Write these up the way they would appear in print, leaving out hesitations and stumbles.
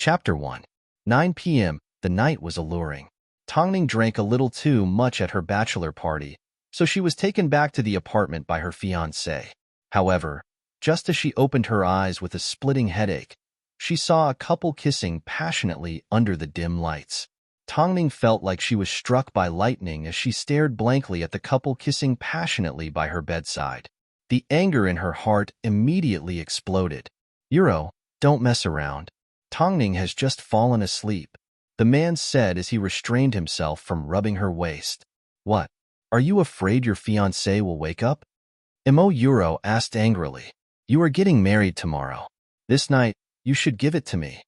Chapter 1. 9 p.m. The night was alluring. Tongning drank a little too much at her bachelor party, so she was taken back to the apartment by her fiancé. However, just as she opened her eyes with a splitting headache, she saw a couple kissing passionately under the dim lights. Tongning felt like she was struck by lightning as she stared blankly at the couple kissing passionately by her bedside. The anger in her heart immediately exploded. "Euro, don't mess around. Tongning has just fallen asleep," the man said as he restrained himself from rubbing her waist. "What? Are you afraid your fiancé will wake up?" Euro asked angrily. "You are getting married tomorrow. This night, you should give it to me."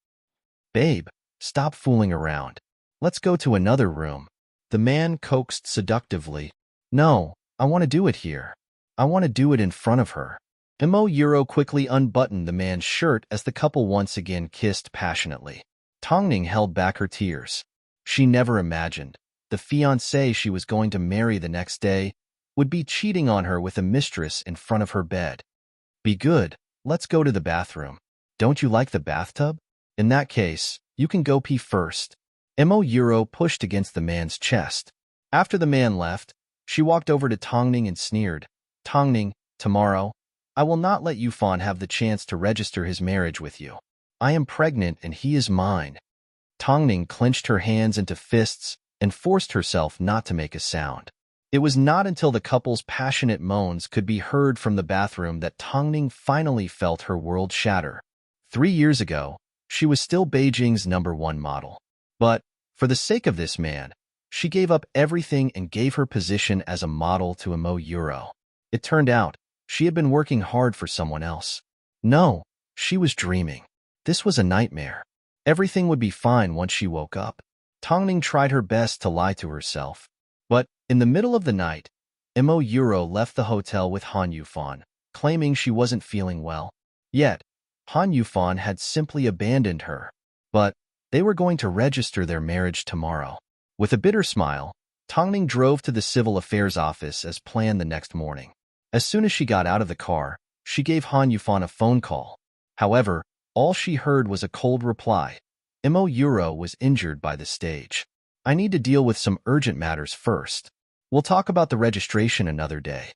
"Babe, stop fooling around. Let's go to another room," the man coaxed seductively. "No, I want to do it here. I want to do it in front of her." Euro quickly unbuttoned the man's shirt as the couple once again kissed passionately. Tongning held back her tears. She never imagined the fiancé she was going to marry the next day would be cheating on her with a mistress in front of her bed. "Be good, let's go to the bathroom. Don't you like the bathtub? In that case, you can go pee first." Euro pushed against the man's chest. After the man left, she walked over to Tongning and sneered. "Tongning, tomorrow, I will not let Yufan have the chance to register his marriage with you. I am pregnant and he is mine." Tongning clenched her hands into fists and forced herself not to make a sound. It was not until the couple's passionate moans could be heard from the bathroom that Tongning finally felt her world shatter. 3 years ago, she was still Beijing's #1 model. But, for the sake of this man, she gave up everything and gave her position as a model to Euro. It turned out, she had been working hard for someone else. No, she was dreaming. This was a nightmare. Everything would be fine once she woke up. Tongning tried her best to lie to herself. But, in the middle of the night, Euro left the hotel with Han Yufan, claiming she wasn't feeling well. Yet, Han Yufan had simply abandoned her. But, they were going to register their marriage tomorrow. With a bitter smile, Tongning drove to the civil affairs office as planned the next morning. As soon as she got out of the car, she gave Han Yufan a phone call. However, all she heard was a cold reply. Euro was injured by the stage. "I need to deal with some urgent matters first. We'll talk about the registration another day."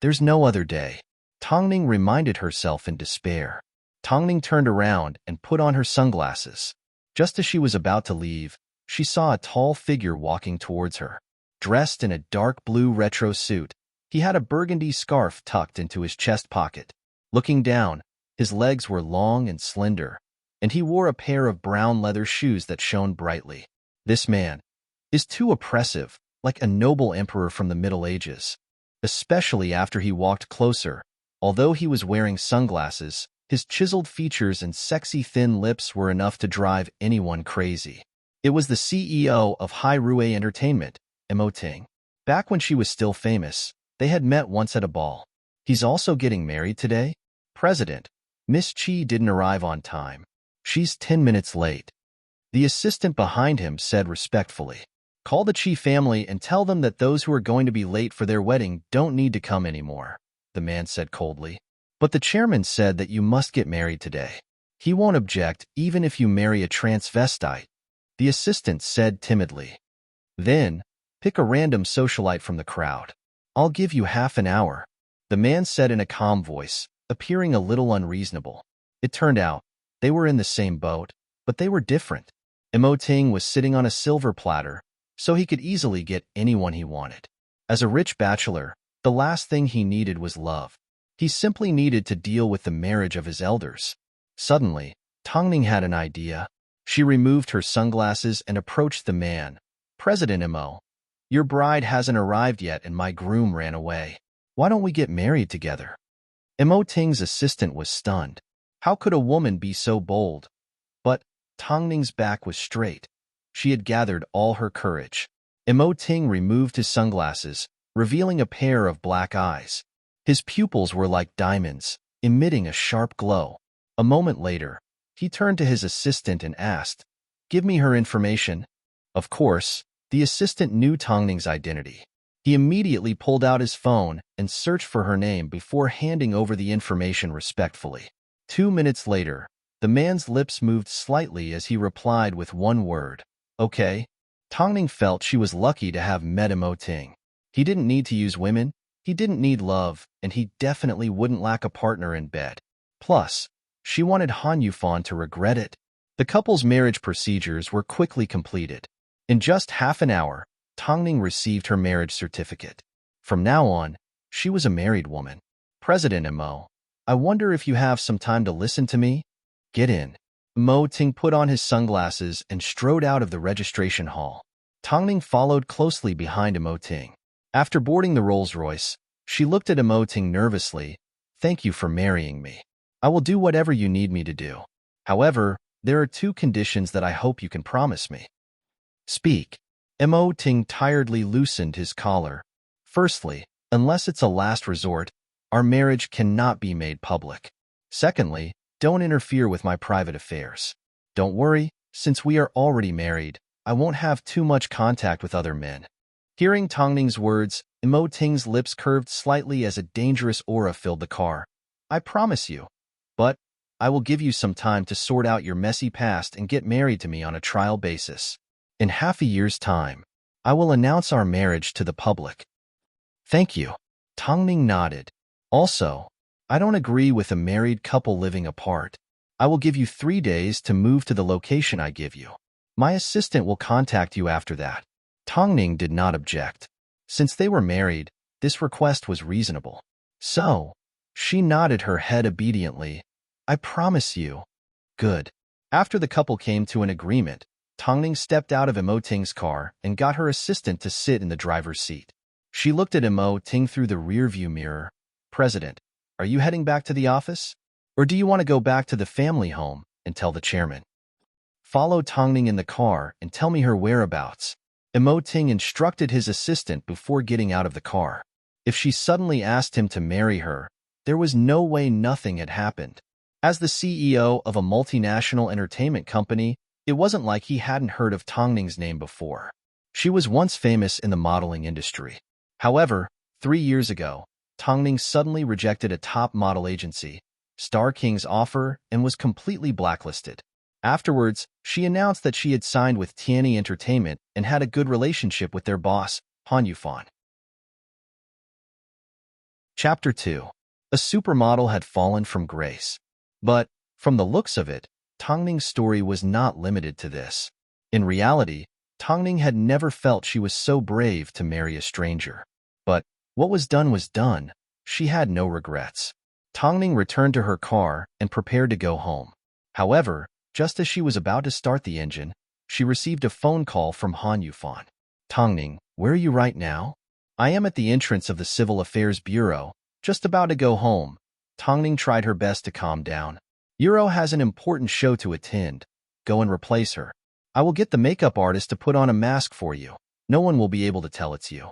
"There's no other day," Tongning reminded herself in despair. Tongning turned around and put on her sunglasses. Just as she was about to leave, she saw a tall figure walking towards her. Dressed in a dark blue retro suit, he had a burgundy scarf tucked into his chest pocket. Looking down, his legs were long and slender, and he wore a pair of brown leather shoes that shone brightly. This man is too oppressive, like a noble emperor from the Middle Ages. Especially after he walked closer. Although he was wearing sunglasses, his chiseled features and sexy thin lips were enough to drive anyone crazy. It was the CEO of Hai Rue Entertainment, Ting. Back when she was still famous, they had met once at a ball. "He's also getting married today?" "President, Miss Chi didn't arrive on time. She's 10 minutes late." The assistant behind him said respectfully. "Call the Chi family and tell them that those who are going to be late for their wedding don't need to come anymore," the man said coldly. "But the chairman said that you must get married today. He won't object even if you marry a transvestite," the assistant said timidly. "Then, pick a random socialite from the crowd. I'll give you half an hour," the man said in a calm voice, appearing a little unreasonable. It turned out, they were in the same boat, but they were different. Ting was sitting on a silver platter, so he could easily get anyone he wanted. As a rich bachelor, the last thing he needed was love. He simply needed to deal with the marriage of his elders. Suddenly, Tongning had an idea. She removed her sunglasses and approached the man. "President your bride hasn't arrived yet and my groom ran away. Why don't we get married together?" Ting's assistant was stunned. How could a woman be so bold? But Tongning's back was straight. She had gathered all her courage. Ting removed his sunglasses, revealing a pair of black eyes. His pupils were like diamonds, emitting a sharp glow. A moment later, he turned to his assistant and asked, "Give me her information." Of course, the assistant knew Tongning's identity. He immediately pulled out his phone and searched for her name before handing over the information respectfully. 2 minutes later, The man's lips moved slightly as he replied with one word, okay. Tongning felt she was lucky to have met Mo Ting. He didn't need to use women, he didn't need love, and he definitely wouldn't lack a partner in bed. Plus, she wanted Han Yufan to regret it. The couple's marriage procedures were quickly completed. In just half an hour, Tongning received her marriage certificate. From now on, she was a married woman. President Mo, I wonder if you have some time to listen to me? Get in. Mo Ting put on his sunglasses and strode out of the registration hall. Tongning followed closely behind Mo Ting. After boarding the Rolls-Royce, she looked at Mo Ting nervously. Thank you for marrying me. I will do whatever you need me to do. However, there are 2 conditions that I hope you can promise me. Speak. Mo Ting tiredly loosened his collar. Firstly, unless it's a last resort, our marriage cannot be made public. Secondly, don't interfere with my private affairs. Don't worry, since we are already married, I won't have too much contact with other men. Hearing Tongning's words, Mo Ting's lips curved slightly as a dangerous aura filled the car. I promise you. But I will give you some time to sort out your messy past and get married to me on a trial basis. In half a year's time, I will announce our marriage to the public. Thank you. Tongning nodded. Also, I don't agree with a married couple living apart. I will give you 3 days to move to the location I give you. My assistant will contact you after that. Tongning did not object. Since they were married, this request was reasonable. So, she nodded her head obediently. I promise you. Good. After the couple came to an agreement, Tongning stepped out of Mo Ting's car and got her assistant to sit in the driver's seat. She looked at Mo Ting through the rearview mirror. President, are you heading back to the office? Or do you want to go back to the family home and tell the chairman? Follow Tongning in the car and tell me her whereabouts. Mo Ting instructed his assistant before getting out of the car. If she suddenly asked him to marry her, there was no way nothing had happened. As the CEO of a multinational entertainment company, it wasn't like he hadn't heard of Tongning's name before. She was once famous in the modeling industry. However, 3 years ago, Tongning suddenly rejected a top model agency, Star King's offer, and was completely blacklisted. Afterwards, she announced that she had signed with Tianyi Entertainment and had a good relationship with their boss, Han Yufan. Chapter 2. A supermodel had fallen from grace. But, from the looks of it, Tongning's story was not limited to this. In reality, Tongning had never felt she was so brave to marry a stranger. But, what was done, she had no regrets. Tongning returned to her car and prepared to go home. However, just as she was about to start the engine, she received a phone call from Han Yufan. Tongning, where are you right now? I am at the entrance of the Civil Affairs Bureau, just about to go home. Tongning tried her best to calm down. Euro has an important show to attend. Go and replace her. I will get the makeup artist to put on a mask for you. No one will be able to tell it's you.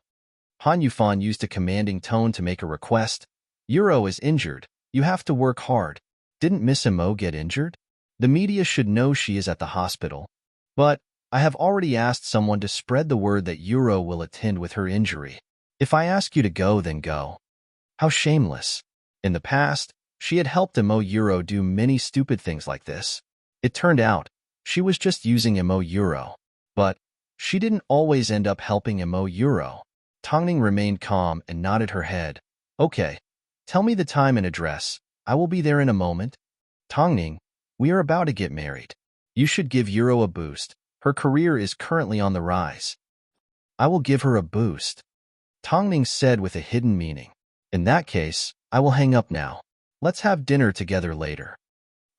Han Yufan used a commanding tone to make a request. Euro is injured. You have to work hard. Didn't Miss Mo get injured? The media should know she is at the hospital. But I have already asked someone to spread the word that Euro will attend with her injury. If I ask you to go, then go. How shameless. In the past, she had helped Mo Euro do many stupid things like this. It turned out, she was just using Mo Euro. But she didn't always end up helping Mo Euro. Tongning remained calm and nodded her head. Okay, tell me the time and address. I will be there in a moment. Tongning, we are about to get married. You should give Euro a boost. Her career is currently on the rise. I will give her a boost. Tongning said with a hidden meaning. In that case, I will hang up now. Let's have dinner together later.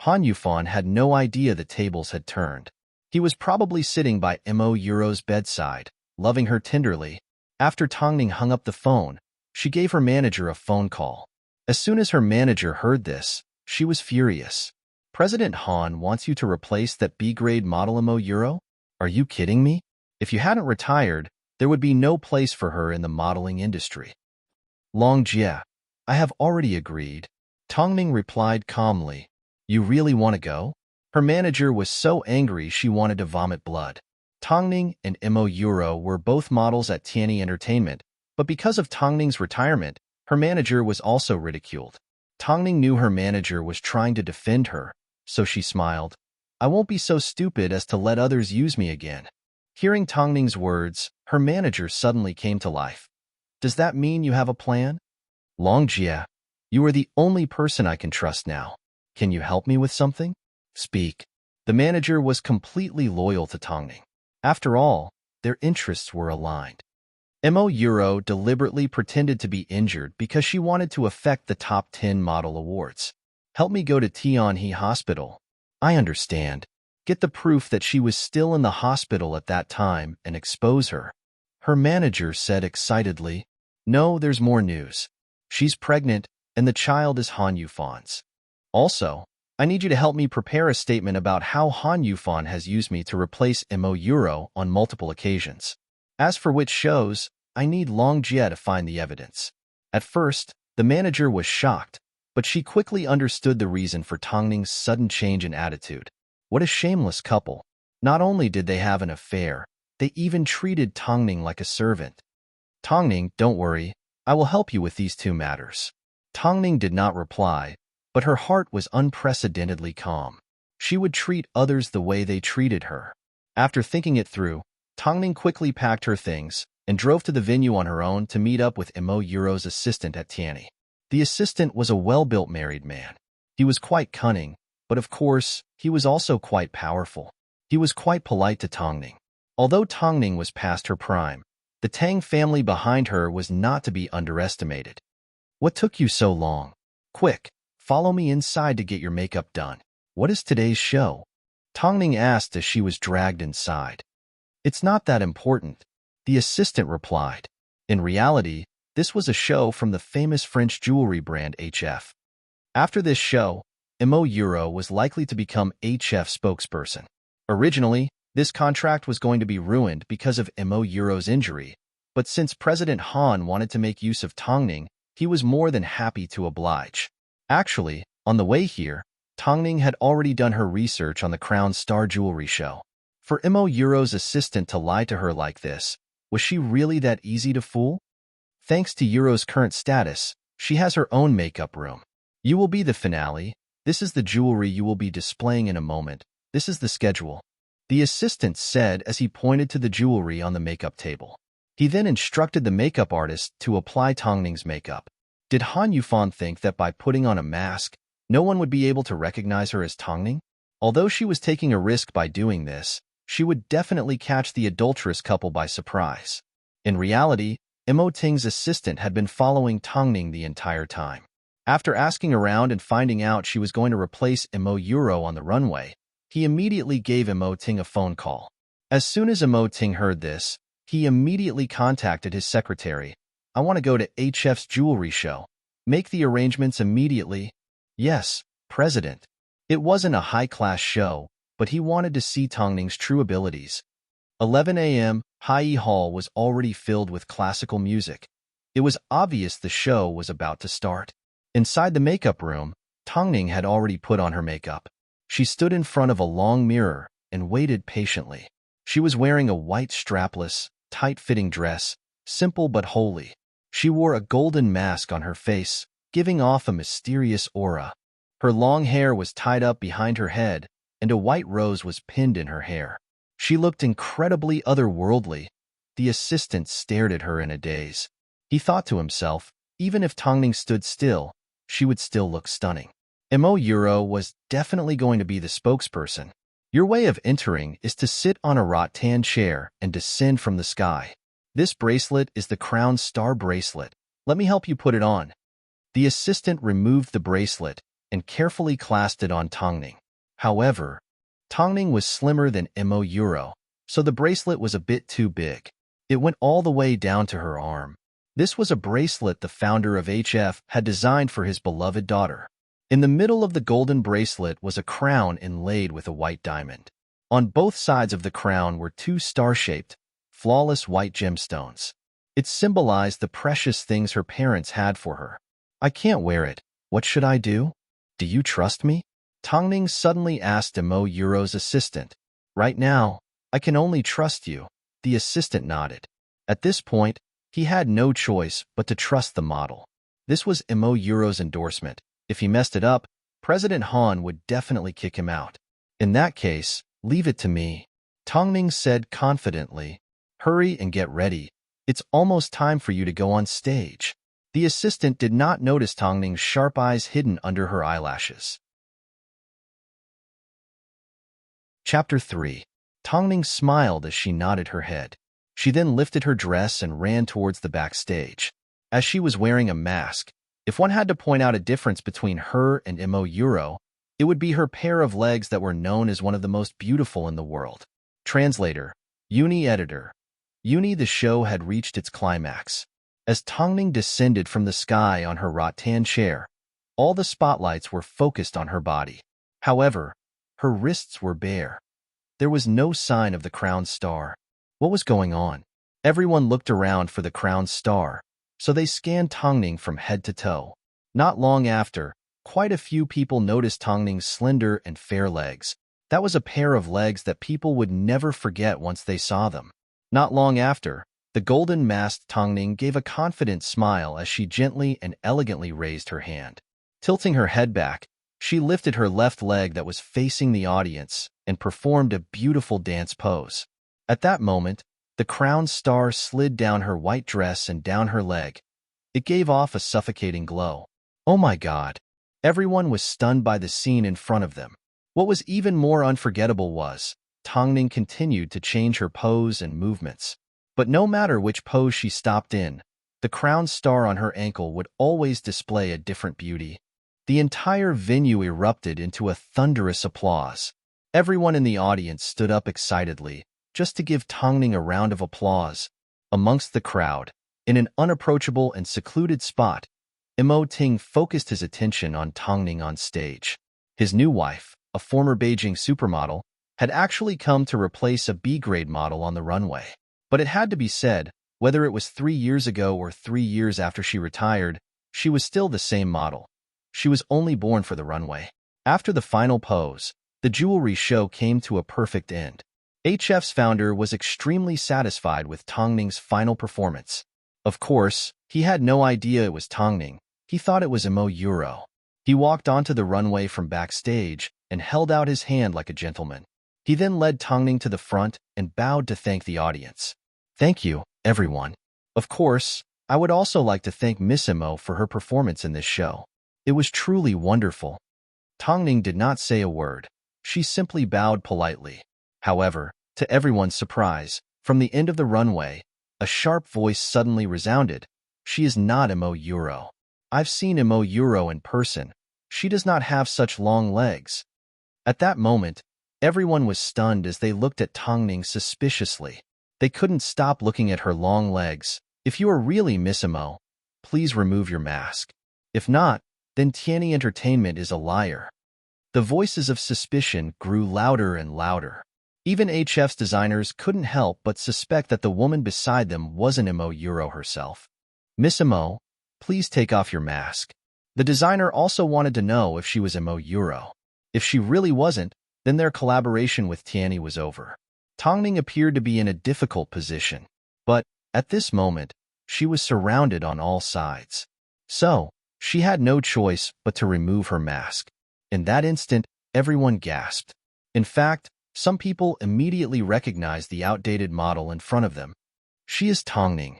Han Yufan had no idea the tables had turned. He was probably sitting by Mo Euro's bedside, loving her tenderly. After Tongning hung up the phone, she gave her manager a phone call. As soon as her manager heard this, she was furious. President Han wants you to replace that B-grade model Mo Euro? Are you kidding me? If you hadn't retired, there would be no place for her in the modeling industry. Long Jie, I have already agreed. Tongning replied calmly. You really want to go? Her manager was so angry she wanted to vomit blood. Tongning and Mo Euro were both models at Tianyi Entertainment, but because of Tongning's retirement, her manager was also ridiculed. Tongning knew her manager was trying to defend her, so she smiled. I won't be so stupid as to let others use me again. Hearing Tongning's words, her manager suddenly came to life. Does that mean you have a plan? Longjia, you are the only person I can trust now. Can you help me with something? Speak. The manager was completely loyal to Tongning. After all, their interests were aligned. Mo Euro deliberately pretended to be injured because she wanted to affect the top 10 model awards. Help me go to Tianhe Hospital. I understand. Get the proof that she was still in the hospital at that time and expose her. Her manager said excitedly. No, there's more news. She's pregnant, and the child is Han Yufan's. Also, I need you to help me prepare a statement about how Han Yufan has used me to replace Mo Euro on multiple occasions. As for which shows, I need Longjia to find the evidence. At first, the manager was shocked, but she quickly understood the reason for Tongning's sudden change in attitude. What a shameless couple. Not only did they have an affair, they even treated Tongning like a servant. Tongning, don't worry, I will help you with these two matters. Tongning did not reply, but her heart was unprecedentedly calm. She would treat others the way they treated her. After thinking it through, Tongning quickly packed her things and drove to the venue on her own to meet up with Mo Euro's assistant at Tianhe. The assistant was a well-built married man. He was quite cunning, but of course, he was also quite powerful. He was quite polite to Tongning. Although Tongning was past her prime, the Tang family behind her was not to be underestimated. What took you so long? Quick, follow me inside to get your makeup done. What is today's show? Tongning asked as she was dragged inside. It's not that important, the assistant replied. In reality, this was a show from the famous French jewelry brand HF. After this show, Mo Euro was likely to become HF spokesperson. Originally, this contract was going to be ruined because of Mo Euro's injury, but since President Han wanted to make use of Tongning, he was more than happy to oblige. Actually, on the way here, Tongning had already done her research on the Crown Star Jewelry Show. For Mo Euro's assistant to lie to her like this, was she really that easy to fool? Thanks to Euro's current status, she has her own makeup room. You will be the finale. This is the jewelry you will be displaying in a moment. This is the schedule. The assistant said as he pointed to the jewelry on the makeup table. He then instructed the makeup artist to apply Tongning's makeup. Did Han Yufan think that by putting on a mask, no one would be able to recognize her as Tongning? Although she was taking a risk by doing this, she would definitely catch the adulterous couple by surprise. In reality, Mo Ting's assistant had been following Tongning the entire time. After asking around and finding out she was going to replace Mo Euro on the runway, he immediately gave Mo Ting a phone call. As soon as Mo Ting heard this, he immediately contacted his secretary. I want to go to HF's jewelry show. Make the arrangements immediately. Yes, President. It wasn't a high-class show, but he wanted to see Tongning's true abilities. 11 a.m., Hai Hall was already filled with classical music. It was obvious the show was about to start. Inside the makeup room, Tongning had already put on her makeup. She stood in front of a long mirror and waited patiently. She was wearing a white strapless, tight-fitting dress, simple but holy. She wore a golden mask on her face, giving off a mysterious aura. Her long hair was tied up behind her head, and a white rose was pinned in her hair. She looked incredibly otherworldly. The assistant stared at her in a daze. He thought to himself, even if Tongning stood still, she would still look stunning. Mo Euro was definitely going to be the spokesperson. Your way of entering is to sit on a rattan chair and descend from the sky. This bracelet is the Crown Star bracelet. Let me help you put it on. The assistant removed the bracelet and carefully clasped it on Tongning. However, Tongning was slimmer than Mo Euro, so the bracelet was a bit too big. It went all the way down to her arm. This was a bracelet the founder of HF had designed for his beloved daughter. In the middle of the golden bracelet was a crown inlaid with a white diamond. On both sides of the crown were two star-shaped, flawless white gemstones. It symbolized the precious things her parents had for her. I can't wear it. What should I do? Do you trust me? Tongning suddenly asked Mo Euro's assistant. Right now, I can only trust you. The assistant nodded. At this point, he had no choice but to trust the model. This was Mo Euro's endorsement. If he messed it up, President Han would definitely kick him out. In that case, leave it to me, Tongning said confidently. Hurry and get ready. It's almost time for you to go on stage. The assistant did not notice Tongning's sharp eyes hidden under her eyelashes. Chapter 3. Tongning smiled as she nodded her head. She then lifted her dress and ran towards the backstage. As she was wearing a mask, if one had to point out a difference between her and Imo Euro, it would be her pair of legs that were known as one of the most beautiful in the world. Translator, Uni Editor. Uni, the show had reached its climax. As Tongning descended from the sky on her rattan chair, all the spotlights were focused on her body. However, her wrists were bare. There was no sign of the crowned star. What was going on? Everyone looked around for the crowned star, so they scanned Tongning from head to toe. Not long after, quite a few people noticed Tongning's slender and fair legs. That was a pair of legs that people would never forget once they saw them. Not long after, the golden-masked Tongning gave a confident smile as she gently and elegantly raised her hand. Tilting her head back, she lifted her left leg that was facing the audience and performed a beautiful dance pose. At that moment, the crowned star slid down her white dress and down her leg. It gave off a suffocating glow. Oh my God! Everyone was stunned by the scene in front of them. What was even more unforgettable was, Tongning continued to change her pose and movements. But no matter which pose she stopped in, the crowned star on her ankle would always display a different beauty. The entire venue erupted into a thunderous applause. Everyone in the audience stood up excitedly, just to give Tongning a round of applause. Amongst the crowd, in an unapproachable and secluded spot, Imo Ting focused his attention on Tongning on stage. His new wife, a former Beijing supermodel, had actually come to replace a B-grade model on the runway. But it had to be said, whether it was 3 years ago or 3 years after she retired, she was still the same model. She was only born for the runway. After the final pose, the jewelry show came to a perfect end. HF's founder was extremely satisfied with Tongning's final performance. Of course, he had no idea it was Tongning. He thought it was Imo Euro. He walked onto the runway from backstage and held out his hand like a gentleman. He then led Tongning to the front and bowed to thank the audience. Thank you, everyone. Of course, I would also like to thank Miss Imo for her performance in this show. It was truly wonderful. Tongning did not say a word. She simply bowed politely. However, to everyone's surprise, from the end of the runway, a sharp voice suddenly resounded. She is not Imo Euro. I've seen Imo Euro in person. She does not have such long legs. At that moment, everyone was stunned as they looked at Tongning suspiciously. They couldn't stop looking at her long legs. If you are really Miss Imo, please remove your mask. If not, then Tianyi Entertainment is a liar. The voices of suspicion grew louder and louder. Even HF's designers couldn't help but suspect that the woman beside them wasn't Imo Euro herself. Miss Imo, please take off your mask. The designer also wanted to know if she was Imo Euro. If she really wasn't, then their collaboration with Tianyi was over. Tongning appeared to be in a difficult position, but, at this moment, she was surrounded on all sides. So, she had no choice but to remove her mask. In that instant, everyone gasped. In fact, some people immediately recognized the outdated model in front of them. She is Tongning.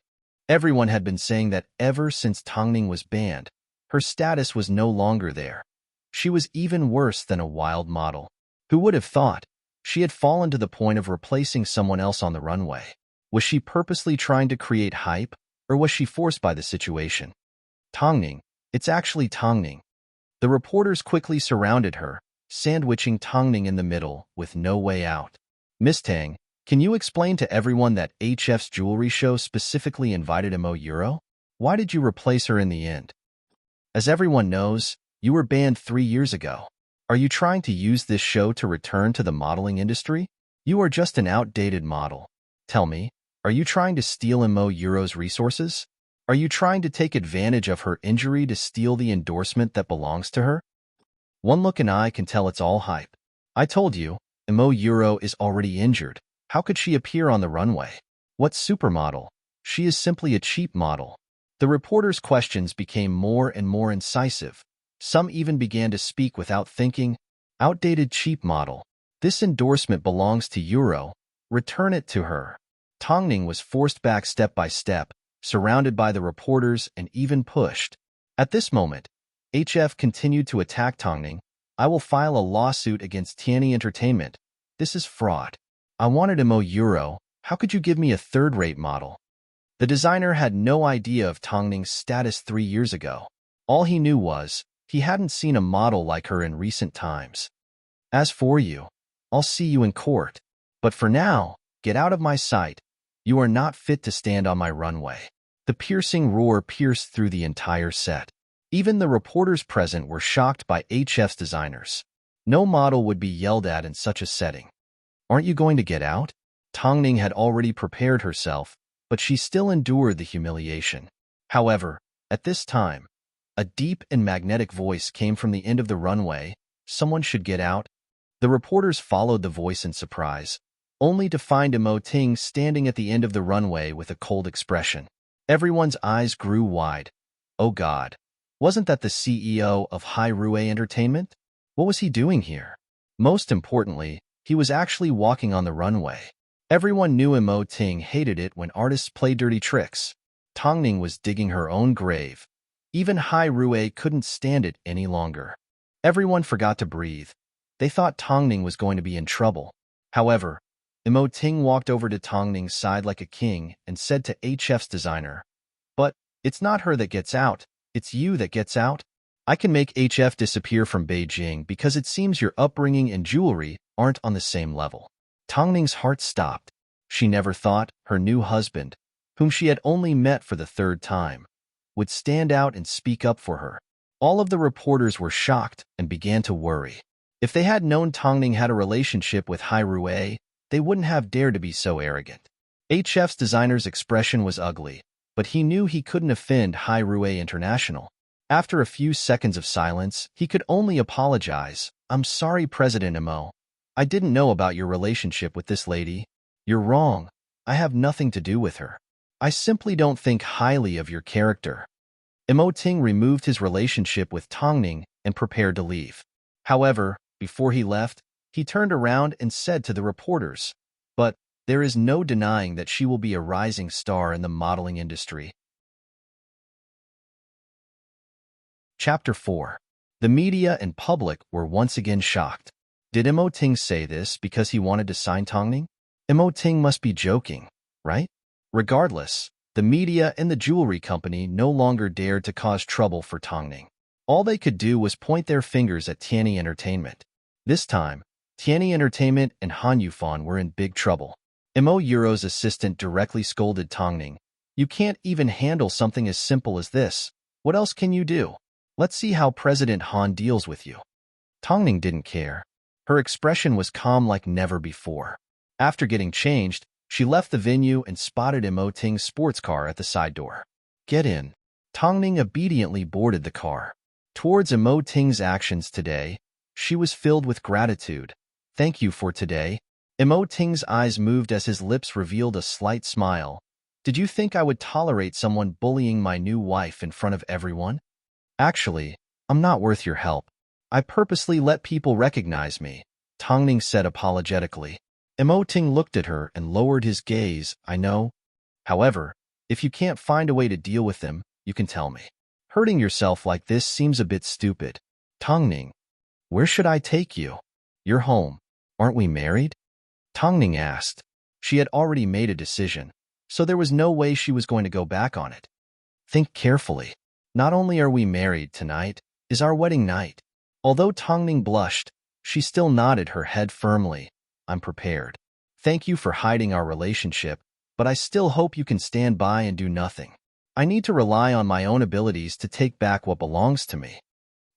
Everyone had been saying that ever since Tongning was banned, her status was no longer there. She was even worse than a wild model. Who would have thought? She had fallen to the point of replacing someone else on the runway. Was she purposely trying to create hype, or was she forced by the situation? Tongning, it's actually Tongning. The reporters quickly surrounded her, sandwiching Tongning in the middle with no way out. Miss Tang, can you explain to everyone that HF's jewelry show specifically invited Imo Euro? Why did you replace her in the end? As everyone knows, you were banned 3 years ago. Are you trying to use this show to return to the modeling industry? You are just an outdated model. Tell me, are you trying to steal Imo Euro's resources? Are you trying to take advantage of her injury to steal the endorsement that belongs to her? One look and I can tell it's all hype. I told you, Imo Euro is already injured. How could she appear on the runway? What supermodel? She is simply a cheap model. The reporters' questions became more and more incisive. Some even began to speak without thinking. Outdated cheap model. This endorsement belongs to Euro. Return it to her. Tongning was forced back step by step, surrounded by the reporters and even pushed. At this moment, HF continued to attack Tongning. I will file a lawsuit against Tianyi Entertainment. This is fraud. I wanted Mo Euro. How could you give me a third-rate model? The designer had no idea of Tongning's status 3 years ago. All he knew was, he hadn't seen a model like her in recent times. As for you, I'll see you in court. But for now, get out of my sight. You are not fit to stand on my runway. The piercing roar pierced through the entire set. Even the reporters present were shocked by HF's designers. No model would be yelled at in such a setting. Aren't you going to get out? Tongning had already prepared herself, but she still endured the humiliation. However, at this time, a deep and magnetic voice came from the end of the runway. Someone should get out. The reporters followed the voice in surprise, only to find Mo Ting standing at the end of the runway with a cold expression. Everyone's eyes grew wide. Oh God, wasn't that the CEO of Hai Rue Entertainment? What was he doing here? Most importantly, he was actually walking on the runway. Everyone knew Mo Ting hated it when artists play dirty tricks. Tongning was digging her own grave. Even Hai Rue couldn't stand it any longer. Everyone forgot to breathe. They thought Tongning was going to be in trouble. However, Mo Ting walked over to Tongning's side like a king and said to HF's designer, "But it's not her that gets out, it's you that gets out. I can make HF disappear from Beijing because it seems your upbringing and jewelry aren't on the same level." Tongning's heart stopped. She never thought her new husband, whom she had only met for the 3rd time, would stand out and speak up for her. All of the reporters were shocked and began to worry. If they had known Tongning had a relationship with Hai Rue, they wouldn't have dared to be so arrogant. HF's designer's expression was ugly, but he knew he couldn't offend Hai Rue International. After a few seconds of silence, he could only apologize. "I'm sorry, President Mo. I didn't know about your relationship with this lady. You're wrong. I have nothing to do with her. I simply don't think highly of your character." Mo Ting removed his relationship with Tongning and prepared to leave. However, before he left, he turned around and said to the reporters, "But there is no denying that she will be a rising star in the modeling industry." Chapter 4. The media and public were once again shocked. Did Mo Ting say this because he wanted to sign Tongning? Mo Ting must be joking, right? Regardless, the media and the jewelry company no longer dared to cause trouble for Tongning. All they could do was point their fingers at Tianyi Entertainment. This time, Tianyi Entertainment and Han Yufan were in big trouble. Mo Euro's assistant directly scolded Tongning. "You can't even handle something as simple as this. What else can you do? Let's see how President Han deals with you." Tongning didn't care. Her expression was calm like never before. After getting changed, she left the venue and spotted Mo Ting's sports car at the side door. "Get in." Tongning obediently boarded the car. Towards Mo Ting's actions today, she was filled with gratitude. "Thank you for today." Mo Ting's eyes moved as his lips revealed a slight smile. "Did you think I would tolerate someone bullying my new wife in front of everyone? Actually, I'm not worth your help. I purposely let people recognize me," Tongning said apologetically. Mo Ting looked at her and lowered his gaze. "I know. However, if you can't find a way to deal with them, you can tell me. Hurting yourself like this seems a bit stupid." "Tongning, where should I take you?" "You're home. Aren't we married?" Tongning asked. She had already made a decision, so there was no way she was going to go back on it. "Think carefully. Not only are we married, tonight is our wedding night." Although Tongning blushed, she still nodded her head firmly. "I'm prepared. Thank you for hiding our relationship, but I still hope you can stand by and do nothing. I need to rely on my own abilities to take back what belongs to me."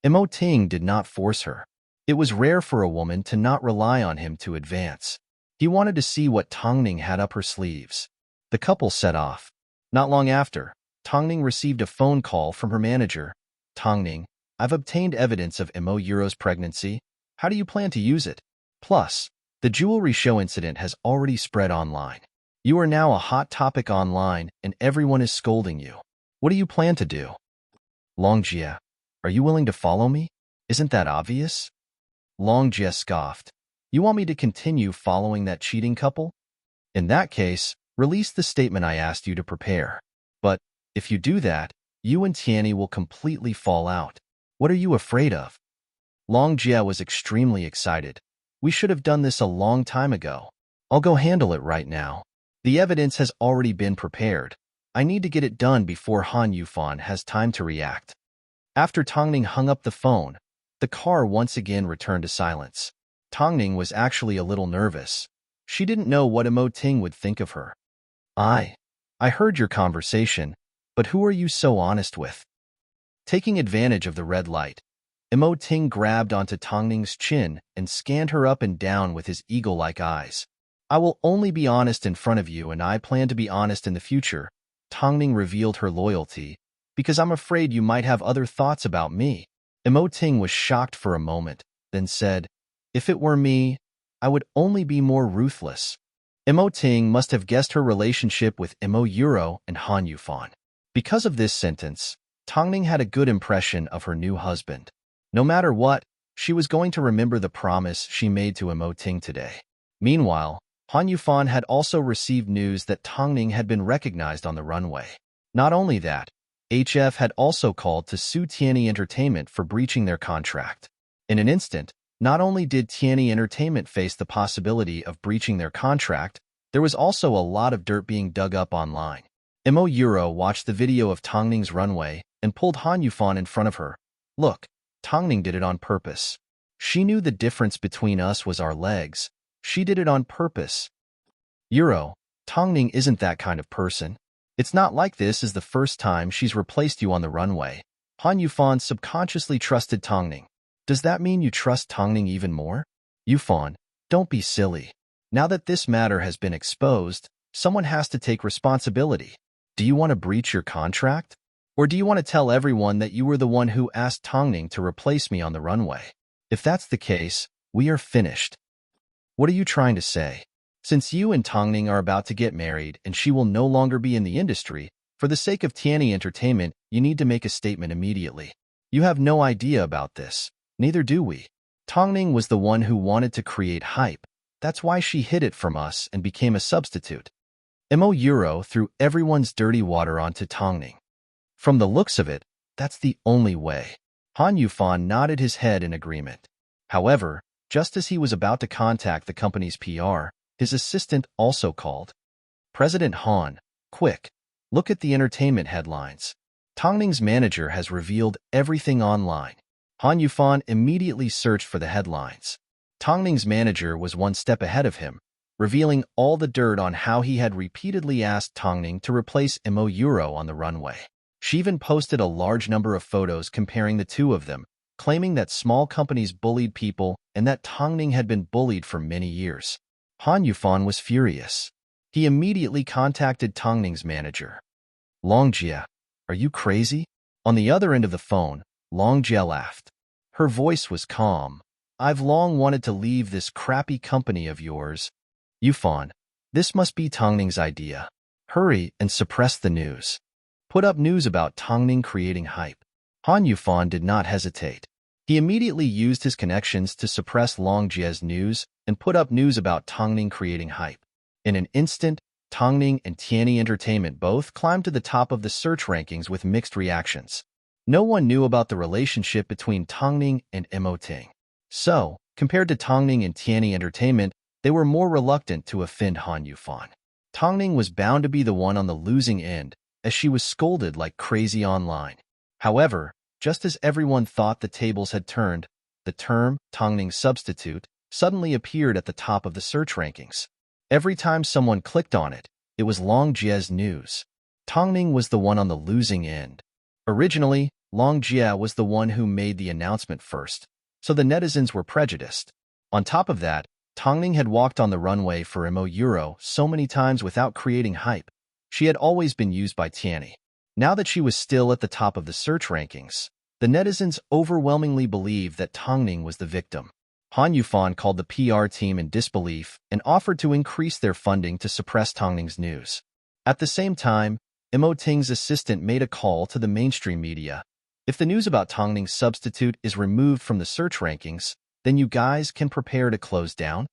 Mo Ting did not force her. It was rare for a woman to not rely on him to advance. He wanted to see what Tongning had up her sleeves. The couple set off. Not long after, Tongning received a phone call from her manager. "Tongning, I've obtained evidence of Mo Euro's pregnancy. How do you plan to use it? Plus, the jewelry show incident has already spread online. You are now a hot topic online and everyone is scolding you. What do you plan to do?" "Longjia, Are you willing to follow me? Isn't that obvious? Long Jie scoffed. You want me to continue following that cheating couple? In that case, release the statement I asked you to prepare. But if you do that, you and Tianyi will completely fall out. What are you afraid of? Long Jie was extremely excited. We should have done this a long time ago. I'll go handle it right now. The evidence has already been prepared. I need to get it done before Han Yufan has time to react. After Tongning hung up the phone, the car once again returned to silence. Tongning was actually a little nervous. She didn't know what Imo Ting would think of her. I heard your conversation, but who are you so honest with? Taking advantage of the red light, Imo Ting grabbed onto Tongning's chin and scanned her up and down with his eagle-like eyes. I will only be honest in front of you, and I plan to be honest in the future. Tongning revealed her loyalty, because I'm afraid you might have other thoughts about me. Imo Ting was shocked for a moment, then said, if it were me, I would only be more ruthless. Imo Ting must have guessed her relationship with Imo Euro and Han Yufan. Because of this sentence, Tongning had a good impression of her new husband. No matter what, she was going to remember the promise she made to Imo Ting today. Meanwhile, Han Yufan had also received news that Tongning had been recognized on the runway. Not only that, HF had also called to sue Tianyi Entertainment for breaching their contract. In an instant, not only did Tianyi Entertainment face the possibility of breaching their contract, there was also a lot of dirt being dug up online. Imo Euro watched the video of Tongning's runway and pulled Han Yufan in front of her. Look, Tongning did it on purpose. She knew the difference between us was our legs. She did it on purpose. Euro, Tongning isn't that kind of person. It's not like this is the first time she's replaced you on the runway. Han Yufan subconsciously trusted Tongning. Does that mean you trust Tongning even more? Yufan, don't be silly. Now that this matter has been exposed, someone has to take responsibility. Do you want to breach your contract? Or do you want to tell everyone that you were the one who asked Tongning to replace me on the runway? If that's the case, we are finished. What are you trying to say? Since you and Tongning are about to get married and she will no longer be in the industry, for the sake of Tianyi Entertainment, you need to make a statement immediately. You have no idea about this. Neither do we. Tongning was the one who wanted to create hype. That's why she hid it from us and became a substitute. Imo Euro threw everyone's dirty water onto Tongning. From the looks of it, that's the only way. Han Yufan nodded his head in agreement. However, just as he was about to contact the company's PR, his assistant also called. President Han, quick, look at the entertainment headlines. Tongning's manager has revealed everything online. Han Yufan immediately searched for the headlines. Tongning's manager was one step ahead of him, revealing all the dirt on how he had repeatedly asked Tongning to replace Imo Euro on the runway. She even posted a large number of photos comparing the two of them, claiming that small companies bullied people and that Tongning had been bullied for many years. Han Yufan was furious. He immediately contacted Tongning's manager. Long Jie, are you crazy? On the other end of the phone, Long Jie laughed. Her voice was calm. I've long wanted to leave this crappy company of yours. Yufan, this must be Tongning's idea. Hurry and suppress the news. Put up news about Tongning creating hype. Han Yufan did not hesitate. He immediately used his connections to suppress Long Jie's news and put up news about Tongning creating hype. In an instant, Tongning and Tianyi Entertainment both climbed to the top of the search rankings with mixed reactions. No one knew about the relationship between Tongning and Imo Ting. So, compared to Tongning and Tianyi Entertainment, they were more reluctant to offend Han Yufan. Tongning was bound to be the one on the losing end, as she was scolded like crazy online. However, just as everyone thought the tables had turned, the term Tongning substitute suddenly appeared at the top of the search rankings. Every time someone clicked on it, it was Long Jie's news. Tongning was the one on the losing end. Originally, Long Jie was the one who made the announcement first, so the netizens were prejudiced. On top of that, Tongning had walked on the runway for Imo Euro so many times without creating hype. She had always been used by Tianyi. Now that she was still at the top of the search rankings, the netizens overwhelmingly believed that Tongning was the victim. Han Yufan called the PR team in disbelief and offered to increase their funding to suppress Tongning's news. At the same time, Imo Ting's assistant made a call to the mainstream media. If the news about Tongning's substitute is removed from the search rankings, then you guys can prepare to close down.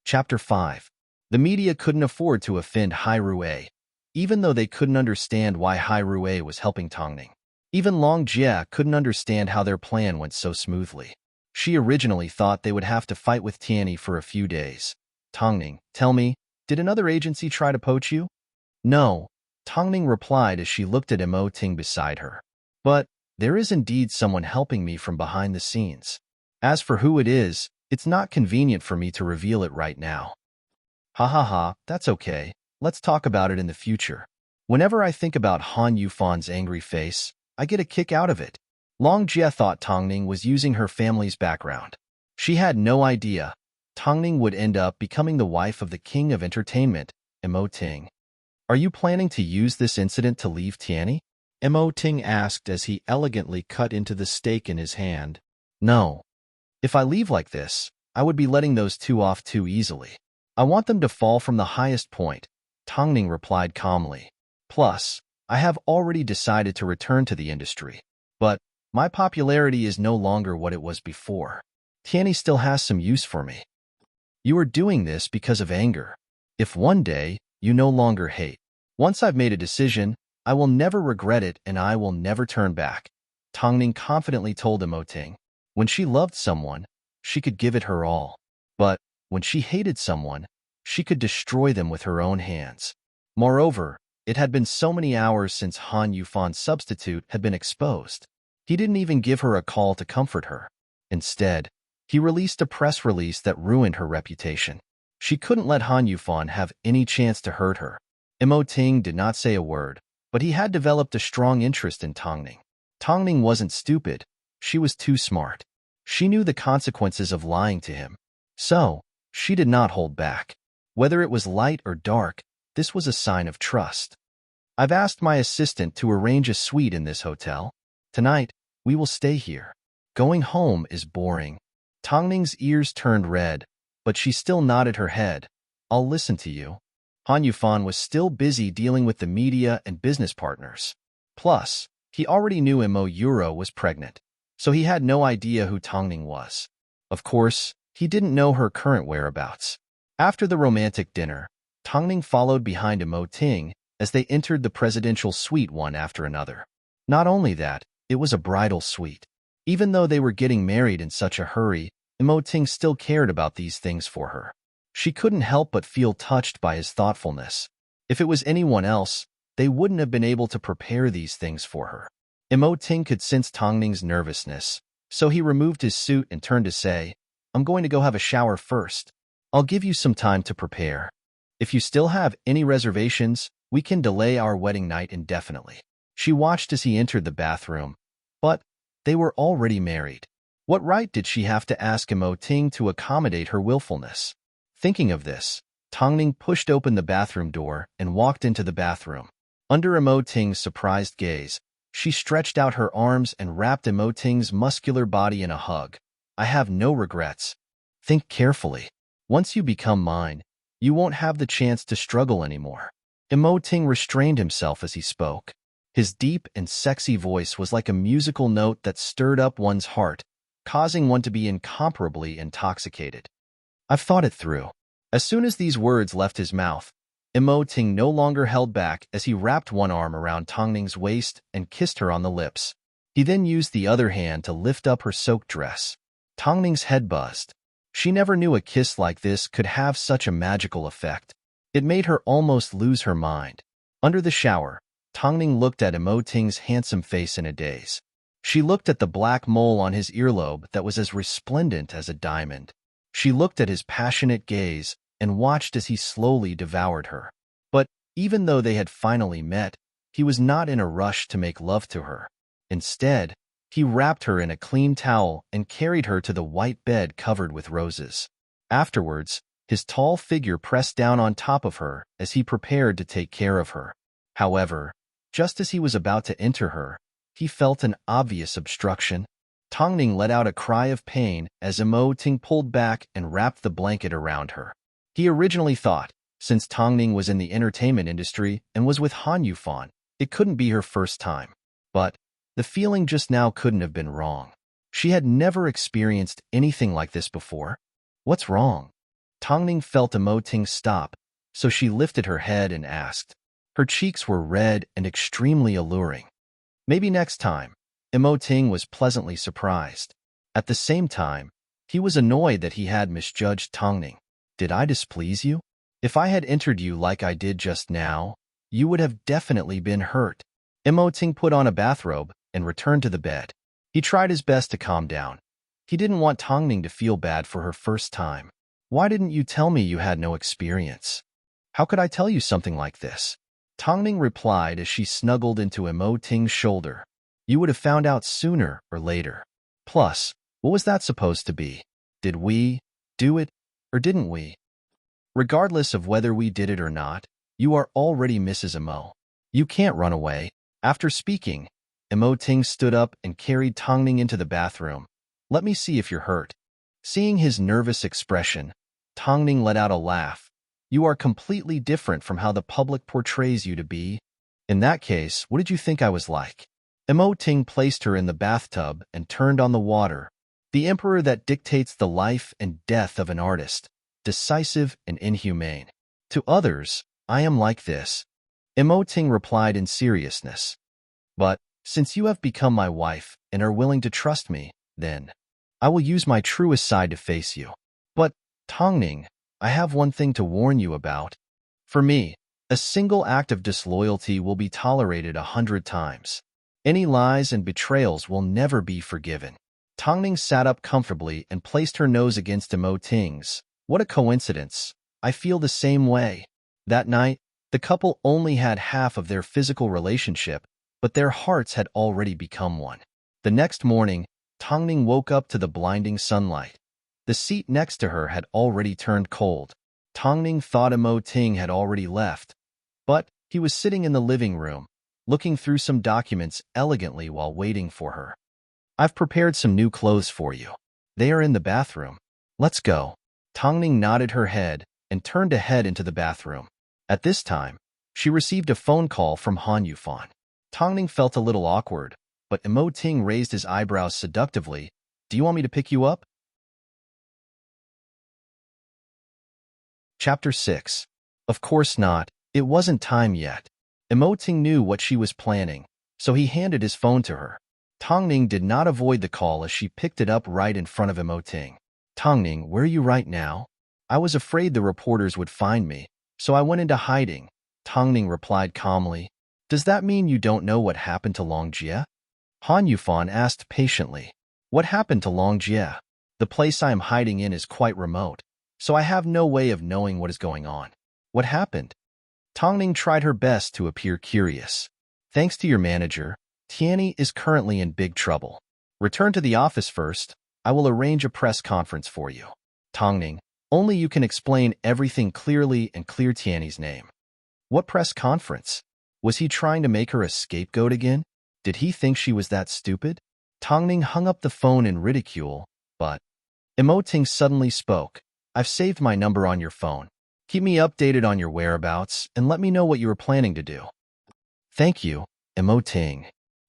Chapter 5. The media couldn't afford to offend Hai Rui, even though they couldn't understand why Hai Rui was helping Tongning. Even Long Jie couldn't understand how their plan went so smoothly. She originally thought they would have to fight with Tianyi for a few days. Tongning, tell me, did another agency try to poach you? No, Tongning replied as she looked at Imo Ting beside her. But there is indeed someone helping me from behind the scenes. As for who it is, it's not convenient for me to reveal it right now. Ha ha ha, that's okay. Let's talk about it in the future. Whenever I think about Han Yufan's angry face, I get a kick out of it. Long Jie thought Tongning was using her family's background. She had no idea Tongning would end up becoming the wife of the king of entertainment, Imo Ting. Are you planning to use this incident to leave Tianyi? Imo Ting asked as he elegantly cut into the steak in his hand. No. If I leave like this, I would be letting those two off too easily. I want them to fall from the highest point, Tongning replied calmly. Plus, I have already decided to return to the industry. But my popularity is no longer what it was before. Tianyi still has some use for me. You are doing this because of anger. If one day you no longer hate, once I've made a decision, I will never regret it and I will never turn back, Tongning confidently told Imo Ting. When she loved someone, she could give it her all. But when she hated someone, she could destroy them with her own hands. Moreover, it had been so many hours since Han Yufan's substitute had been exposed. He didn't even give her a call to comfort her. Instead, he released a press release that ruined her reputation. She couldn't let Han Yufan have any chance to hurt her. Imo Ting did not say a word, but he had developed a strong interest in Tongning. Tongning wasn't stupid. She was too smart. She knew the consequences of lying to him. So, she did not hold back. Whether it was light or dark, this was a sign of trust. I've asked my assistant to arrange a suite in this hotel. Tonight, we will stay here. Going home is boring. Tongning's ears turned red, but she still nodded her head. I'll listen to you. Han Yufan was still busy dealing with the media and business partners. Plus, he already knew Imo Euro was pregnant, so he had no idea who Tongning was. Of course, he didn't know her current whereabouts. After the romantic dinner, Tongning followed behind Imo Ting as they entered the presidential suite one after another. Not only that, it was a bridal suite. Even though they were getting married in such a hurry, Imo Ting still cared about these things for her. She couldn't help but feel touched by his thoughtfulness. If it was anyone else, they wouldn't have been able to prepare these things for her. Imo Ting could sense Tongning's nervousness, so he removed his suit and turned to say, I'm going to go have a shower first. I'll give you some time to prepare. If you still have any reservations, we can delay our wedding night indefinitely. She watched as he entered the bathroom, but they were already married. What right did she have to ask Imo Ting to accommodate her willfulness? Thinking of this, Tongning pushed open the bathroom door and walked into the bathroom. Under Imo Ting's surprised gaze, she stretched out her arms and wrapped Imo Ting's muscular body in a hug. I have no regrets. Think carefully. Once you become mine, you won't have the chance to struggle anymore. Imo Ting restrained himself as he spoke. His deep and sexy voice was like a musical note that stirred up one's heart, causing one to be incomparably intoxicated. I've thought it through. As soon as these words left his mouth, Imo Ting no longer held back as he wrapped one arm around Tongning's waist and kissed her on the lips. He then used the other hand to lift up her soaked dress. Tongning's head buzzed. She never knew a kiss like this could have such a magical effect. It made her almost lose her mind. Under the shower, Tongning looked at Imo Ting's handsome face in a daze. She looked at the black mole on his earlobe that was as resplendent as a diamond. She looked at his passionate gaze and watched as he slowly devoured her. But even though they had finally met, he was not in a rush to make love to her. Instead, he wrapped her in a clean towel and carried her to the white bed covered with roses. Afterwards, his tall figure pressed down on top of her as he prepared to take care of her. However, just as he was about to enter her, he felt an obvious obstruction. Tongning let out a cry of pain as Imo Ting pulled back and wrapped the blanket around her. He originally thought, since Tongning was in the entertainment industry and was with Han Yufan, It couldn't be her first time. But the feeling just now couldn't have been wrong. She had never experienced anything like this before. What's wrong? Tongning felt Emoting stop, so she lifted her head and asked. Her cheeks were red and extremely alluring. Maybe next time. Emoting was pleasantly surprised. At the same time, he was annoyed that he had misjudged Tongning. Did I displease you? If I had entered you like I did just now, you would have definitely been hurt. Emoting put on a bathrobe and returned to the bed. He tried his best to calm down. He didn't want Tongning to feel bad for her first time. Why didn't you tell me you had no experience? How could I tell you something like this? Tongning replied as she snuggled into Emoting's shoulder. You would have found out sooner or later. Plus, what was that supposed to be? Did we do it or didn't we? Regardless of whether we did it or not, you are already Mrs. Emo. You can't run away. After speaking, Emoting stood up and carried Tongning into the bathroom. Let me see if you're hurt. Seeing his nervous expression, Tongning let out a laugh. You are completely different from how the public portrays you to be. In that case, what did you think I was like? Emoting placed her in the bathtub and turned on the water. The emperor that dictates the life and death of an artist, decisive and inhumane. To others, I am like this. Emoting replied in seriousness. But, since you have become my wife and are willing to trust me, then I will use my truest side to face you. But, Tongning, I have one thing to warn you about. For me, a single act of disloyalty will be tolerated 100 times. Any lies and betrayals will never be forgiven. Tongning sat up comfortably and placed her nose against Emoting's. What a coincidence. I feel the same way. That night, the couple only had half of their physical relationship, but their hearts had already become one. The next morning, Tongning woke up to the blinding sunlight. The seat next to her had already turned cold. Tongning thought Emoting had already left, but he was sitting in the living room, looking through some documents elegantly while waiting for her. I've prepared some new clothes for you. They are in the bathroom. Let's go. Tongning nodded her head and turned to head into the bathroom. At this time, she received a phone call from Han Yufan. Tongning felt a little awkward, but Emoting raised his eyebrows seductively. Do you want me to pick you up? Chapter 6. Of course not. It wasn't time yet. Emoting knew what she was planning, so he handed his phone to her. Tongning did not avoid the call as she picked it up right in front of Emoting. Tongning, where are you right now? I was afraid the reporters would find me, so I went into hiding. Tongning replied calmly. Does that mean you don't know what happened to Longjie? Han Yufan asked patiently. What happened to Longjie? The place I am hiding in is quite remote, so I have no way of knowing what is going on. What happened? Tongning tried her best to appear curious. Thanks to your manager, Tianyi is currently in big trouble. Return to the office first. I will arrange a press conference for you. Tongning, only you can explain everything clearly and clear Tianyi's name. What press conference? Was he trying to make her a scapegoat again? Did he think she was that stupid? Tongning hung up the phone in ridicule, but Emoting suddenly spoke. I've saved my number on your phone. Keep me updated on your whereabouts and let me know what you are planning to do. Thank you, Emoting.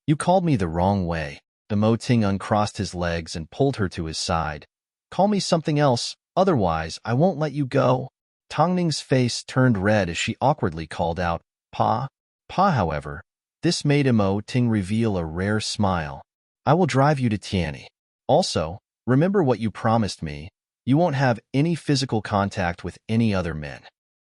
You called me the wrong way. Emoting uncrossed his legs and pulled her to his side. Call me something else, otherwise I won't let you go. Tongning's face turned red as she awkwardly called out, Pa. Pa, however, this made Emoting reveal a rare smile. I will drive you to Tianyi. Also, remember what you promised me. You won't have any physical contact with any other men.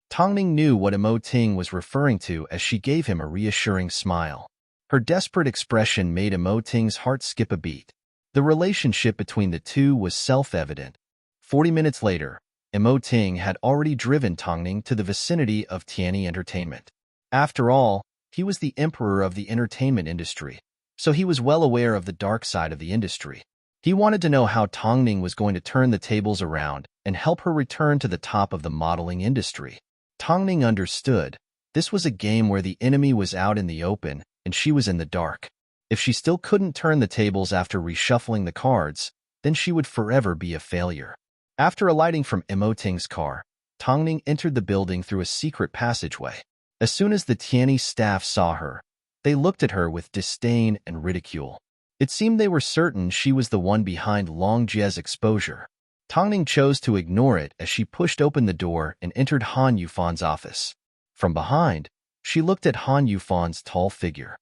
Tongning knew what Emoting was referring to as she gave him a reassuring smile. Her desperate expression made Emoting's heart skip a beat. The relationship between the two was self-evident. 40 minutes later, Emoting had already driven Tongning to the vicinity of Tianyi Entertainment. After all, he was the emperor of the entertainment industry, so he was well aware of the dark side of the industry. He wanted to know how Tongning was going to turn the tables around and help her return to the top of the modeling industry. Tongning understood. This was a game where the enemy was out in the open and she was in the dark. If she still couldn't turn the tables after reshuffling the cards, then she would forever be a failure. After alighting from Emoting's car, Tongning entered the building through a secret passageway. As soon as the Tianyi staff saw her, They looked at her with disdain and ridicule. It seemed they were certain she was the one behind Long Jie's exposure. Tongning chose to ignore it as she pushed open the door and entered Han Yufan's office. From behind, she looked at Han Yufan's tall figure.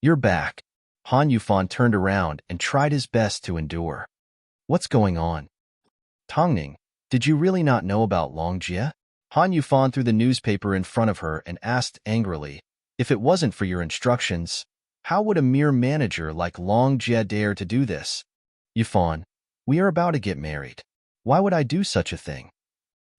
"You're back." Han Yufan turned around and tried his best to endure. "What's going on?" "Tongning, did you really not know about Long Jie?" Han Yufan threw the newspaper in front of her and asked angrily, "If it wasn't for your instructions, how would a mere manager like Long Jie dare to do this?" "Yufan, we are about to get married. Why would I do such a thing?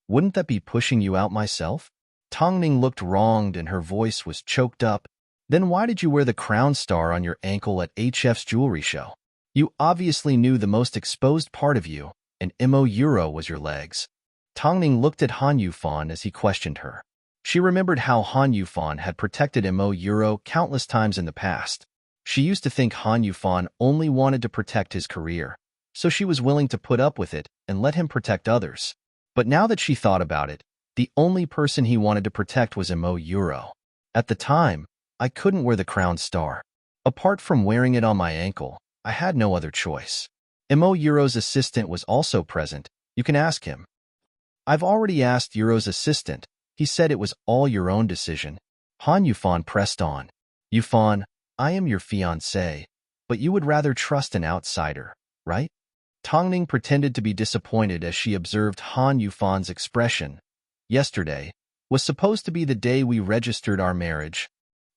Wouldn't that be pushing you out myself?" Tongning looked wronged and her voice was choked up. "Then why did you wear the crown star on your ankle at HF's jewelry show? You obviously knew the most exposed part of you, and Euro was your legs." Tongning looked at Han Yufan as he questioned her. She remembered how Han Yufan had protected Euro countless times in the past. She used to think Han Yufan only wanted to protect his career, so she was willing to put up with it and let him protect others. But now that she thought about it, the only person he wanted to protect was Euro. At the time, I couldn't wear the crown star. Apart from wearing it on my ankle, I had no other choice. Euro's assistant was also present. You can ask him. I've already asked Euro's assistant. He said it was all your own decision. Han Yufan pressed on. "Yufan, I am your fiancé, but you would rather trust an outsider, right?" Tongning pretended to be disappointed as she observed Han Yufan's expression. "Yesterday was supposed to be the day we registered our marriage.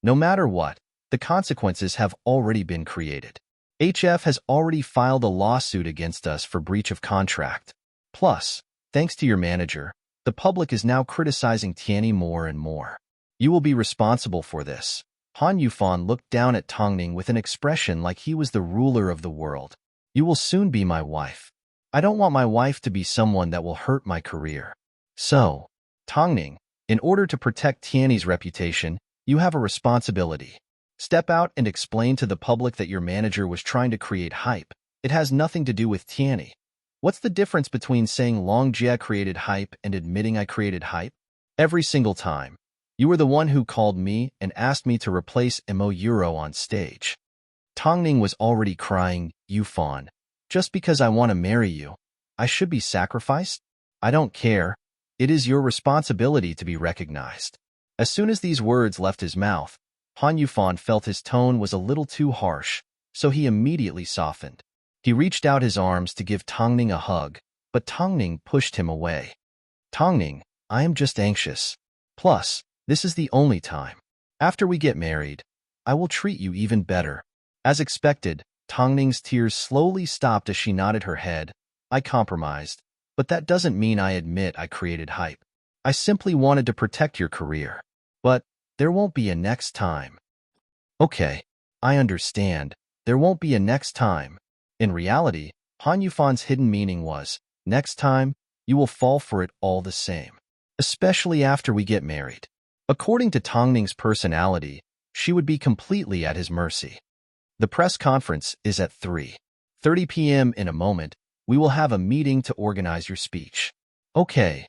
No matter what, the consequences have already been created. HF has already filed a lawsuit against us for breach of contract. Plus, thanks to your manager, the public is now criticizing Tianyi more and more. You will be responsible for this." Han Yufan looked down at Tongning with an expression like he was the ruler of the world. "You will soon be my wife. I don't want my wife to be someone that will hurt my career. So, Tongning, in order to protect Tianyi's reputation, you have a responsibility. Step out and explain to the public that your manager was trying to create hype. It has nothing to do with Tianyi. What's the difference between saying Long Jie created hype and admitting I created hype? Every single time. You were the one who called me and asked me to replace Euro on stage." Tongning was already crying. "Yufan, just because I want to marry you, I should be sacrificed? I don't care. It is your responsibility to be recognized." As soon as these words left his mouth, Han Yufan felt his tone was a little too harsh, so he immediately softened. He reached out his arms to give Tongning a hug, but Tongning pushed him away. "Tongning, I am just anxious. Plus, this is the only time. After we get married, I will treat you even better." As expected, Tongning's tears slowly stopped as she nodded her head. "I compromised, but that doesn't mean I admit I created hype. I simply wanted to protect your career. But there won't be a next time." "Okay, I understand. There won't be a next time." In reality, Han Yufan's hidden meaning was, next time, you will fall for it all the same. Especially after we get married. According to Tongning's personality, she would be completely at his mercy. The press conference is at 3:30 p.m. In a moment, we will have a meeting to organize your speech. Okay.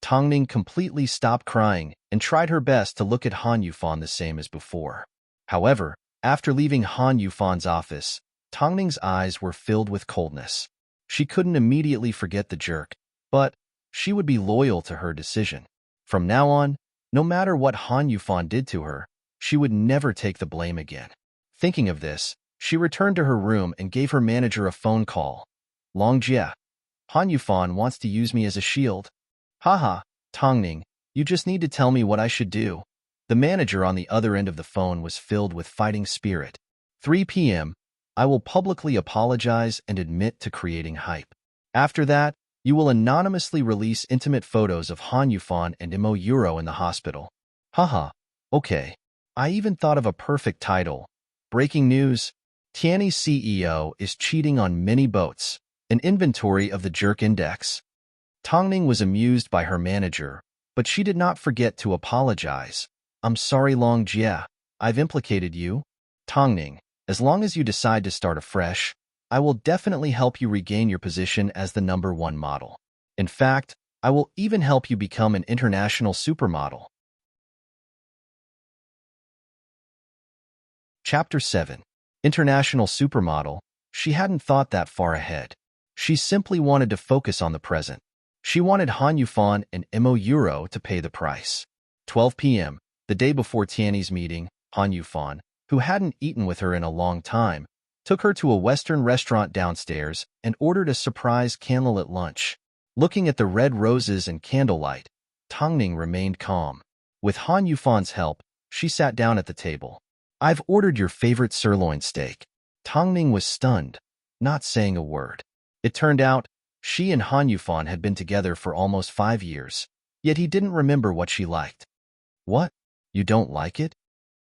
Tongning completely stopped crying and tried her best to look at Han Yufan the same as before. However, after leaving Han Yufan's office, Tongning's eyes were filled with coldness. She couldn't immediately forget the jerk, but she would be loyal to her decision. From now on, no matter what Han Yufan did to her, she would never take the blame again. Thinking of this, she returned to her room and gave her manager a phone call. "Long Jie, Han Yufan wants to use me as a shield." "Haha, Tongning, you just need to tell me what I should do." The manager on the other end of the phone was filled with fighting spirit. 3 p.m. I will publicly apologize and admit to creating hype. After that, you will anonymously release intimate photos of Han Yufan and Euro in the hospital. Haha, okay. I even thought of a perfect title. Breaking news. Tianyi's CEO is cheating on many boats. An inventory of the jerk index. Tongning was amused by her manager, but she did not forget to apologize. "I'm sorry, Long Jie. I've implicated you." "Tongning, as long as you decide to start afresh, I will definitely help you regain your position as the #1 model. In fact, I will even help you become an international supermodel." Chapter 7. International Supermodel. She hadn't thought that far ahead. She simply wanted to focus on the present. She wanted Han Yufan and Euro to pay the price. 12 p.m., the day before Tiany's meeting, Han Yufan, who hadn't eaten with her in a long time, took her to a Western restaurant downstairs and ordered a surprise candlelit lunch. Looking at the red roses and candlelight, Tongning remained calm. With Han Yufan's help, she sat down at the table. "I've ordered your favorite sirloin steak." Tongning was stunned, not saying a word. It turned out, she and Han Yufan had been together for almost 5 years, yet he didn't remember what she liked. "What? You don't like it?"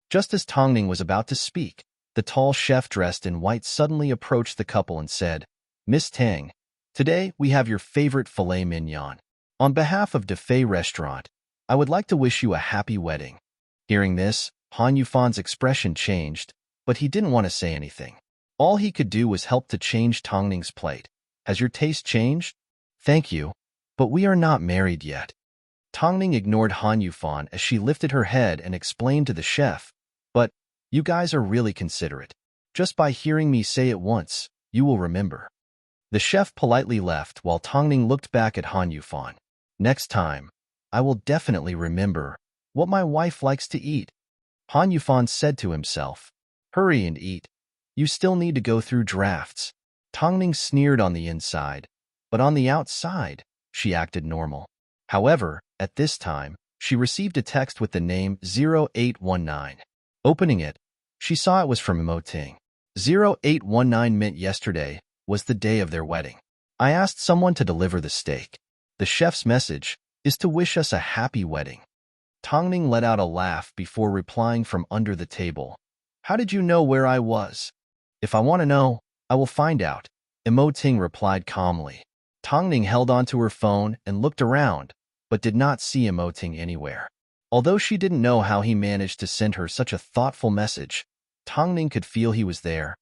Just as Tongning was about to speak, the tall chef dressed in white suddenly approached the couple and said, "Miss Tang, today we have your favorite filet mignon. On behalf of Defei Restaurant, I would like to wish you a happy wedding." Hearing this, Han Yufan's expression changed, but he didn't want to say anything. All he could do was help to change Tongning's plate. "Has your taste changed?" "Thank you, but we are not married yet." Tongning ignored Han Yufan as she lifted her head and explained to the chef, "But you guys are really considerate. Just by hearing me say it once, you will remember." The chef politely left while Tongning looked back at Han Yufan. "Next time, I will definitely remember what my wife likes to eat." Han Yufan said to himself, "Hurry and eat. You still need to go through drafts." Tongning sneered on the inside, but on the outside, she acted normal. However, at this time, she received a text with the name 0819. Opening it, she saw it was from Emoting. 0819 meant yesterday was the day of their wedding. "I asked someone to deliver the steak. The chef's message is to wish us a happy wedding." Tongning let out a laugh before replying from under the table. "How did you know where I was?" "If I want to know, I will find out," Emoting replied calmly. Tongning held onto her phone and looked around, but did not see Emoting anywhere. Although she didn't know how he managed to send her such a thoughtful message, Tongning could feel he was there.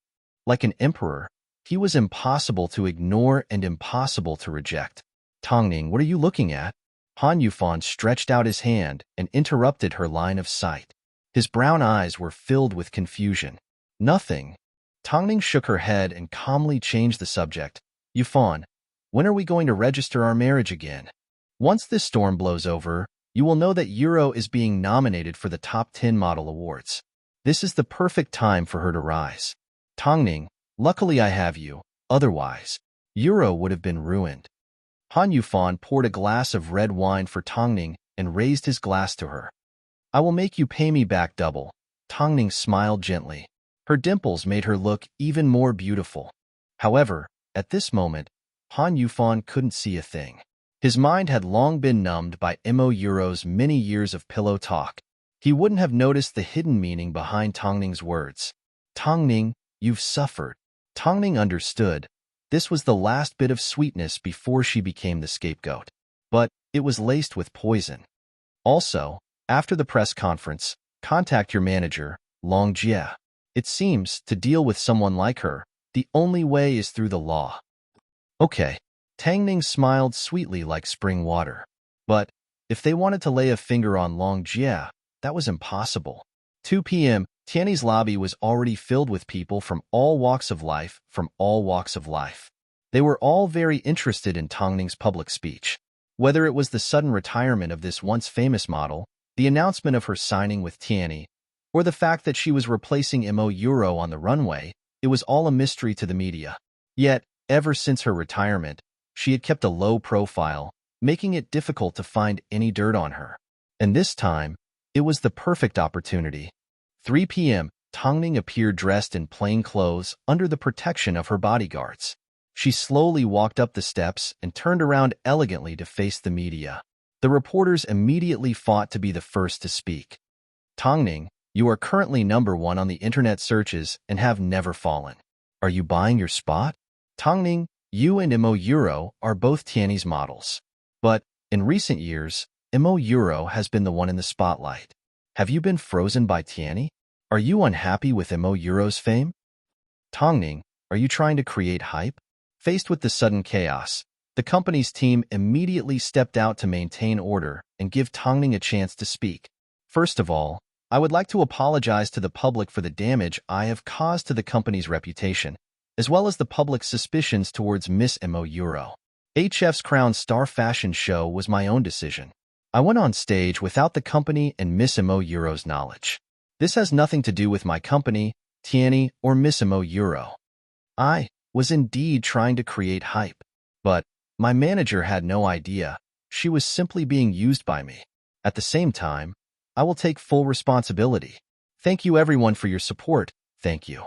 Like an emperor, he was impossible to ignore and impossible to reject. "Tongning, what are you looking at?" Han Yufan stretched out his hand and interrupted her line of sight. His brown eyes were filled with confusion. "Nothing." Tongning shook her head and calmly changed the subject. "Yufan, when are we going to register our marriage again? Once this storm blows over, you will know that Euro is being nominated for the top 10 model awards. This is the perfect time for her to rise." "Tongning, luckily I have you, otherwise, Euro would have been ruined." Han Yufan poured a glass of red wine for Tongning and raised his glass to her. "I will make you pay me back double." Tongning smiled gently. Her dimples made her look even more beautiful. However, at this moment, Han Yufan couldn't see a thing. His mind had long been numbed by Euro's many years of pillow talk. He wouldn't have noticed the hidden meaning behind Tongning's words. "Tongning, you've suffered." Tongning understood. This was the last bit of sweetness before she became the scapegoat. But it was laced with poison. "Also, after the press conference, contact your manager, Long Jie. It seems, to deal with someone like her, the only way is through the law." "Okay." Tongning smiled sweetly like spring water. But if they wanted to lay a finger on Long Jie, that was impossible. 2 p.m., Tiany's lobby was already filled with people from all walks of life, They were all very interested in Tongning's public speech. Whether it was the sudden retirement of this once famous model, the announcement of her signing with Tiany, or the fact that she was replacing Euro on the runway, it was all a mystery to the media. Yet, ever since her retirement, she had kept a low profile, making it difficult to find any dirt on her. And this time, it was the perfect opportunity. 3 p.m., Tongning appeared dressed in plain clothes under the protection of her bodyguards. She slowly walked up the steps and turned around elegantly to face the media. The reporters immediately fought to be the first to speak. "Tongning, you are currently #1 on the internet searches and have never fallen. Are you buying your spot?" "Tongning, you and Euro are both Tiany's models. But, in recent years, Euro has been the one in the spotlight. Have you been frozen by Tiany? Are you unhappy with Euro's fame? Tongning, are you trying to create hype?" Faced with the sudden chaos, the company's team immediately stepped out to maintain order and give Tongning a chance to speak. "First of all, I would like to apologize to the public for the damage I have caused to the company's reputation, as well as the public's suspicions towards Miss Mo Euro. HF's Crown Star Fashion Show was my own decision. I went on stage without the company and Miss Mo Euro's knowledge. This has nothing to do with my company, Tiani, or Miss Mo Euro. I was indeed trying to create hype, but my manager had no idea. She was simply being used by me. At the same time, I will take full responsibility. Thank you everyone for your support. Thank you.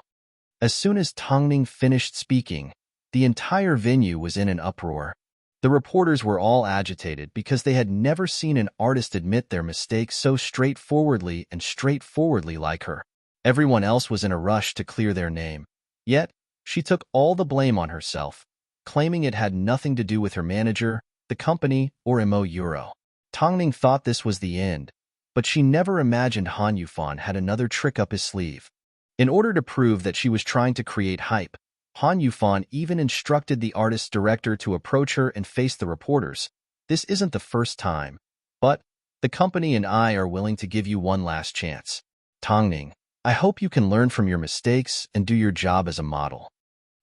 As soon as Tongning finished speaking, the entire venue was in an uproar. The reporters were all agitated because they had never seen an artist admit their mistakes so straightforwardly like her. Everyone else was in a rush to clear their name. Yet, she took all the blame on herself, claiming it had nothing to do with her manager, the company, or Mo Euro. Tongning thought this was the end, but she never imagined Han Yufan had another trick up his sleeve. In order to prove that she was trying to create hype, Han Yufan even instructed the artist's director to approach her and face the reporters. This isn't the first time, but the company and I are willing to give you one last chance. Tongning, I hope you can learn from your mistakes and do your job as a model.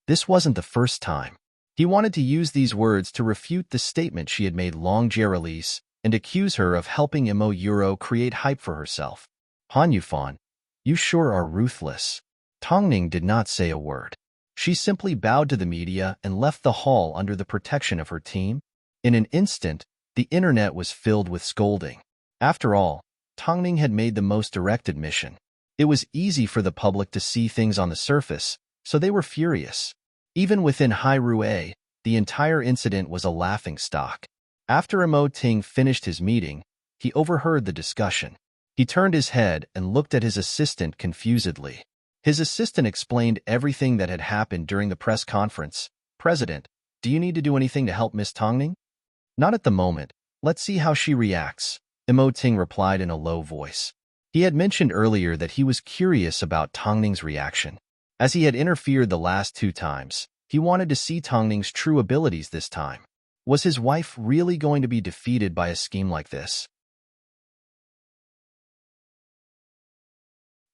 This wasn't the first time. He wanted to use these words to refute the statement she had made long Jerelise and accuse her of helping Mo Euro create hype for herself. Han Yufan, you sure are ruthless. Tongning did not say a word. She simply bowed to the media and left the hall under the protection of her team. In an instant, the internet was filled with scolding. After all, Tongning had made the most direct admission. It was easy for the public to see things on the surface, so they were furious. Even within Hai Rue, the entire incident was a laughingstock. After Mo Ting finished his meeting, he overheard the discussion. He turned his head and looked at his assistant confusedly. His assistant explained everything that had happened during the press conference. President, do you need to do anything to help Miss Tongning? Not at the moment. Let's see how she reacts, Mo Ting replied in a low voice. He had mentioned earlier that he was curious about Tongning's reaction. As he had interfered the last 2 times, he wanted to see Tongning's true abilities this time. Was his wife really going to be defeated by a scheme like this?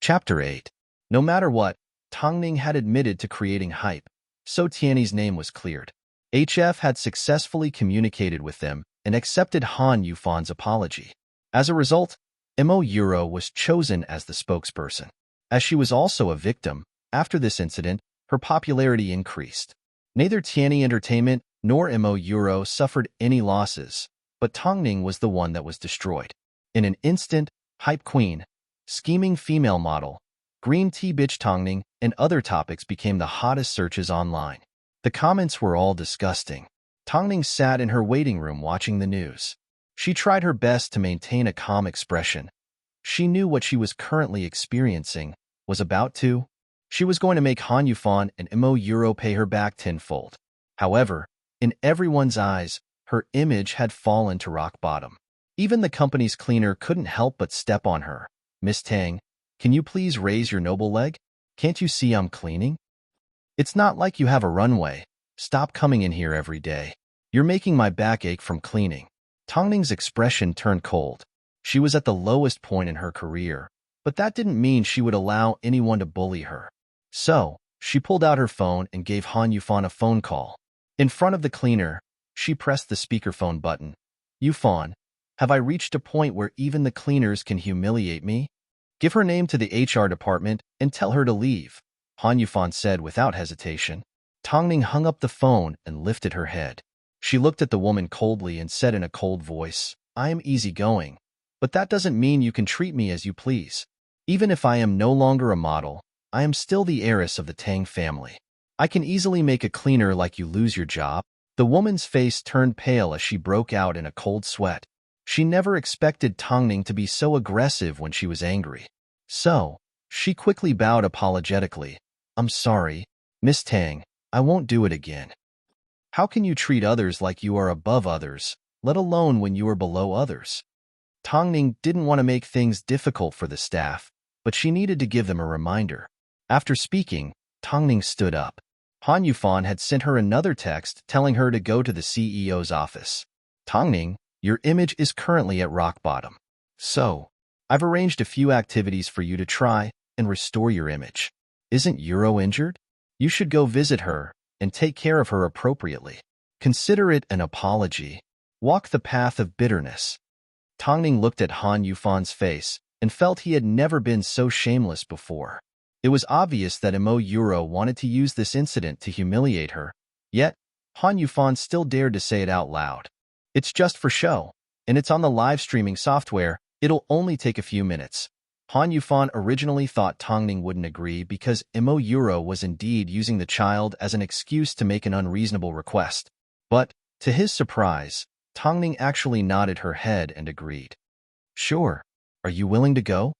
Chapter 8. No matter what, Tongning had admitted to creating hype, so Tiani's name was cleared. HF had successfully communicated with them and accepted Han Yufan's apology. As a result, Mo Euro was chosen as the spokesperson. As she was also a victim, after this incident, her popularity increased. Neither Tiani Entertainment nor Mo Euro suffered any losses, but Tongning was the one that was destroyed. In an instant, hype queen, scheming female model, green tea bitch Tongning, and other topics became the hottest searches online. The comments were all disgusting. Tongning sat in her waiting room watching the news. She tried her best to maintain a calm expression. She knew what she was currently experiencing was about to. She was going to make Han Yufan and Mo Euro pay her back tenfold. However, in everyone's eyes, her image had fallen to rock bottom. Even the company's cleaner couldn't help but step on her. Miss Tang, can you please raise your noble leg? Can't you see I'm cleaning? It's not like you have a runway. Stop coming in here every day. You're making my back ache from cleaning. Tongning's expression turned cold. She was at the lowest point in her career, but that didn't mean she would allow anyone to bully her. So, she pulled out her phone and gave Han Yufan a phone call. In front of the cleaner, she pressed the speakerphone button. Yufan, have I reached a point where even the cleaners can humiliate me? Give her name to the HR department and tell her to leave, Han Yufan said without hesitation. Tongning hung up the phone and lifted her head. She looked at the woman coldly and said in a cold voice, I am easygoing, but that doesn't mean you can treat me as you please. Even if I am no longer a model, I am still the heiress of the Tang family. I can easily make a cleaner like you lose your job. The woman's face turned pale as she broke out in a cold sweat. She never expected Tongning to be so aggressive when she was angry. So, she quickly bowed apologetically. I'm sorry, Miss Tang, I won't do it again. How can you treat others like you are above others, let alone when you are below others? Tongning didn't want to make things difficult for the staff, but she needed to give them a reminder. After speaking, Tongning stood up. Han Yufan had sent her another text telling her to go to the CEO's office. Tongning, your image is currently at rock bottom. So, I've arranged a few activities for you to try and restore your image. Isn't Euro injured? You should go visit her and take care of her appropriately. Consider it an apology. Walk the path of bitterness. Tongning looked at Han Yufan's face and felt he had never been so shameless before. It was obvious that Imo Euro wanted to use this incident to humiliate her, yet Han Yufan still dared to say it out loud. It's just for show, and it's on the live streaming software. It'll only take a few minutes. Han Yufan originally thought Tongning wouldn't agree because Imo Euro was indeed using the child as an excuse to make an unreasonable request. But, to his surprise, Tongning actually nodded her head and agreed. Sure. Are you willing to go?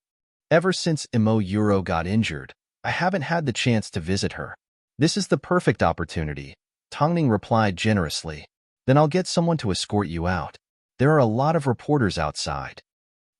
Ever since Imo Euro got injured, I haven't had the chance to visit her. This is the perfect opportunity, Tongning replied generously. Then I'll get someone to escort you out. There are a lot of reporters outside.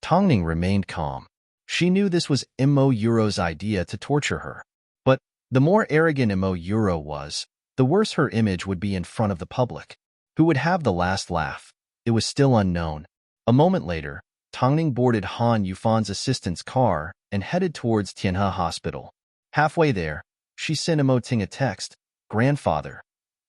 Tongning remained calm. She knew this was Imo Euro's idea to torture her. But the more arrogant Imo Euro was, the worse her image would be in front of the public. Who would have the last laugh? It was still unknown. A moment later, Tongning boarded Han Yufan's assistant's car and headed towards Tianhe Hospital. Halfway there, she sent Imo Ting a text. Grandfather,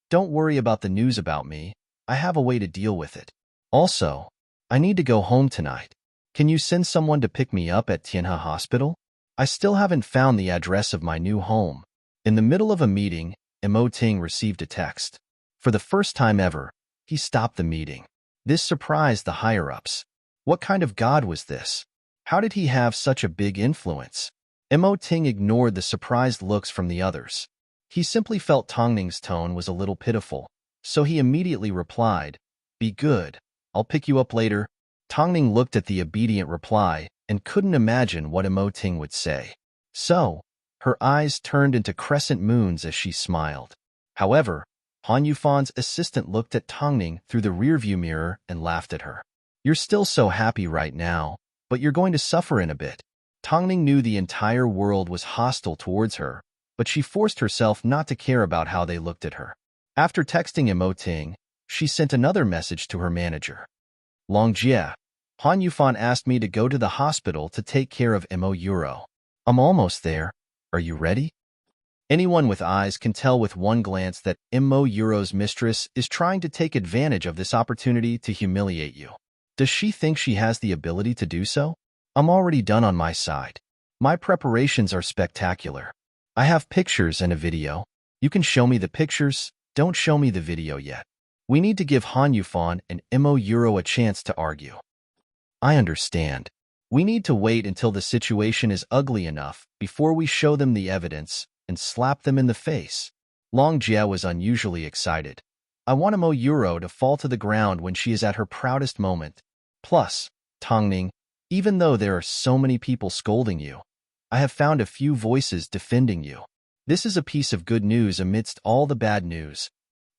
don't worry about the news about me. I have a way to deal with it. Also, I need to go home tonight. Can you send someone to pick me up at Tianhe Hospital? I still haven't found the address of my new home. In the middle of a meeting, Imo Ting received a text. For the first time ever, he stopped the meeting. This surprised the higher-ups. What kind of god was this? How did he have such a big influence? Imo Ting ignored the surprised looks from the others. He simply felt Tongning's tone was a little pitiful, so he immediately replied, Be good. I'll pick you up later. Tongning looked at the obedient reply and couldn't imagine what Imo Ting would say. So, her eyes turned into crescent moons as she smiled. However, Han Yufan's assistant looked at Tongning through the rearview mirror and laughed at her. You're still so happy right now, but you're going to suffer in a bit. Tongning knew the entire world was hostile towards her, but she forced herself not to care about how they looked at her. After texting Imo Ting, she sent another message to her manager. Longjie, Han Yufan asked me to go to the hospital to take care of Imo Euro. I'm almost there. Are you ready? Anyone with eyes can tell with one glance that Imo Euro's mistress is trying to take advantage of this opportunity to humiliate you. Does she think she has the ability to do so? I'm already done on my side. My preparations are spectacular. I have pictures and a video. You can show me the pictures, don't show me the video yet. We need to give Han Yufan and Imo Euro a chance to argue. I understand. We need to wait until the situation is ugly enough before we show them the evidence and slap them in the face. Longjie was unusually excited. I want Imo Euro to fall to the ground when she is at her proudest moment. Plus, Tongning, even though there are so many people scolding you, I have found a few voices defending you. This is a piece of good news amidst all the bad news.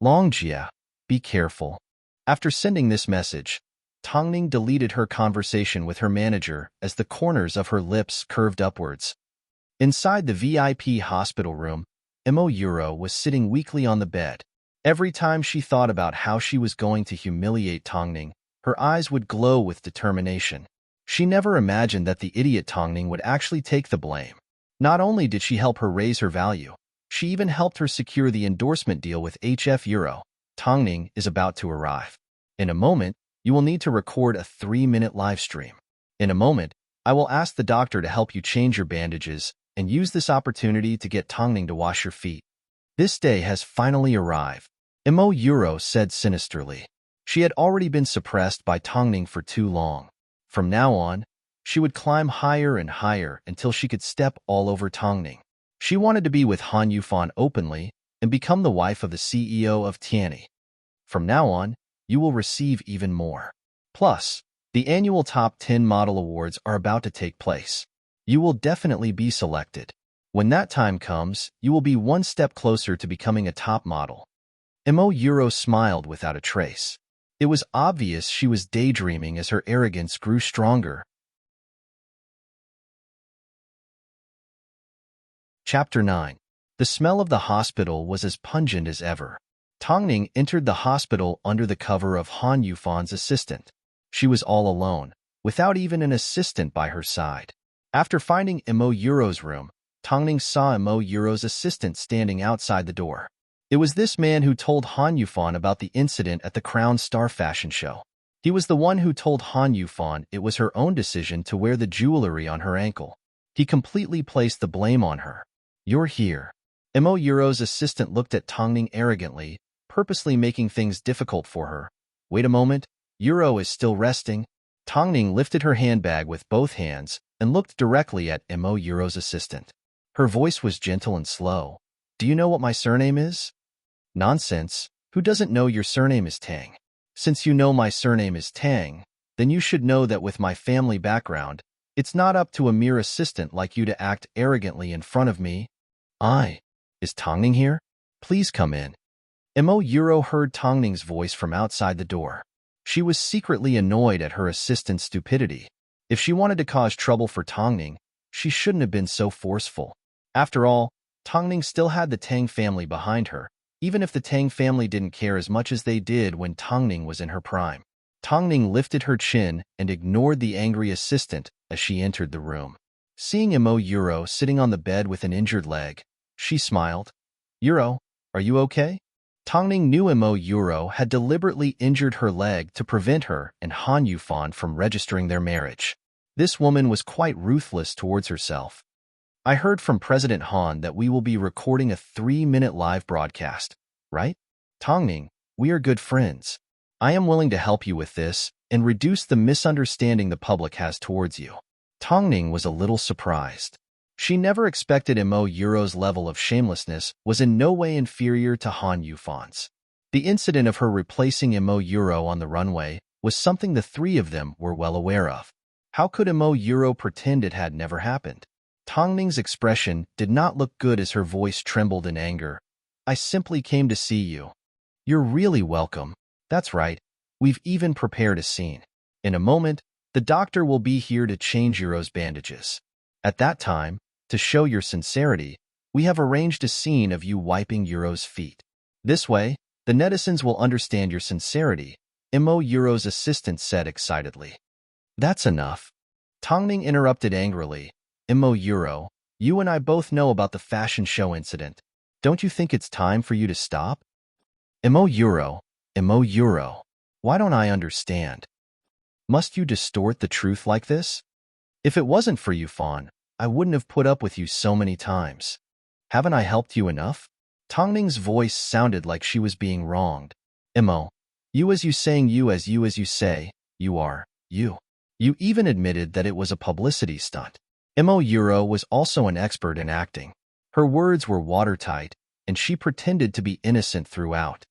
Longjie, be careful. After sending this message, Tongning deleted her conversation with her manager as the corners of her lips curved upwards. Inside the VIP hospital room, Imo Euro was sitting weakly on the bed. Every time she thought about how she was going to humiliate Tongning, her eyes would glow with determination. She never imagined that the idiot Tongning would actually take the blame. Not only did she help her raise her value, she even helped her secure the endorsement deal with HF Euro. Tongning is about to arrive. In a moment, you will need to record a 3-minute live stream. In a moment, I will ask the doctor to help you change your bandages and use this opportunity to get Tongning to wash your feet. This day has finally arrived, Imo Euro said sinisterly. She had already been suppressed by Tongning for too long. From now on, she would climb higher and higher until she could step all over Tongning. She wanted to be with Han Yufan openly and become the wife of the CEO of Tianhe. From now on, you will receive even more. Plus, the annual Top 10 Model Awards are about to take place. You will definitely be selected. When that time comes, you will be one step closer to becoming a top model. Imo Euro smiled without a trace. It was obvious she was daydreaming as her arrogance grew stronger. Chapter 9. The smell of the hospital was as pungent as ever. Tongning entered the hospital under the cover of Han Yufan's assistant. She was all alone, without even an assistant by her side. After finding Imo Yuro's room, Tongning saw Imo Yuro's assistant standing outside the door. It was this man who told Han Yufan about the incident at the Crown Star fashion show. He was the one who told Han Yufan it was her own decision to wear the jewelry on her ankle. He completely placed the blame on her. "You're here." Imo Yuro's assistant looked at Tongning arrogantly, purposely making things difficult for her. "Wait a moment, Yuro is still resting." Tongning lifted her handbag with both hands and looked directly at Imo Yuro's assistant. Her voice was gentle and slow. "Do you know what my surname is?" "Nonsense. Who doesn't know your surname is Tang? Since you know my surname is Tang, then you should know that with my family background, it's not up to a mere assistant like you to act arrogantly in front of me." Is Tongning here? Please come in." Imo Yuro heard Tongning's voice from outside the door. She was secretly annoyed at her assistant's stupidity. If she wanted to cause trouble for Tongning, she shouldn't have been so forceful. After all, Tongning still had the Tang family behind her, even if the Tang family didn't care as much as they did when Tongning was in her prime. Tongning lifted her chin and ignored the angry assistant as she entered the room. Seeing Imo Yuro sitting on the bed with an injured leg, she smiled. "Yuro, are you okay?" Tongning knew Imo Yuro had deliberately injured her leg to prevent her and Han Yufan from registering their marriage. This woman was quite ruthless towards herself. "I heard from President Han that we will be recording a 3-minute live broadcast, right? Tongning, we are good friends. I am willing to help you with this and reduce the misunderstanding the public has towards you." Tongning was a little surprised. She never expected Imo Yuro's level of shamelessness was in no way inferior to Han Yufan's. The incident of her replacing Imo Yuro on the runway was something the three of them were well aware of. How could Imo Yuro pretend it had never happened? Tongning's expression did not look good as her voice trembled in anger. "I simply came to see you." "You're really welcome. That's right. We've even prepared a scene. In a moment, the doctor will be here to change Yuro's bandages. At that time, to show your sincerity, we have arranged a scene of you wiping Yuro's feet. This way, the netizens will understand your sincerity," Imo Yuro's assistant said excitedly. "That's enough." Tongning interrupted angrily. "Imo Yuro, you and I both know about the fashion show incident. Don't you think it's time for you to stop?" Imo Yuro, why don't I understand? Must you distort the truth like this? If it wasn't for you, Fawn, I wouldn't have put up with you so many times. Haven't I helped you enough?" Tongning's voice sounded like she was being wronged. "Imo, you as you saying you as you say, you are, you. You even admitted that it was a publicity stunt." Imo Yuro was also an expert in acting. Her words were watertight, and she pretended to be innocent throughout.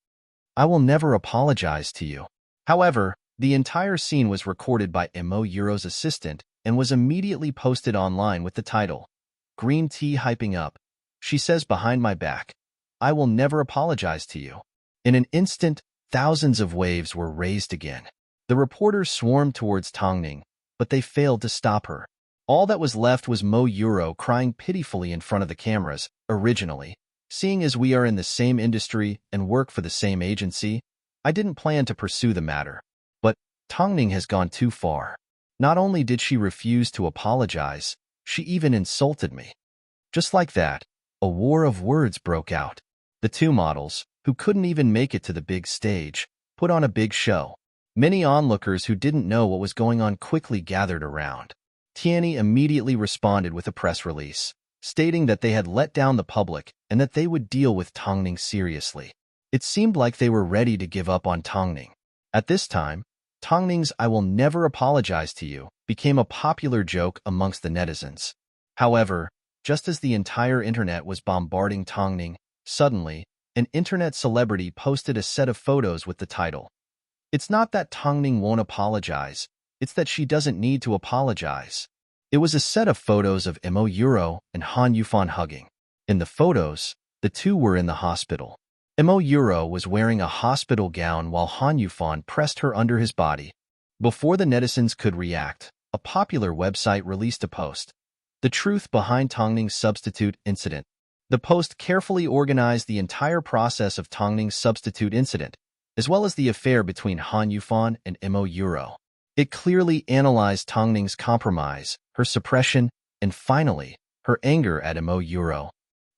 "I will never apologize to you." However, the entire scene was recorded by Imo Yuro's assistant and was immediately posted online with the title, "Green Tea Hyping Up. She says behind my back, I will never apologize to you." In an instant, thousands of waves were raised again. The reporters swarmed towards Tongning, but they failed to stop her. All that was left was Mo Yuro crying pitifully in front of the cameras. "Originally, seeing as we are in the same industry and work for the same agency, I didn't plan to pursue the matter. But Tongning has gone too far. Not only did she refuse to apologize, she even insulted me." Just like that, a war of words broke out. The two models, who couldn't even make it to the big stage, put on a big show. Many onlookers who didn't know what was going on quickly gathered around. Tianyi immediately responded with a press release, stating that they had let down the public and that they would deal with Tongning seriously. It seemed like they were ready to give up on Tongning. At this time, Tongning's "I will never apologize to you" became a popular joke amongst the netizens. However, just as the entire internet was bombarding Tongning, suddenly, an internet celebrity posted a set of photos with the title, "It's not that Tongning won't apologize, it's that she doesn't need to apologize." It was a set of photos of Imo Yuro and Han Yufan hugging. In the photos, the two were in the hospital. Imo Yuro was wearing a hospital gown while Han Yufan pressed her under his body. Before the netizens could react, a popular website released a post, "The Truth Behind Tongning's Substitute Incident." The post carefully organized the entire process of Tongning's substitute incident, as well as the affair between Han Yufan and Imo Yuro. It clearly analyzed Tongning's compromise, her suppression, and finally, her anger at Imo Euro.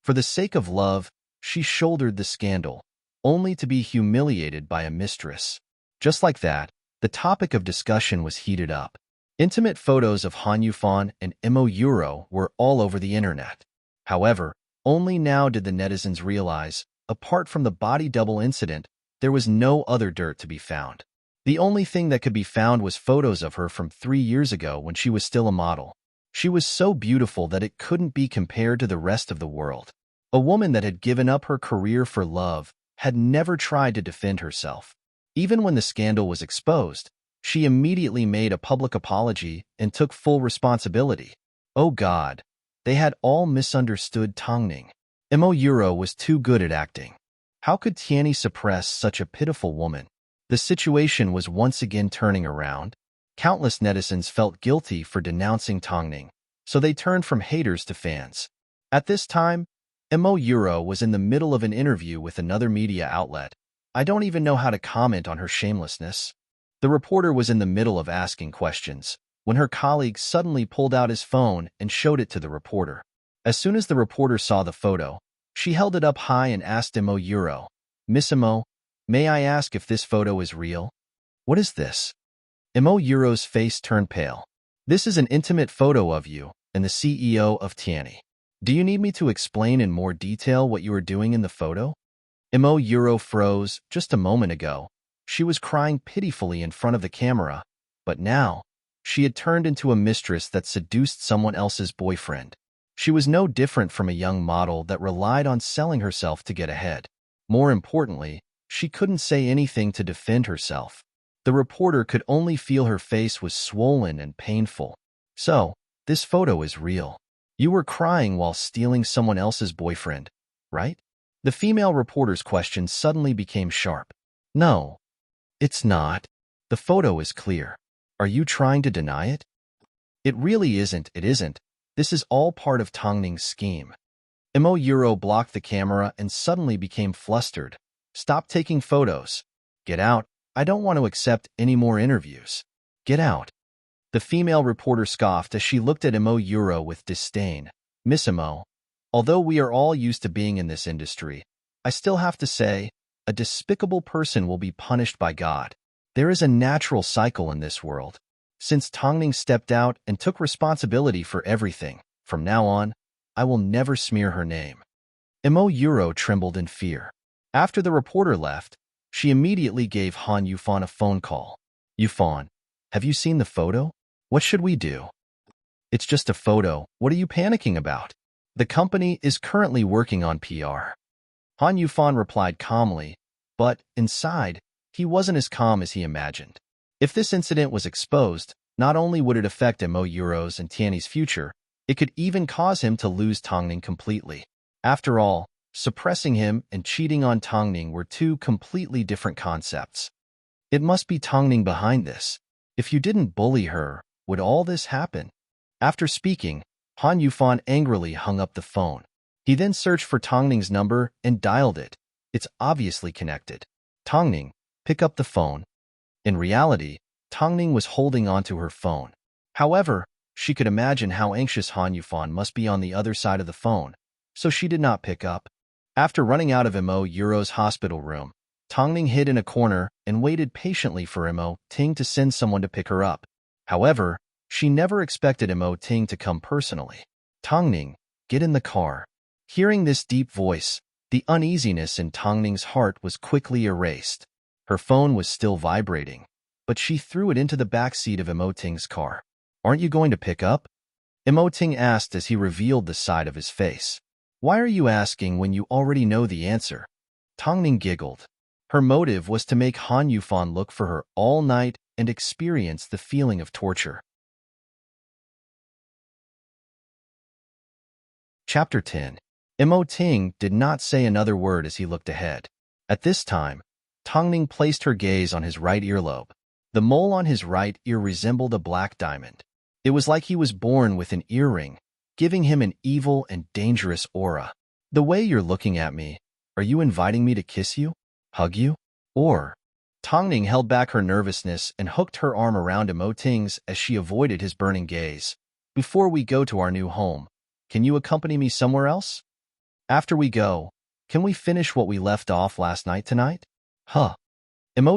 For the sake of love, she shouldered the scandal, only to be humiliated by a mistress. Just like that, the topic of discussion was heated up. Intimate photos of Han Yufan and Imo Euro were all over the internet. However, only now did the netizens realize, apart from the body double incident, there was no other dirt to be found. The only thing that could be found was photos of her from 3 years ago when she was still a model. She was so beautiful that it couldn't be compared to the rest of the world. A woman that had given up her career for love had never tried to defend herself. Even when the scandal was exposed, she immediately made a public apology and took full responsibility. Oh God, they had all misunderstood Tongning. Imo Euro was too good at acting. How could Tianyi suppress such a pitiful woman? The situation was once again turning around. Countless netizens felt guilty for denouncing Tongning, so they turned from haters to fans. At this time, Imo Euro was in the middle of an interview with another media outlet. I don't even know how to comment on her shamelessness. The reporter was in the middle of asking questions when her colleague suddenly pulled out his phone and showed it to the reporter. As soon as the reporter saw the photo, she held it up high and asked Imo Euro, "Miss Imo, may I ask if this photo is real?" "What is this?" Imo Euro's face turned pale. "This is an intimate photo of you and the CEO of Tianyi. Do you need me to explain in more detail what you are doing in the photo?" Imo Euro froze. Just a moment ago, she was crying pitifully in front of the camera, but now, she had turned into a mistress that seduced someone else's boyfriend. She was no different from a young model that relied on selling herself to get ahead. More importantly, she couldn't say anything to defend herself. The reporter could only feel her face was swollen and painful. "So, this photo is real. You were crying while stealing someone else's boyfriend, right?" The female reporter's question suddenly became sharp. "No, it's not. The photo is clear. Are you trying to deny it?" "It really isn't. It isn't. This is all part of Tongning's scheme." Imo Euro blocked the camera and suddenly became flustered. "Stop taking photos. Get out. I don't want to accept any more interviews. Get out." The female reporter scoffed as she looked at Imo Euro with disdain. "Miss Imo, although we are all used to being in this industry, I still have to say, a despicable person will be punished by God. There is a natural cycle in this world. Since Tongning stepped out and took responsibility for everything, from now on, I will never smear her name." Imo Euro trembled in fear. After the reporter left, she immediately gave Han Yufan a phone call. "Yufan, have you seen the photo? What should we do?" "It's just a photo. What are you panicking about? The company is currently working on PR." Han Yufan replied calmly, but inside, he wasn't as calm as he imagined. If this incident was exposed, not only would it affect Imo Euro's and Tianyi's future, it could even cause him to lose Tongning completely. After all, suppressing him and cheating on Tongning were two completely different concepts. It must be Tongning behind this. If you didn't bully her, would all this happen? After speaking, Han Yufan angrily hung up the phone. He then searched for Tongning's number and dialed it. It's obviously connected. "Tongning, pick up the phone." In reality, Tongning was holding onto her phone. However, she could imagine how anxious Han Yufan must be on the other side of the phone, so she did not pick up. After running out of Imo Euro's hospital room, Tongning hid in a corner and waited patiently for Imo Ting to send someone to pick her up. However, she never expected Imo Ting to come personally. "Tongning, get in the car." Hearing this deep voice, the uneasiness in Tongning's heart was quickly erased. Her phone was still vibrating, but she threw it into the back seat of Imo Ting's car. "Aren't you going to pick up?" Imo Ting asked as he revealed the side of his face. "Why are you asking when you already know the answer?" Tongning giggled. Her motive was to make Han Yufan look for her all night and experience the feeling of torture. Chapter 10. Imo Ting did not say another word as he looked ahead. At this time, Tongning placed her gaze on his right earlobe. The mole on his right ear resembled a black diamond. It was like he was born with an earring, giving him an evil and dangerous aura. "The way you're looking at me, are you inviting me to kiss you? Hug you? Or Tongning held back her nervousness and hooked her arm around Ting's as she avoided his burning gaze. Before we go to our new home, can you accompany me somewhere else? After we go, can we finish what we left off last night tonight? Huh.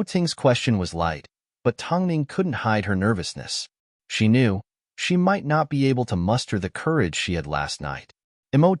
Ting's question was light, but Tongning couldn't hide her nervousness. She knew she might not be able to muster the courage she had last night.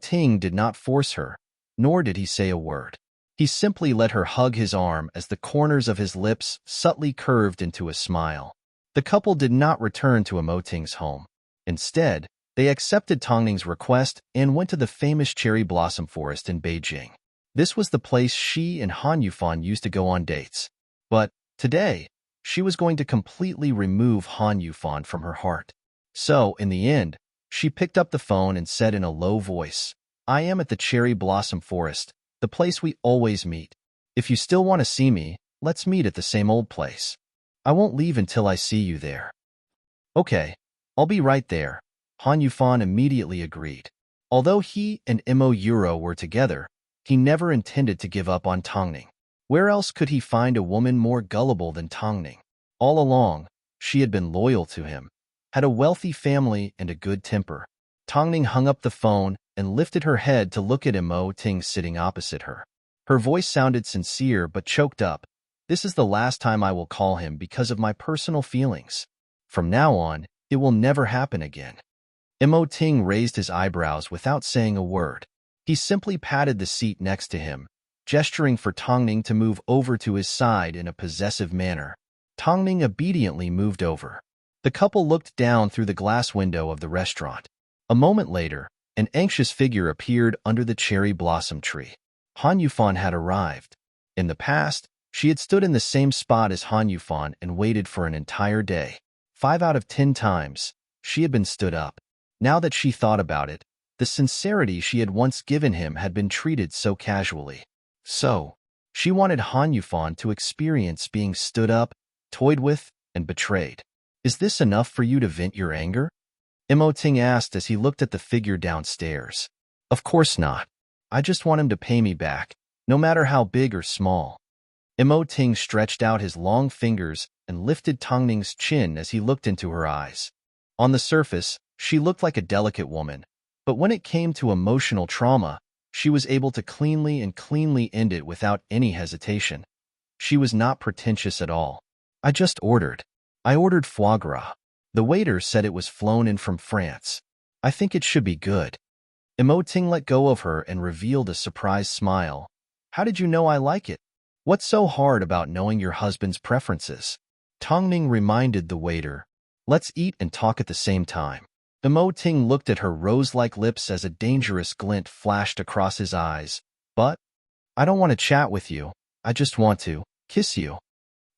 Ting did not force her, nor did he say a word. He simply let her hug his arm as the corners of his lips subtly curved into a smile. The couple did not return to Ting's home. Instead, they accepted Tongning's request and went to the famous cherry blossom forest in Beijing. This was the place she and Han Yufan used to go on dates. But today, she was going to completely remove Han Yufan from her heart. So, in the end, she picked up the phone and said in a low voice, "I am at the cherry blossom forest, the place we always meet. If you still want to see me, let's meet at the same old place. I won't leave until I see you there." "Okay, I'll be right there," Han Yufan immediately agreed. Although he and Imo Euro were together, he never intended to give up on Tongning. Where else could he find a woman more gullible than Tongning? All along, she had been loyal to him, had a wealthy family and a good temper. Tongning hung up the phone and lifted her head to look at Ting sitting opposite her. Her voice sounded sincere but choked up. "This is the last time I will call him because of my personal feelings. From now on, it will never happen again." Ting raised his eyebrows without saying a word. He simply patted the seat next to him, gesturing for Tongning to move over to his side in a possessive manner. Tongning obediently moved over. The couple looked down through the glass window of the restaurant. A moment later, an anxious figure appeared under the cherry blossom tree. Han Yufan had arrived. In the past, she had stood in the same spot as Han Yufan and waited for an entire day. 5 out of 10 times, she had been stood up. Now that she thought about it, the sincerity she had once given him had been treated so casually. So, she wanted Han Yufan to experience being stood up, toyed with, and betrayed. "Is this enough for you to vent your anger?" Ting asked as he looked at the figure downstairs. "Of course not. I just want him to pay me back, no matter how big or small." Ting stretched out his long fingers and lifted Tongning's chin as he looked into her eyes. On the surface, she looked like a delicate woman, but when it came to emotional trauma, she was able to cleanly end it without any hesitation. She was not pretentious at all. I ordered foie gras. The waiter said it was flown in from France. I think it should be good." Ting let go of her and revealed a surprised smile. "How did you know I like it? What's so hard about knowing your husband's preferences?" Tongning reminded the waiter, "Let's eat and talk at the same time." Ting looked at her rose-like lips as a dangerous glint flashed across his eyes. "But I don't want to chat with you. I just want to kiss you."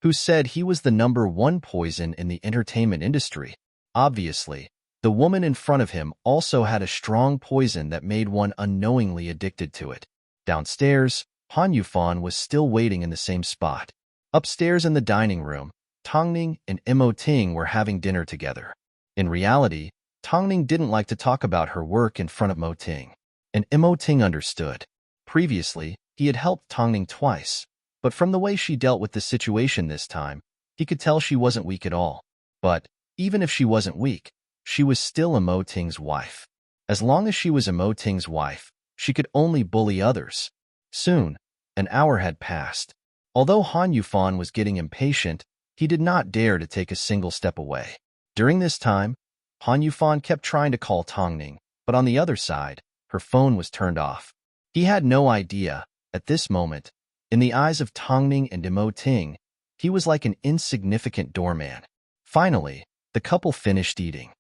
Who said he was the #1 poison in the entertainment industry? Obviously, the woman in front of him also had a strong poison that made one unknowingly addicted to it. Downstairs, Han Yufan was still waiting in the same spot. Upstairs in the dining room, Tongning and Ting were having dinner together. In reality, Tongning didn't like to talk about her work in front of Ting, and Ting understood. Previously, he had helped Tongning twice, but from the way she dealt with the situation this time, he could tell she wasn't weak at all. But even if she wasn't weak, she was still Ting's wife. As long as she was Ting's wife, she could only bully others. Soon, an hour had passed. Although Han Yufan was getting impatient, he did not dare to take a single step away. During this time, Han Yufan kept trying to call Tongning, but on the other side, her phone was turned off. He had no idea, at this moment, in the eyes of Tongning and Ting, he was like an insignificant doorman. Finally, the couple finished eating.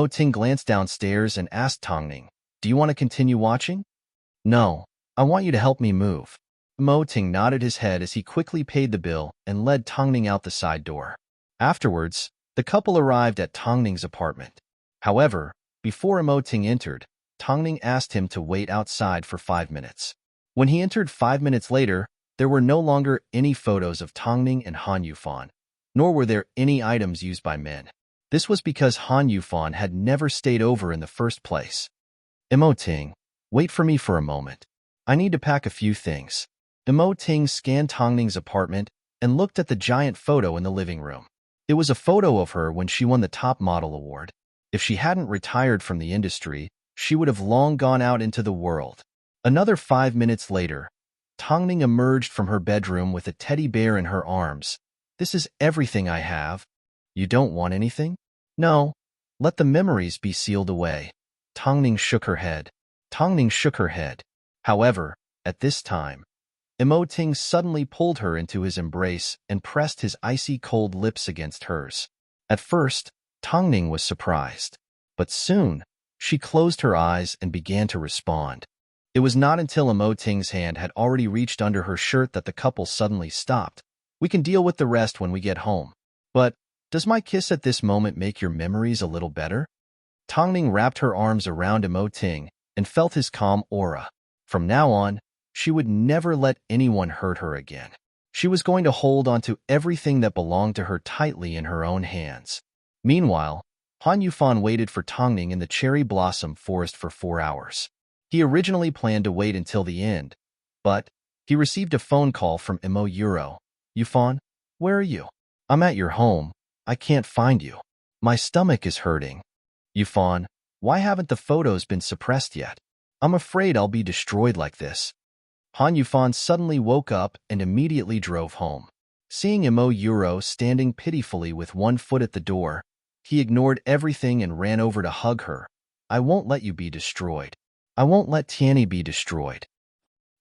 Ting glanced downstairs and asked Tongning, "Do you want to continue watching?" "No, I want you to help me move." Ting nodded his head as he quickly paid the bill and led Tongning out the side door. Afterwards, the couple arrived at Tongning's apartment. However, before Ting entered, Tongning asked him to wait outside for 5 minutes. When he entered 5 minutes later, there were no longer any photos of Tongning and Han Yufan, nor were there any items used by men. This was because Han Yufan had never stayed over in the first place. Ting, wait for me for a moment. I need to pack a few things." Ting scanned Tongning's apartment and looked at the giant photo in the living room. It was a photo of her when she won the top model award. If she hadn't retired from the industry, she would have long gone out into the world. Another 5 minutes later, Tongning emerged from her bedroom with a teddy bear in her arms. "This is everything I have. You don't want anything?" "No. Let the memories be sealed away." Tongning shook her head. However, at this time, Emoting suddenly pulled her into his embrace and pressed his icy cold lips against hers. At first, Tongning was surprised, but soon, she closed her eyes and began to respond. It was not until Emoting's hand had already reached under her shirt that the couple suddenly stopped. "We can deal with the rest when we get home. But, does my kiss at this moment make your memories a little better?" Tongning wrapped her arms around Emoting and felt his calm aura. From now on, she would never let anyone hurt her again. She was going to hold on to everything that belonged to her tightly in her own hands. Meanwhile, Han Yufan waited for Tongning in the cherry blossom forest for 4 hours. He originally planned to wait until the end, but he received a phone call from Imo Euro. "Yufan, where are you?" "I'm at your home. I can't find you. My stomach is hurting." "Yufan, why haven't the photos been suppressed yet? I'm afraid I'll be destroyed like this." Han Yufan suddenly woke up and immediately drove home. Seeing Imo Euro standing pitifully with one foot at the door, he ignored everything and ran over to hug her. "I won't let you be destroyed. I won't let Tianyi be destroyed.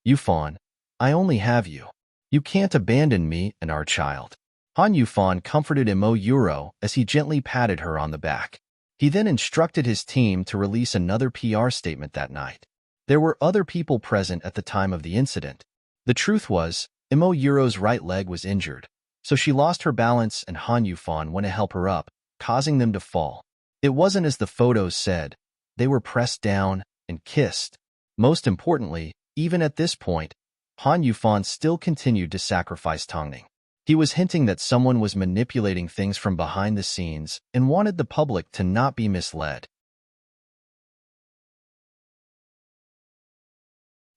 Yufan, I only have you. You can't abandon me and our child." Han Yufan comforted Imo Euro as he gently patted her on the back. He then instructed his team to release another PR statement that night. There were other people present at the time of the incident. The truth was, Imo Euro's right leg was injured, so she lost her balance and Han Yufan went to help her up, causing them to fall. It wasn't as the photos said. They were pressed down and kissed. Most importantly, even at this point, Han Yufan still continued to sacrifice Tongning. He was hinting that someone was manipulating things from behind the scenes and wanted the public to not be misled.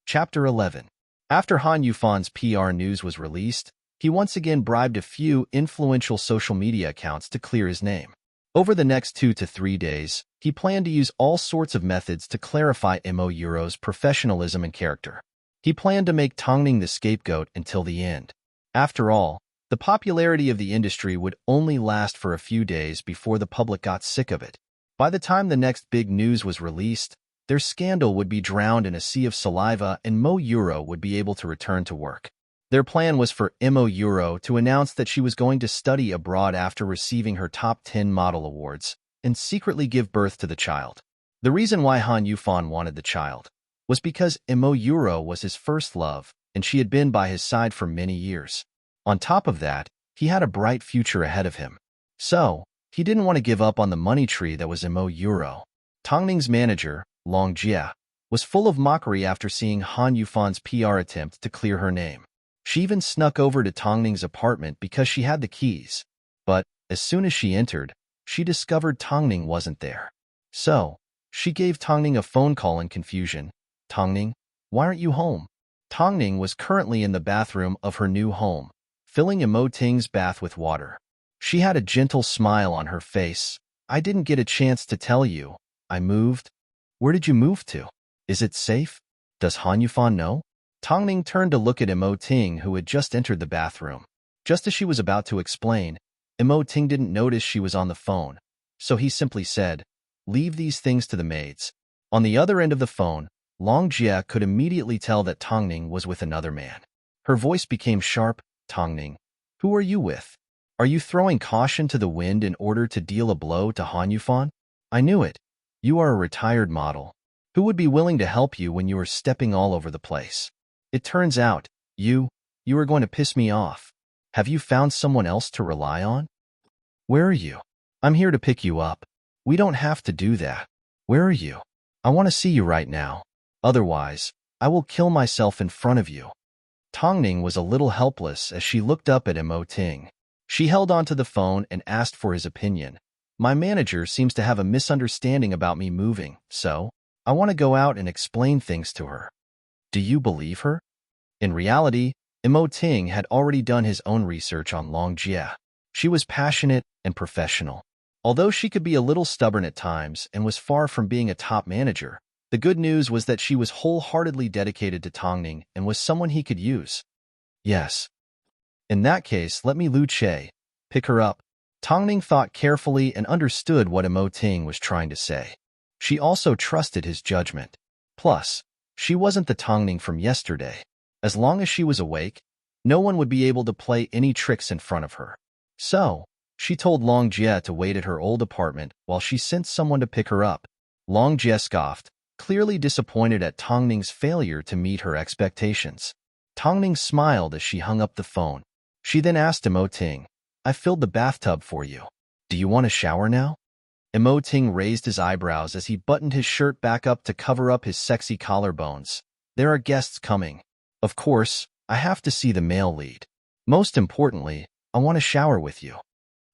Chapter 11. After Han Yufan's PR news was released, he once again bribed a few influential social media accounts to clear his name. Over the next 2 to 3 days, he planned to use all sorts of methods to clarify Imo Euro's professionalism and character. He planned to make Tongning the scapegoat until the end. After all, the popularity of the industry would only last for a few days before the public got sick of it. By the time the next big news was released, their scandal would be drowned in a sea of saliva and Mo Euro would be able to return to work. Their plan was for Imo Euro to announce that she was going to study abroad after receiving her top 10 model awards and secretly give birth to the child. The reason why Han Yufan wanted the child was because Imo Euro was his first love and she had been by his side for many years. On top of that, he had a bright future ahead of him. So, he didn't want to give up on the money tree that was Imo Euro. Tongning's manager, Long Jia, was full of mockery after seeing Han Yufan's PR attempt to clear her name. She even snuck over to Tongning's apartment because she had the keys. But, as soon as she entered, she discovered Tongning wasn't there. So, she gave Tongning a phone call in confusion. "Tongning, why aren't you home?" Tongning was currently in the bathroom of her new home, filling Imo Ting's bath with water. She had a gentle smile on her face. "I didn't get a chance to tell you. I moved." "Where did you move to? Is it safe? Does Han Yufan know?" Tongning turned to look at Imo Ting, who had just entered the bathroom. Just as she was about to explain, Imo Ting didn't notice she was on the phone, so he simply said, "Leave these things to the maids." On the other end of the phone, Long Jia could immediately tell that Tongning was with another man. Her voice became sharp. "Tongning, who are you with? Are you throwing caution to the wind in order to deal a blow to Han Yufan? I knew it. You are a retired model. Who would be willing to help you when you are stepping all over the place? It turns out, you are going to piss me off. Have you found someone else to rely on? Where are you? I'm here to pick you up. We don't have to do that. Where are you? I want to see you right now. Otherwise, I will kill myself in front of you." Tongning was a little helpless as she looked up at Imo Ting. She held onto the phone and asked for his opinion. "My manager seems to have a misunderstanding about me moving, so I want to go out and explain things to her." "Do you believe her?" In reality, Imo Ting had already done his own research on Long Jie. She was passionate and professional. Although she could be a little stubborn at times and was far from being a top manager, the good news was that she was wholeheartedly dedicated to Tongning and was someone he could use. Yes. In that case, let me Lu Che pick her up. Tongning thought carefully and understood what Imo Ting was trying to say. She also trusted his judgment. Plus, she wasn't the Tongning from yesterday. As long as she was awake, no one would be able to play any tricks in front of her. So, she told Long Jie to wait at her old apartment while she sent someone to pick her up. Long Jie scoffed, clearly disappointed at Tongning's failure to meet her expectations. Tongning smiled as she hung up the phone. She then asked Imo Ting, I filled the bathtub for you. Do you want a shower now? Imo Ting raised his eyebrows as he buttoned his shirt back up to cover up his sexy collarbones. There are guests coming. Of course, I have to see the male lead. Most importantly, I want to shower with you.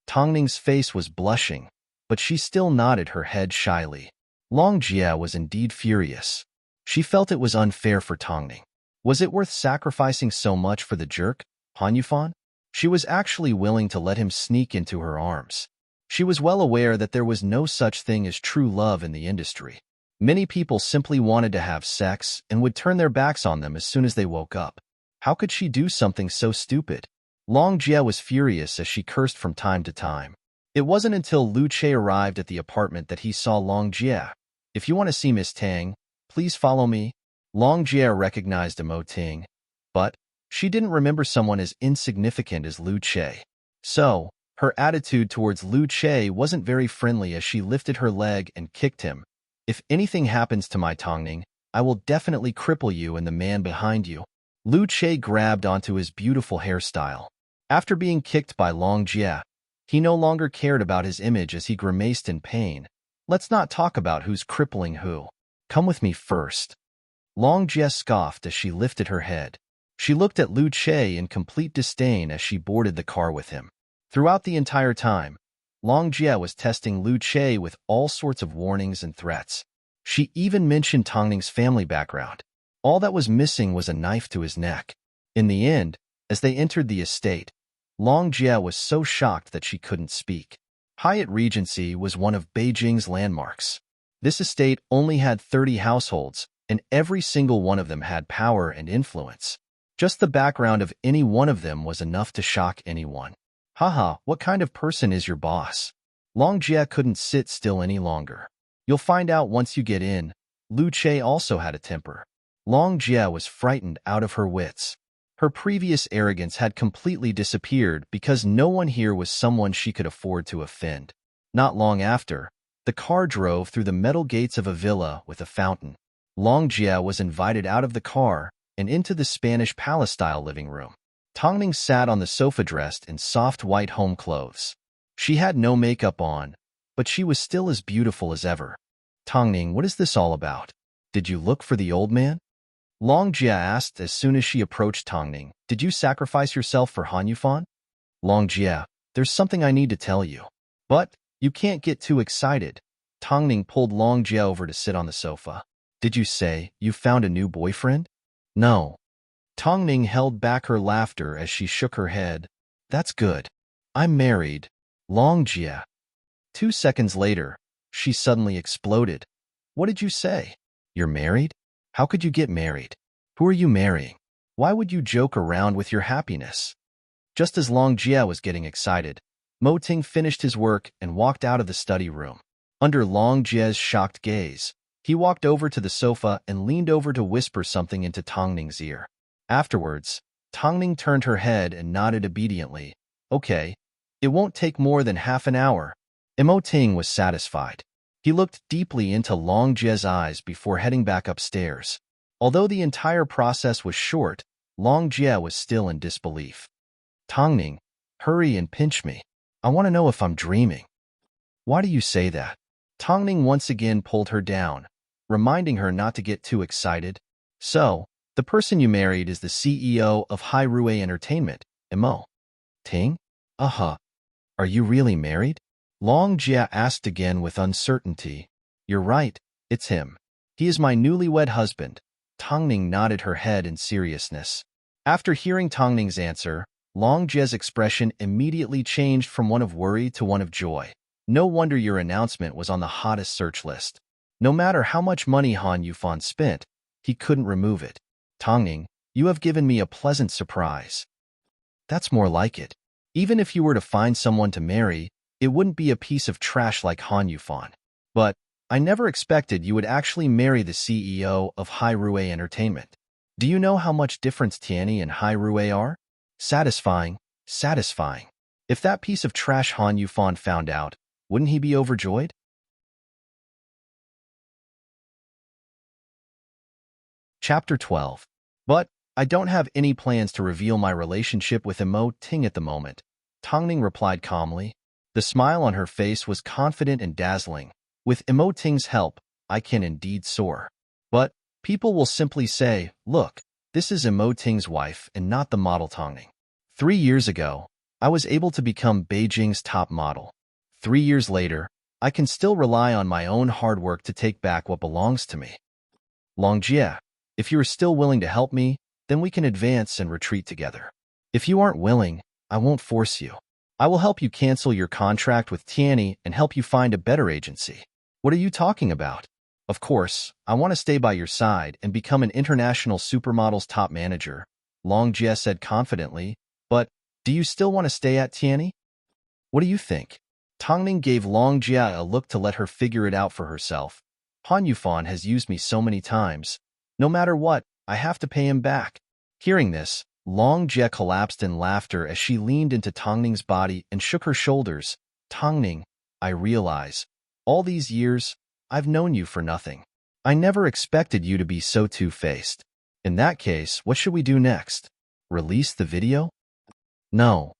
Tongning's face was blushing, but she still nodded her head shyly. Long Jie was indeed furious. She felt it was unfair for Tongning. Was it worth sacrificing so much for the jerk, Han Yufan? She was actually willing to let him sneak into her arms. She was well aware that there was no such thing as true love in the industry. Many people simply wanted to have sex and would turn their backs on them as soon as they woke up. How could she do something so stupid? Long Jie was furious as she cursed from time to time. It wasn't until Lu Che arrived at the apartment that he saw Long Jie. If you want to see Miss Tang, please follow me. Long Jie recognized Imo Ting, but she didn't remember someone as insignificant as Lu Che. So, her attitude towards Lu Che wasn't very friendly as she lifted her leg and kicked him. If anything happens to my Tongning, I will definitely cripple you and the man behind you. Lu Che grabbed onto his beautiful hairstyle. After being kicked by Long Jie, he no longer cared about his image as he grimaced in pain. Let's not talk about who's crippling who. Come with me first. Long Jie scoffed as she lifted her head. She looked at Lu Che in complete disdain as she boarded the car with him. Throughout the entire time, Long Jie was testing Lu Che with all sorts of warnings and threats. She even mentioned Tongning's family background. All that was missing was a knife to his neck. In the end, as they entered the estate, Long Jie was so shocked that she couldn't speak. Hyatt Regency was one of Beijing's landmarks. This estate only had 30 households, and every single one of them had power and influence. Just the background of any one of them was enough to shock anyone. Haha, what kind of person is your boss? Long Jie couldn't sit still any longer. You'll find out once you get in. Lu Che also had a temper. Long Jie was frightened out of her wits. Her previous arrogance had completely disappeared because no one here was someone she could afford to offend. Not long after, the car drove through the metal gates of a villa with a fountain. Long Jie was invited out of the car and into the Spanish palace-style living room. Tongning sat on the sofa dressed in soft white home clothes. She had no makeup on, but she was still as beautiful as ever. Tongning, what is this all about? Did you look for the old man? Long Jie asked as soon as she approached Tongning. Did you sacrifice yourself for Han Yufan? Long Jie, there's something I need to tell you. But, you can't get too excited. Tongning pulled Long Jie over to sit on the sofa. Did you say you found a new boyfriend? No. Tongning held back her laughter as she shook her head. That's good. I'm married. Long Jie. 2 seconds later, she suddenly exploded. What did you say? You're married? How could you get married? Who are you marrying? Why would you joke around with your happiness? Just as Long Jie was getting excited, Mo Ting finished his work and walked out of the study room. Under Long Jie's shocked gaze, he walked over to the sofa and leaned over to whisper something into Tongning's ear. Afterwards, Tongning turned her head and nodded obediently. Okay, it won't take more than half an hour. Imo Ting was satisfied. He looked deeply into Long Jie's eyes before heading back upstairs. Although the entire process was short, Long Jie was still in disbelief. Tongning, hurry and pinch me. I want to know if I'm dreaming. Why do you say that? Tongning once again pulled her down, reminding her not to get too excited. So, the person you married is the CEO of Hai Rue Entertainment, Imo Ting? Uh-huh. Are you really married? Long Jie asked again with uncertainty. You're right, it's him. He is my newlywed husband. Tongning nodded her head in seriousness. After hearing Tongning's answer, Long Jie's expression immediately changed from one of worry to one of joy. No wonder your announcement was on the hottest search list. No matter how much money Han Yufan spent, he couldn't remove it. Tongning, you have given me a pleasant surprise. That's more like it. Even if you were to find someone to marry, it wouldn't be a piece of trash like Han Yufan. But I never expected you would actually marry the CEO of Hairue Entertainment. Do you know how much difference Tianyi and Hairue are? Satisfying, satisfying. If that piece of trash Han Yufan found out, wouldn't he be overjoyed? Chapter 12. But I don't have any plans to reveal my relationship with Imo Ting at the moment, Tongning replied calmly. The smile on her face was confident and dazzling. With Imo Ting's help, I can indeed soar. But people will simply say, look, this is Imo Ting's wife and not the model Tongning. 3 years ago, I was able to become Beijing's top model. 3 years later, I can still rely on my own hard work to take back what belongs to me. Long Jie, if you are still willing to help me, then we can advance and retreat together. If you aren't willing, I won't force you. I will help you cancel your contract with Tianyi and help you find a better agency. What are you talking about? Of course, I want to stay by your side and become an international supermodel's top manager, Long Jie said confidently, but do you still want to stay at Tianyi? What do you think? Tongning gave Long Jie a look to let her figure it out for herself. Han Yufan has used me so many times. No matter what, I have to pay him back. Hearing this, Long Jie collapsed in laughter as she leaned into Tongning's body and shook her shoulders. Tongning, I realize, all these years, I've known you for nothing. I never expected you to be so two-faced. In that case, what should we do next? Release the video? No.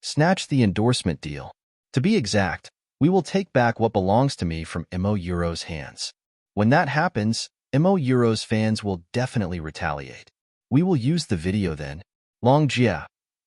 Snatch the endorsement deal. To be exact, we will take back what belongs to me from Imo Euro's hands. When that happens, Imo Euro's fans will definitely retaliate. We will use the video then. Long Jie,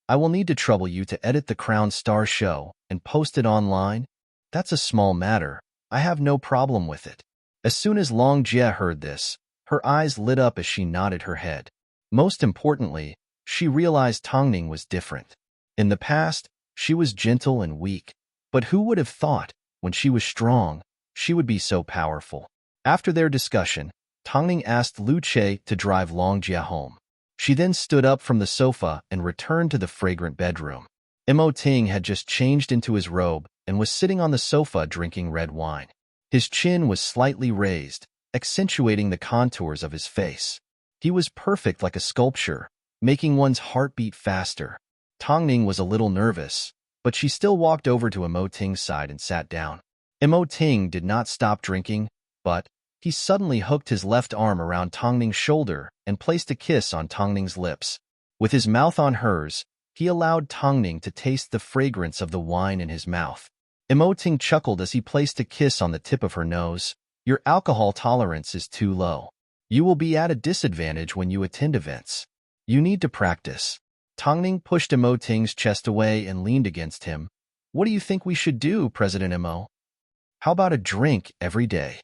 I will need to trouble you to edit the Crown Star show and post it online. That's a small matter. I have no problem with it. As soon as Long Jie heard this, her eyes lit up as she nodded her head. Most importantly, she realized Tongning was different. In the past, she was gentle and weak, but who would have thought, when she was strong, she would be so powerful? After their discussion, Tongning asked Lu Che to drive Long Jie home. She then stood up from the sofa and returned to the fragrant bedroom. Imo Ting had just changed into his robe and was sitting on the sofa drinking red wine. His chin was slightly raised, accentuating the contours of his face. He was perfect like a sculpture, making one's heart beat faster. Tongning was a little nervous, but she still walked over to Imo Ting's side and sat down. Imo Ting did not stop drinking, but he suddenly hooked his left arm around Tongning's shoulder and placed a kiss on Tongning's lips. With his mouth on hers, he allowed Tongning to taste the fragrance of the wine in his mouth. Imo Ting chuckled as he placed a kiss on the tip of her nose. Your alcohol tolerance is too low. You will be at a disadvantage when you attend events. You need to practice. Tongning pushed Imo Ting's chest away and leaned against him. What do you think we should do, President Imo? How about a drink every day?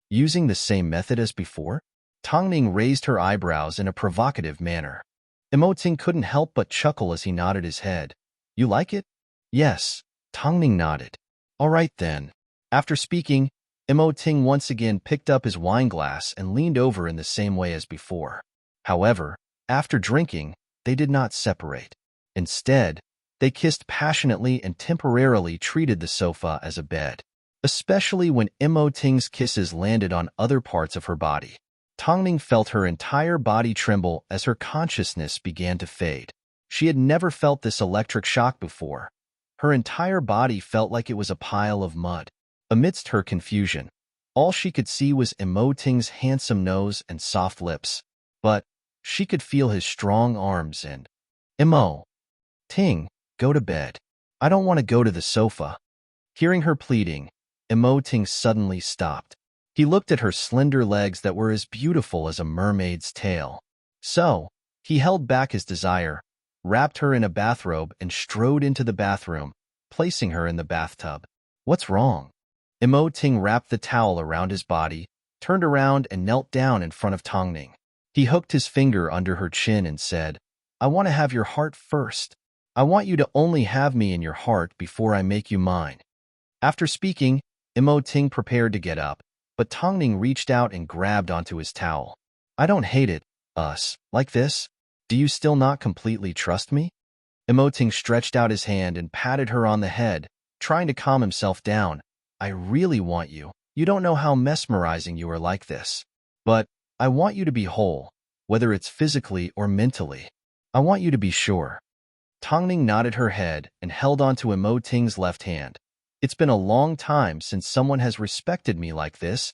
Using the same method as before? Tongning raised her eyebrows in a provocative manner. Imo Ting couldn't help but chuckle as he nodded his head. You like it? Yes, Tongning nodded. All right then. After speaking, Imo Ting once again picked up his wine glass and leaned over in the same way as before. However, after drinking, they did not separate. Instead, they kissed passionately and temporarily treated the sofa as a bed. Especially when Imo Ting's kisses landed on other parts of her body. Tongning felt her entire body tremble as her consciousness began to fade. She had never felt this electric shock before. Her entire body felt like it was a pile of mud. Amidst her confusion, all she could see was Imo Ting's handsome nose and soft lips. But she could feel his strong arms and, Imo Ting, go to bed. I don't want to go to the sofa. Hearing her pleading, Imo Ting suddenly stopped. He looked at her slender legs that were as beautiful as a mermaid's tail. So, he held back his desire, wrapped her in a bathrobe and strode into the bathroom, placing her in the bathtub. What's wrong? Imo Ting wrapped the towel around his body, turned around and knelt down in front of Tongning. He hooked his finger under her chin and said, I want to have your heart first. I want you to only have me in your heart before I make you mine. After speaking, Ting prepared to get up, but Tongning reached out and grabbed onto his towel. I don't hate it, us, like this. Do you still not completely trust me? Ting stretched out his hand and patted her on the head, trying to calm himself down. I really want you. You don't know how mesmerizing you are like this. But I want you to be whole, whether it's physically or mentally. I want you to be sure. Tongning nodded her head and held onto Ting's left hand. It's been a long time since someone has respected me like this.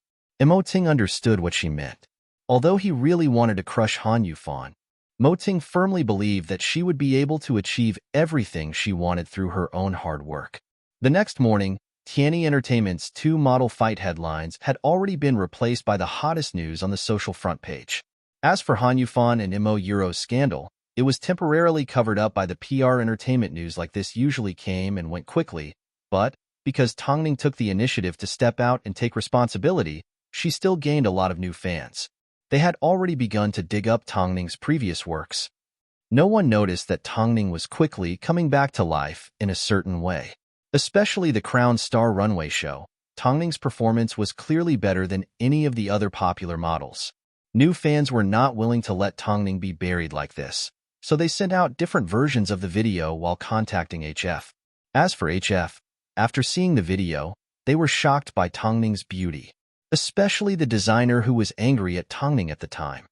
Ting understood what she meant. Although he really wanted to crush Han Yufan, Ting firmly believed that she would be able to achieve everything she wanted through her own hard work. The next morning, Tianyi Entertainment's 2 model fight headlines had already been replaced by the hottest news on the social front page. As for Han Yufan and Yuro's scandal, it was temporarily covered up by the PR entertainment news like this usually came and went quickly, but because Tongning took the initiative to step out and take responsibility, she still gained a lot of new fans. They had already begun to dig up Tongning's previous works. No one noticed that Tongning was quickly coming back to life in a certain way. Especially the Crown Star runway show, Tongning's performance was clearly better than any of the other popular models. New fans were not willing to let Tongning be buried like this, so they sent out different versions of the video while contacting HF. As for HF, after seeing the video, they were shocked by Tongning's beauty, especially the designer who was angry at Tongning at the time.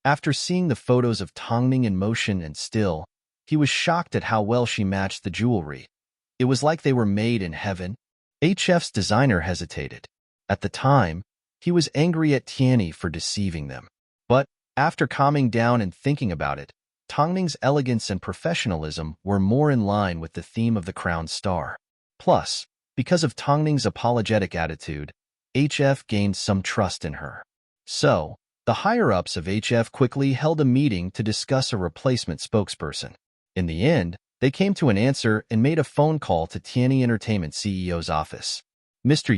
After seeing the photos of Tongning in motion and still, he was shocked at how well she matched the jewelry. It was like they were made in heaven. HF's designer hesitated. At the time, he was angry at Tianyi for deceiving them. But after calming down and thinking about it, Tongning's elegance and professionalism were more in line with the theme of the Crown Star. Plus, because of Tongning's apologetic attitude, HF gained some trust in her. So, the higher-ups of HF quickly held a meeting to discuss a replacement spokesperson. In the end, they came to an answer and made a phone call to Tianyi Entertainment CEO's office. Mr.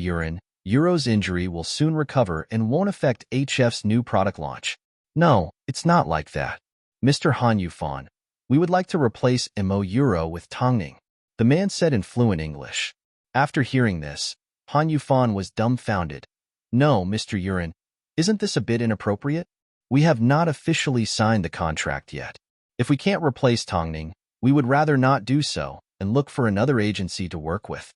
Yuro's injury will soon recover and won't affect HF's new product launch. No, it's not like that. Mr. Han Yufan, we would like to replace Yuro with Tongning, the man said in fluent English. After hearing this, Han Yufan was dumbfounded. No, Mr. Yurin, isn't this a bit inappropriate? We have not officially signed the contract yet. If we can't replace Tongning, we would rather not do so and look for another agency to work with.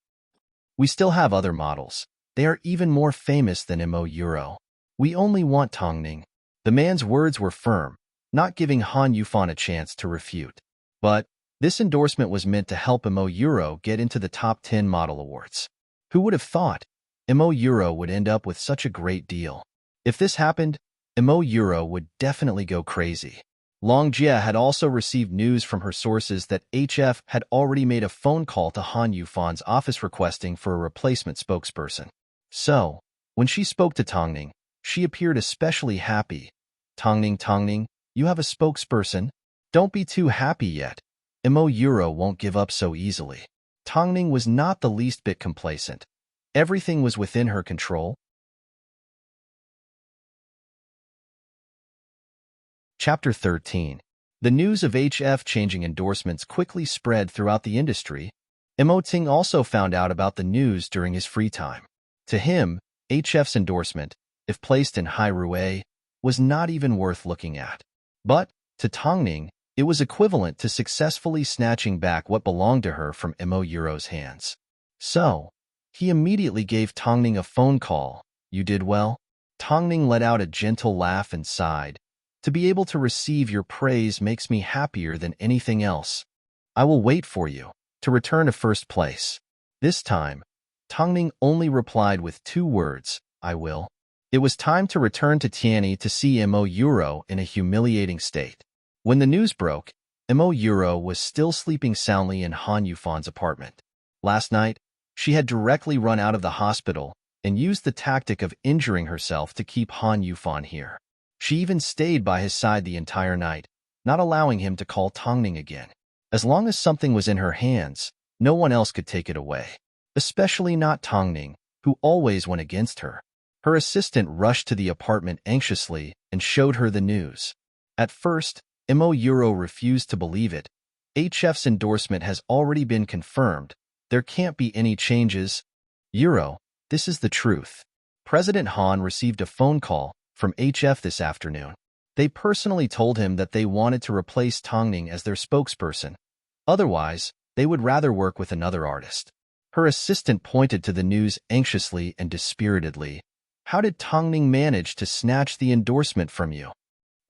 We still have other models. They are even more famous than Yuro. We only want Tongning. The man's words were firm, not giving Han Yufan a chance to refute. But this endorsement was meant to help Yuro get into the top 10 model awards. Who would have thought Yuro would end up with such a great deal? If this happened, Yuro would definitely go crazy. Long Jia had also received news from her sources that HF had already made a phone call to Han Yufan's office requesting for a replacement spokesperson. So, when she spoke to Tongning, she appeared especially happy. Tongning, you have a spokesperson? Don't be too happy yet. Yuro won't give up so easily. Tongning was not the least bit complacent. Everything was within her control. Chapter 13. The news of HF changing endorsements quickly spread throughout the industry. Ting also found out about the news during his free time. To him, HF's endorsement, if placed in high roue, was not even worth looking at. But, to Tongning, it was equivalent to successfully snatching back what belonged to her from Yuro's hands. So, he immediately gave Tongning a phone call. You did well? Tongning let out a gentle laugh and sighed. To be able to receive your praise makes me happier than anything else. I will wait for you to return to first place. This time, Tongning only replied with 2 words, I will. It was time to return to Tianyi to see Yuro in a humiliating state. When the news broke, Yuro was still sleeping soundly in Han Yufan's apartment. Last night, she had directly run out of the hospital and used the tactic of injuring herself to keep Han Yufan here. She even stayed by his side the entire night, not allowing him to call Tongning again. As long as something was in her hands, no one else could take it away. Especially not Tongning, who always went against her. Her assistant rushed to the apartment anxiously and showed her the news. At first, Mo Euro refused to believe it. HF's endorsement has already been confirmed. There can't be any changes. Euro, this is the truth. President Han received a phone call from HF this afternoon. They personally told him that they wanted to replace Tongning as their spokesperson. Otherwise, they would rather work with another artist. Her assistant pointed to the news anxiously and dispiritedly. How did Tongning manage to snatch the endorsement from you?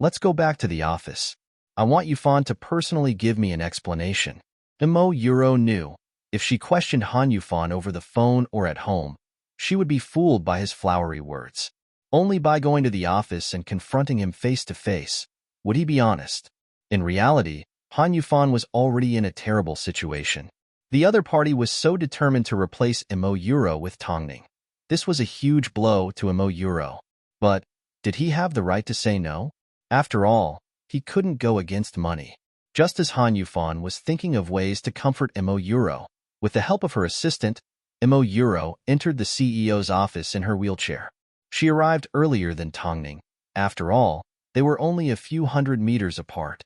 Let's go back to the office. I want Yufan to personally give me an explanation. Mo Euro knew. If she questioned Han Yufan over the phone or at home, she would be fooled by his flowery words. Only by going to the office and confronting him face to face would he be honest. In reality, Han Yufan was already in a terrible situation. The other party was so determined to replace Mo Euro with Tongning. This was a huge blow to Mo Euro. But did he have the right to say no? After all, he couldn't go against money. Just as Han Yufan was thinking of ways to comfort Mo Euro, with the help of her assistant, Mo Euro entered the CEO's office in her wheelchair. She arrived earlier than Tongning. After all, they were only a few hundred meters apart.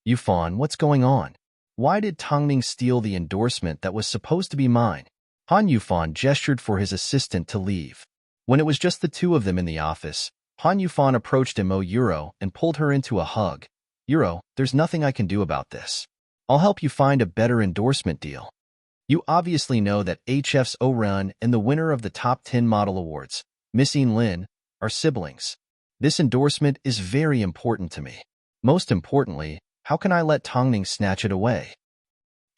Yufan, what's going on? Why did Tongning steal the endorsement that was supposed to be mine? Han Yufan gestured for his assistant to leave. When it was just the two of them in the office, Han Yufan approached Mo Euro and pulled her into a hug. Euro, there's nothing I can do about this. I'll help you find a better endorsement deal. You obviously know that HF's O-Run and the winner of the top 10 model awards, Miss Lin, are siblings. This endorsement is very important to me. Most importantly, how can I let Tongning snatch it away?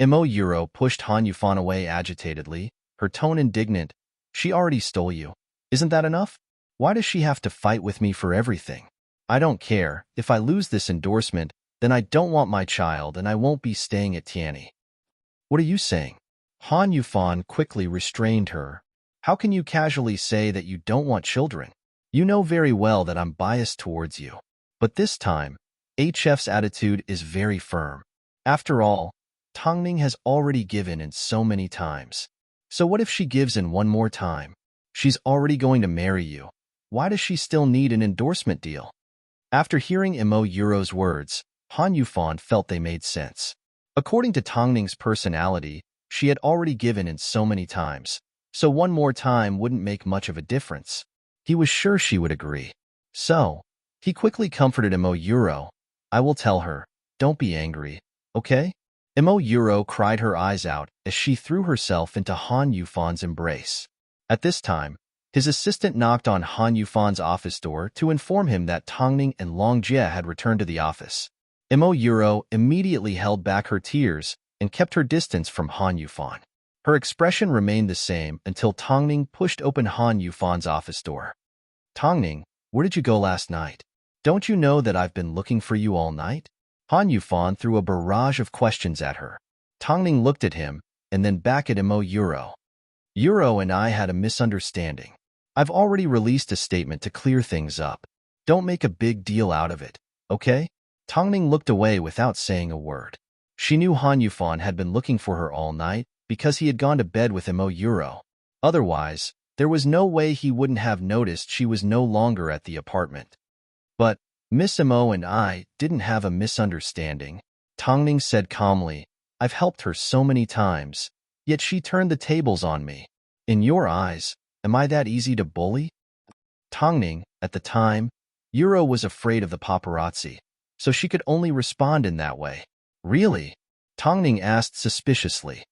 Mo Euro pushed Han Yufan away agitatedly, her tone indignant. She already stole you. Isn't that enough? Why does she have to fight with me for everything? I don't care. If I lose this endorsement, then I don't want my child and I won't be staying at Tianyi. What are you saying? Han Yufan quickly restrained her. How can you casually say that you don't want children? You know very well that I'm biased towards you. But this time, HF's attitude is very firm. After all, Tongning has already given in so many times. So what if she gives in one more time? She's already going to marry you. Why does she still need an endorsement deal? After hearing Mo Euro's words, Han Yufan felt they made sense. According to Tongning's personality, she had already given in so many times, so one more time wouldn't make much of a difference. He was sure she would agree. So, he quickly comforted Mo Euro. I will tell her, don't be angry, okay? Mo Euro cried her eyes out as she threw herself into Han Yufan's embrace. At this time, his assistant knocked on Han Yufan's office door to inform him that Tongning and Long Jie had returned to the office. Mo Euro immediately held back her tears and kept her distance from Han Yufan. Her expression remained the same until Tongning pushed open Han Yufan's office door. Tongning, where did you go last night? Don't you know that I've been looking for you all night? Han Yufan threw a barrage of questions at her. Tongning looked at him and then back at Mo Euro. Euro and I had a misunderstanding. I've already released a statement to clear things up. Don't make a big deal out of it, okay? Tongning looked away without saying a word. She knew Han Yufan had been looking for her all night because he had gone to bed with Mo Euro. Otherwise, there was no way he wouldn't have noticed she was no longer at the apartment. But Miss Mo and I didn't have a misunderstanding. Tongning said calmly, I've helped her so many times, yet she turned the tables on me. In your eyes, am I that easy to bully? Tongning, at the time, Euro was afraid of the paparazzi, so she could only respond in that way. Really? Tongning asked suspiciously.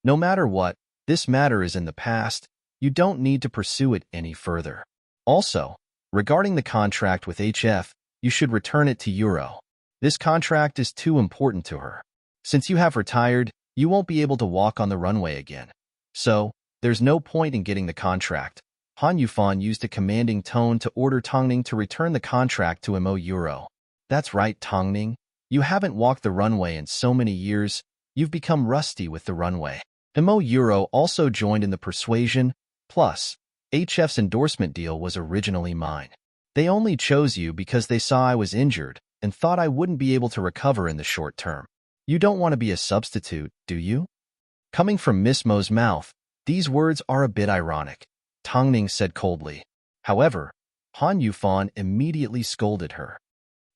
No matter what, this matter is in the past. You don't need to pursue it any further. Also, regarding the contract with HF, you should return it to Euro. This contract is too important to her. Since you have retired, you won't be able to walk on the runway again. So, there's no point in getting the contract. Han Yufan used a commanding tone to order Tongning to return the contract to Mo Euro. That's right, Tongning. You haven't walked the runway in so many years, you've become rusty with the runway. Mo Euro also joined in the persuasion. Plus, HF's endorsement deal was originally mine. They only chose you because they saw I was injured and thought I wouldn't be able to recover in the short term. You don't want to be a substitute, do you? Coming from Miss Mo's mouth, these words are a bit ironic, Tongning said coldly. However, Han Yufan immediately scolded her.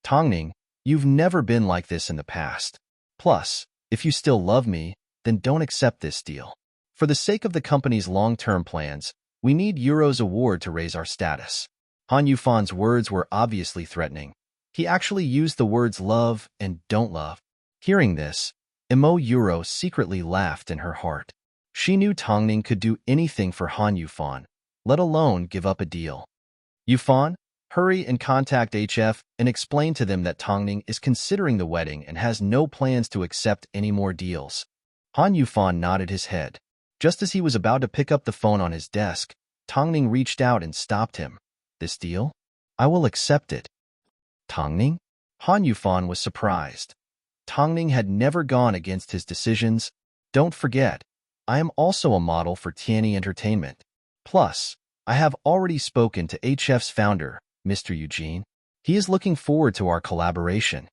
Tongning, You've never been like this in the past. Plus, if you still love me, then don't accept this deal. For the sake of the company's long-term plans, we need Euro's award to raise our status. Han Yufan's words were obviously threatening. He actually used the words love and don't love. Hearing this, Euro secretly laughed in her heart. She knew Tongning could do anything for Han Yufan, let alone give up a deal. Yufan, hurry and contact HF and explain to them that Tongning is considering the wedding and has no plans to accept any more deals. Han Yufan nodded his head. Just as he was about to pick up the phone on his desk, Tongning reached out and stopped him. This deal? I will accept it. Tongning? Han Yufan was surprised. Tongning had never gone against his decisions. Don't forget, I am also a model for Tianyi Entertainment. Plus, I have already spoken to HF's founder, Mr. Eugene. He is looking forward to our collaboration.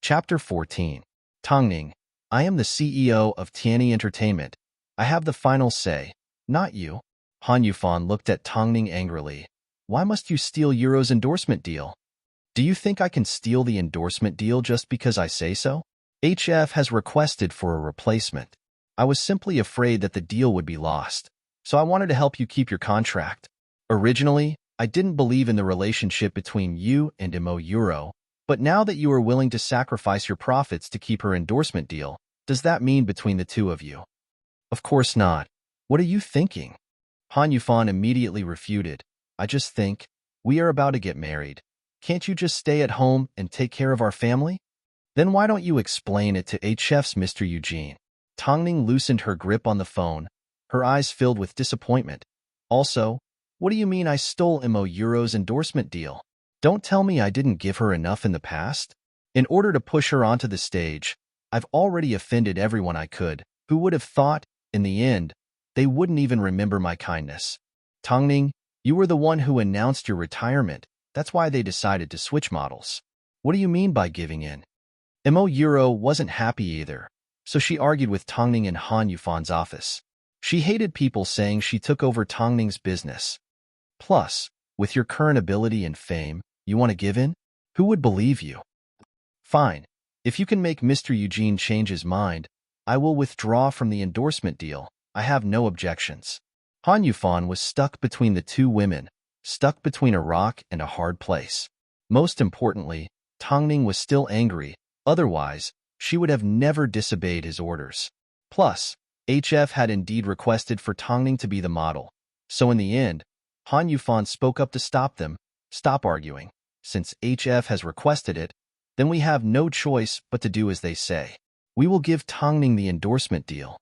Chapter 14. Tongning, I am the CEO of Tianyi Entertainment. I have the final say, not you. Han Yufan looked at Tongning angrily. Why must you steal Euro's endorsement deal? Do you think I can steal the endorsement deal just because I say so? HF has requested for a replacement. I was simply afraid that the deal would be lost, so I wanted to help you keep your contract. Originally, I didn't believe in the relationship between you and Euro, but now that you are willing to sacrifice your profits to keep her endorsement deal, does that mean between the two of you? Of course not. What are you thinking? Han Yufan immediately refuted. I just think, we are about to get married. Can't you just stay at home and take care of our family? Then why don't you explain it to HF's Mr. Eugene? Tongning loosened her grip on the phone, her eyes filled with disappointment. Also, what do you mean I stole Euro's endorsement deal? Don't tell me I didn't give her enough in the past. In order to push her onto the stage, I've already offended everyone I could, who would have thought, in the end, they wouldn't even remember my kindness. Tongning, you were the one who announced your retirement. That's why they decided to switch models. What do you mean by giving in? Euro wasn't happy either, so she argued with Tongning in Han Yufan's office. She hated people saying she took over Tongning's business. Plus, with your current ability and fame, you want to give in? Who would believe you? Fine. If you can make Mr. Eugene change his mind, I will withdraw from the endorsement deal. I have no objections. Han Yufan was stuck between the two women, stuck between a rock and a hard place. Most importantly, Tongning was still angry. Otherwise, she would have never disobeyed his orders. Plus, HF had indeed requested for Tongning to be the model. So in the end, Han Yufan spoke up to stop them. Stop arguing. Since HF has requested it, then we have no choice but to do as they say. We will give Tongning the endorsement deal.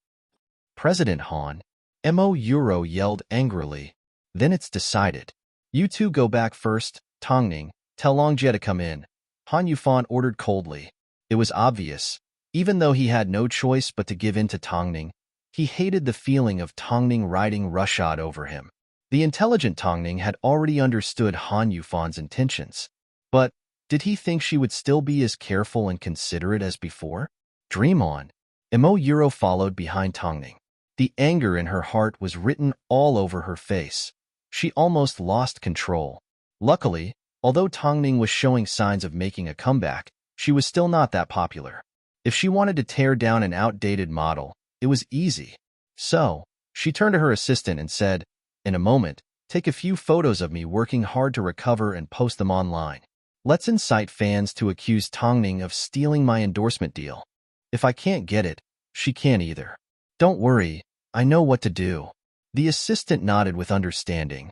President Han, Euro yelled angrily. Then it's decided. You two go back first. Tongning, tell Longjie to come in. Han Yufan ordered coldly. It was obvious. Even though he had no choice but to give in to Tongning, he hated the feeling of Tongning riding roughshod over him. The intelligent Tongning had already understood Han Yufan's intentions. But did he think she would still be as careful and considerate as before? Dream on. Euro followed behind Tongning. The anger in her heart was written all over her face. She almost lost control. Luckily, although Tongning was showing signs of making a comeback, she was still not that popular. If she wanted to tear down an outdated model, it was easy. So, she turned to her assistant and said, in a moment, take a few photos of me working hard to recover and post them online. Let's incite fans to accuse Tongning of stealing my endorsement deal. If I can't get it, she can't either. Don't worry, I know what to do. The assistant nodded with understanding.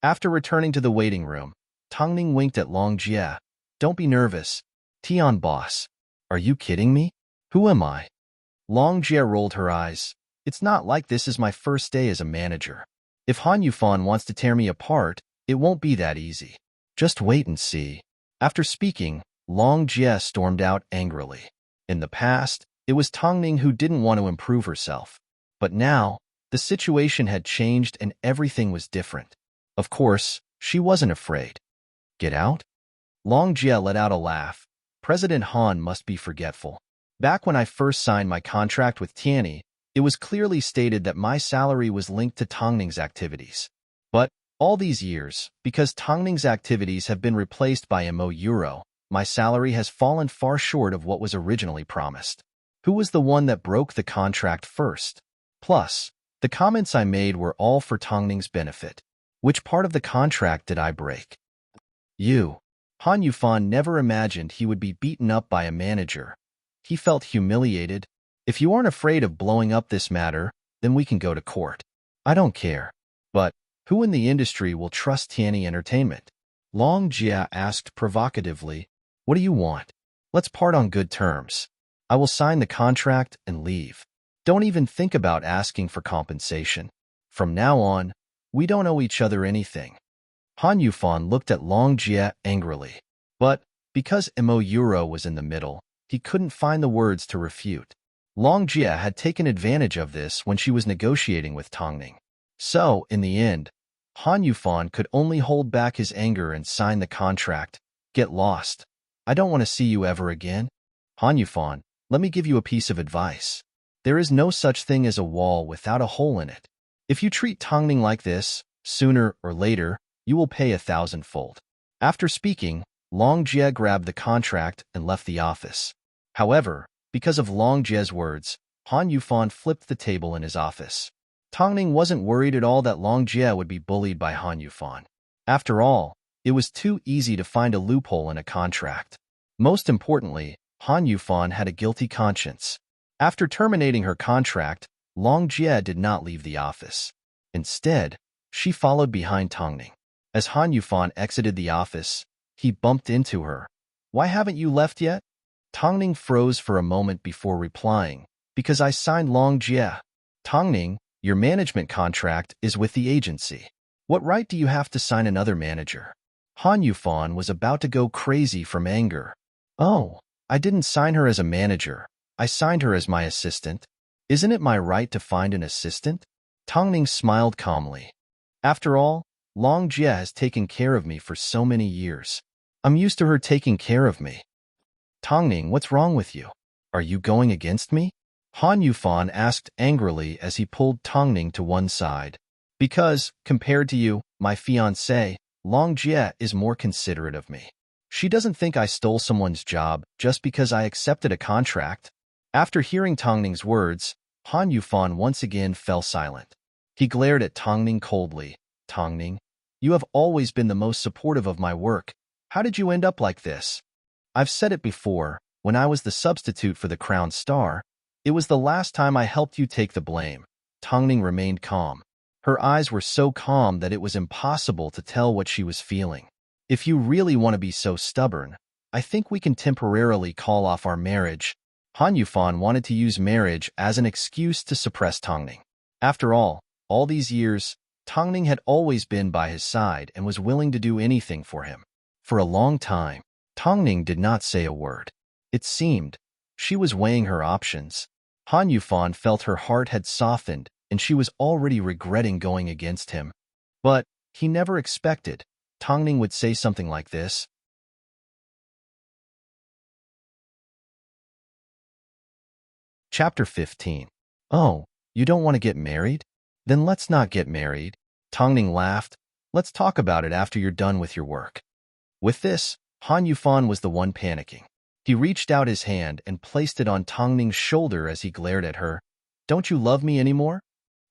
After returning to the waiting room, Tongning winked at Longjie. Don't be nervous. Tian boss. Are you kidding me? Who am I? Longjie rolled her eyes. It's not like this is my first day as a manager. If Han Yufan wants to tear me apart, it won't be that easy. Just wait and see. After speaking, Longjie stormed out angrily. In the past, it was Tongning who didn't want to improve herself. But now, the situation had changed and everything was different. Of course, she wasn't afraid. Get out? Longjie let out a laugh. President Han must be forgetful. Back when I first signed my contract with Tianyi, it was clearly stated that my salary was linked to Tongning's activities. But All these years, because Tongning's activities have been replaced by Euro, my salary has fallen far short of what was originally promised. Who was the one that broke the contract first? Plus, the comments I made were all for Tongning's benefit. Which part of the contract did I break? You. Han Yufan never imagined he would be beaten up by a manager. He felt humiliated. If you aren't afraid of blowing up this matter, then we can go to court. I don't care. But who in the industry will trust Tianyi Entertainment? Long Jia asked provocatively. What do you want? Let's part on good terms. I will sign the contract and leave. Don't even think about asking for compensation. From now on, we don't owe each other anything. Han Yufan looked at Long Jia angrily. But because Euro was in the middle, he couldn't find the words to refute. Long Jia had taken advantage of this when she was negotiating with Tongning. So, in the end, Han Yufan could only hold back his anger and sign the contract. Get lost. I don't want to see you ever again. Han Yufan, let me give you a piece of advice. There is no such thing as a wall without a hole in it. If you treat Tongning like this, sooner or later, you will pay 1,000-fold. After speaking, Long Jia grabbed the contract and left the office. However, because of Long Jia's words, Han Yufan flipped the table in his office. Tongning wasn't worried at all that Long Jia would be bullied by Han Yufan. After all, it was too easy to find a loophole in a contract. Most importantly, Han Yufan had a guilty conscience. After terminating her contract, Long Jia did not leave the office. Instead, she followed behind Tongning. As Han Yufan exited the office, he bumped into her. Why haven't you left yet? Tongning froze for a moment before replying, because I signed Long Jia. Tongning, your management contract is with the agency. What right do you have to sign another manager? Han Yufan was about to go crazy from anger. Oh, I didn't sign her as a manager. I signed her as my assistant. Isn't it my right to find an assistant? Tongning smiled calmly. After all, Long Jia has taken care of me for so many years. I'm used to her taking care of me. Tongning, what's wrong with you? Are you going against me? Han Yufan asked angrily as he pulled Tongning to one side. Because, compared to you, my fiancé, Long Jia is more considerate of me. She doesn't think I stole someone's job just because I accepted a contract. After hearing Tongning's words, Han Yufan once again fell silent. He glared at Tongning coldly. Tongning, you have always been the most supportive of my work. How did you end up like this? I've said it before, when I was the substitute for the crown star, it was the last time I helped you take the blame. Tongning remained calm. Her eyes were so calm that it was impossible to tell what she was feeling. If you really want to be so stubborn, I think we can temporarily call off our marriage. Han Yufan wanted to use marriage as an excuse to suppress Tongning. After all these years, Tongning had always been by his side and was willing to do anything for him. For a long time, Tongning did not say a word. It seemed she was weighing her options. Han Yufan felt her heart had softened and she was already regretting going against him. But he never expected Tongning would say something like this. Chapter 15. Oh, you don't want to get married? Then let's not get married. Tongning laughed. Let's talk about it after you're done with your work. With this, Han Yufan was the one panicking. He reached out his hand and placed it on Tongning's shoulder as he glared at her. Don't you love me anymore?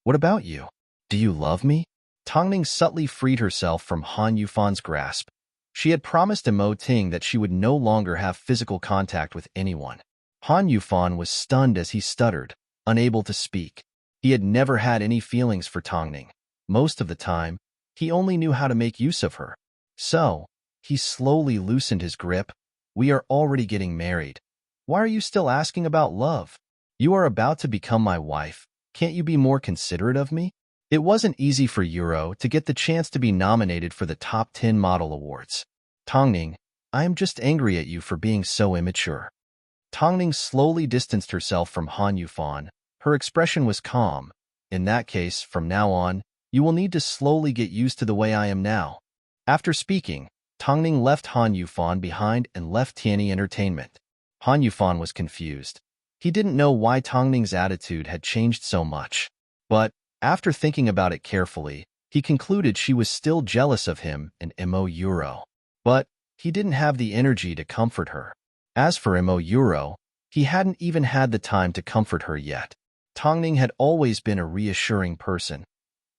What about you? Do you love me? Tongning subtly freed herself from Han Yufan's grasp. She had promised Mo Ting that she would no longer have physical contact with anyone. Han Yufan was stunned as he stuttered, unable to speak. He had never had any feelings for Tongning. Most of the time, he only knew how to make use of her. So, he slowly loosened his grip. We are already getting married. Why are you still asking about love? You are about to become my wife. Can't you be more considerate of me? It wasn't easy for Euro to get the chance to be nominated for the top 10 model awards. Tongning, I am just angry at you for being so immature. Tongning slowly distanced herself from Han Yufan. Her expression was calm. In that case, from now on, you will need to slowly get used to the way I am now. After speaking, Tongning left Han Yufan behind and left Tianyi Entertainment. Han Yufan was confused. He didn't know why Tongning's attitude had changed so much. But, after thinking about it carefully, He concluded she was still jealous of him and Imo Euro. But he didn't have the energy to comfort her. As for Imo Euro, he hadn't even had the time to comfort her yet. Tongning had always been a reassuring person.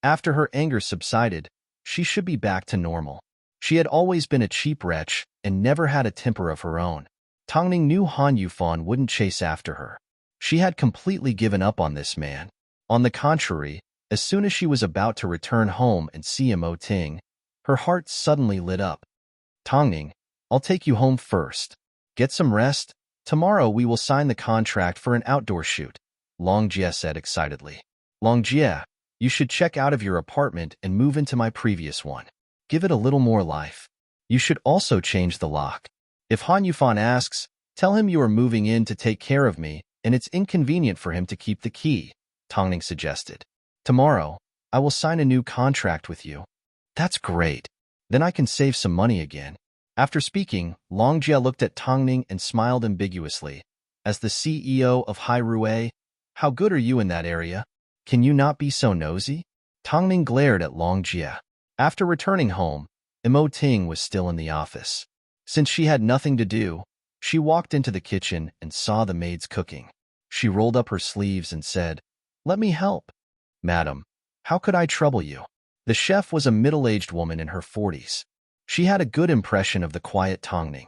After her anger subsided, she should be back to normal. She had always been a cheap wretch and never had a temper of her own. Tongning knew Han Yufan wouldn't chase after her. She had completely given up on this man. On the contrary, as soon as she was about to return home and see Imo Ting, her heart suddenly lit up. Tongning, I'll take you home first. Get some rest. Tomorrow we will sign the contract for an outdoor shoot, Long Jie said excitedly. Long Jie, you should check out of your apartment and move into my previous one. Give it a little more life. You should also change the lock. If Han Yufan asks, tell him you are moving in to take care of me, and it's inconvenient for him to keep the key, Tongning suggested. Tomorrow, I will sign a new contract with you. That's great. Then I can save some money again. After speaking, Long Jie looked at Tongning and smiled ambiguously. As the CEO of Hai Rue, how good are you in that area? Can you not be so nosy? Tongning glared at Long Jie. After returning home, Imo Ting was still in the office. Since she had nothing to do, she walked into the kitchen and saw the maids cooking. She rolled up her sleeves and said, "Let me help." "Madam, how could I trouble you?" The chef was a middle-aged woman in her 40s. She had a good impression of the quiet Tongning.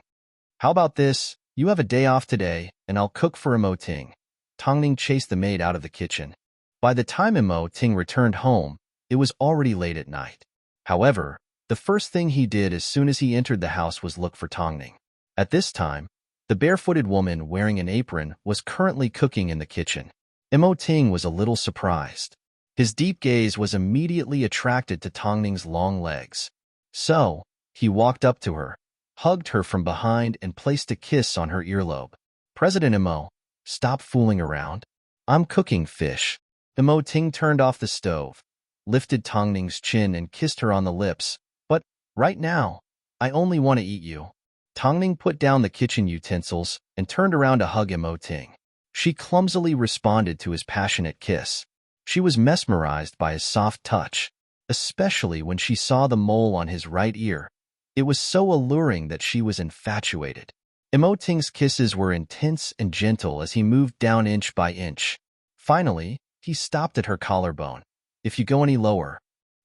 "How about this? You have a day off today, and I'll cook for Imo Ting." Tongning chased the maid out of the kitchen. By the time Imo Ting returned home, it was already late at night. However, the first thing he did as soon as he entered the house was look for Tongning. At this time, the barefooted woman wearing an apron was currently cooking in the kitchen. Imo Ting was a little surprised. His deep gaze was immediately attracted to Tongning's long legs. So, he walked up to her, hugged her from behind and placed a kiss on her earlobe. "President Imo, stop fooling around. I'm cooking fish." Imo Ting turned off the stove, lifted Tongning's chin and kissed her on the lips. "But, right now, I only want to eat you." Tongning put down the kitchen utensils and turned around to hug Imo Ting. She clumsily responded to his passionate kiss. She was mesmerized by his soft touch, especially when she saw the mole on his right ear. It was so alluring that she was infatuated. Imo Ting's kisses were intense and gentle as he moved down inch by inch. Finally, he stopped at her collarbone. "If you go any lower,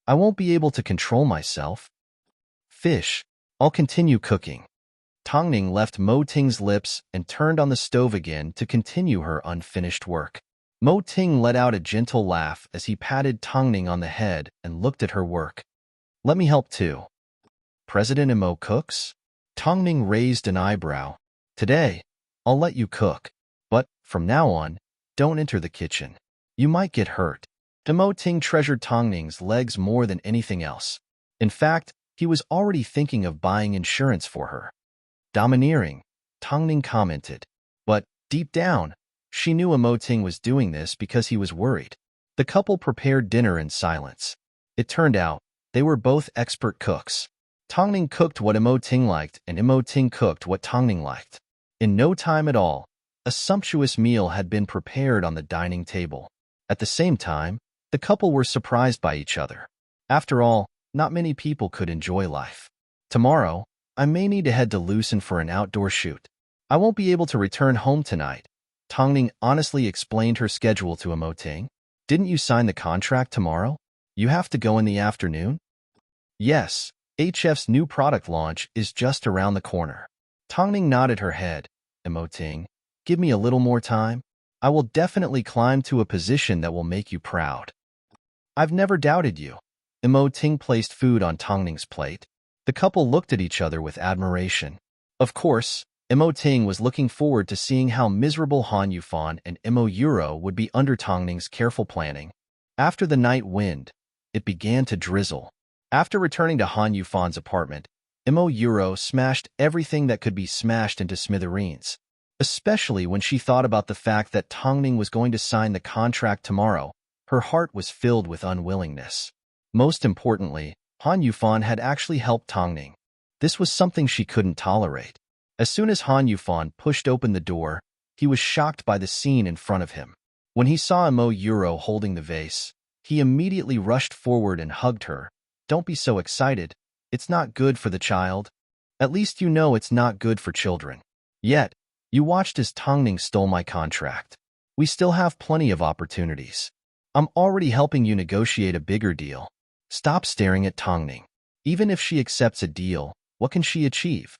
I won't be able to control myself." "Fish, I'll continue cooking." Tongning left Mo Ting's lips and turned on the stove again to continue her unfinished work. Mo Ting let out a gentle laugh as he patted Tongning on the head and looked at her work. "Let me help too." "President Imo cooks?" Tongning raised an eyebrow. "Today, I'll let you cook. But, from now on, don't enter the kitchen. You might get hurt." Imo Ting treasured Tongning's legs more than anything else. In fact, he was already thinking of buying insurance for her. "Domineering," Tongning commented. But, deep down, she knew Imo Ting was doing this because he was worried. The couple prepared dinner in silence. It turned out, they were both expert cooks. Tongning cooked what Imo Ting liked, and Imo Ting cooked what Tongning liked. In no time at all, a sumptuous meal had been prepared on the dining table. At the same time, the couple were surprised by each other. After all, not many people could enjoy life. "Tomorrow, I may need to head to Lucerne for an outdoor shoot. I won't be able to return home tonight." Tongning honestly explained her schedule to Imo Ting. "Didn't you sign the contract tomorrow? You have to go in the afternoon?" "Yes, HF's new product launch is just around the corner." Tongning nodded her head. "Imo Ting, give me a little more time. I will definitely climb to a position that will make you proud." "I've never doubted you." Imo Ting placed food on Tongning's plate. The couple looked at each other with admiration. Of course, Imo Ting was looking forward to seeing how miserable Han Yufan and Imo Euro would be under Tongning's careful planning. After the night wind, it began to drizzle. After returning to Han Yufan's apartment, Imo Euro smashed everything that could be smashed into smithereens, especially when she thought about the fact that Tongning was going to sign the contract tomorrow. Her heart was filled with unwillingness. Most importantly, Han Yufan had actually helped Tongning. This was something she couldn't tolerate. As soon as Han Yufan pushed open the door, he was shocked by the scene in front of him. When he saw Imo Euro holding the vase, He immediately rushed forward and hugged her. Don't be so excited. It's not good for the child. At least you know it's not good for children. Yet, you watched as Tongning stole my contract. We still have plenty of opportunities. I'm already helping you negotiate a bigger deal. Stop staring at Tongning. Even if she accepts a deal, what can she achieve?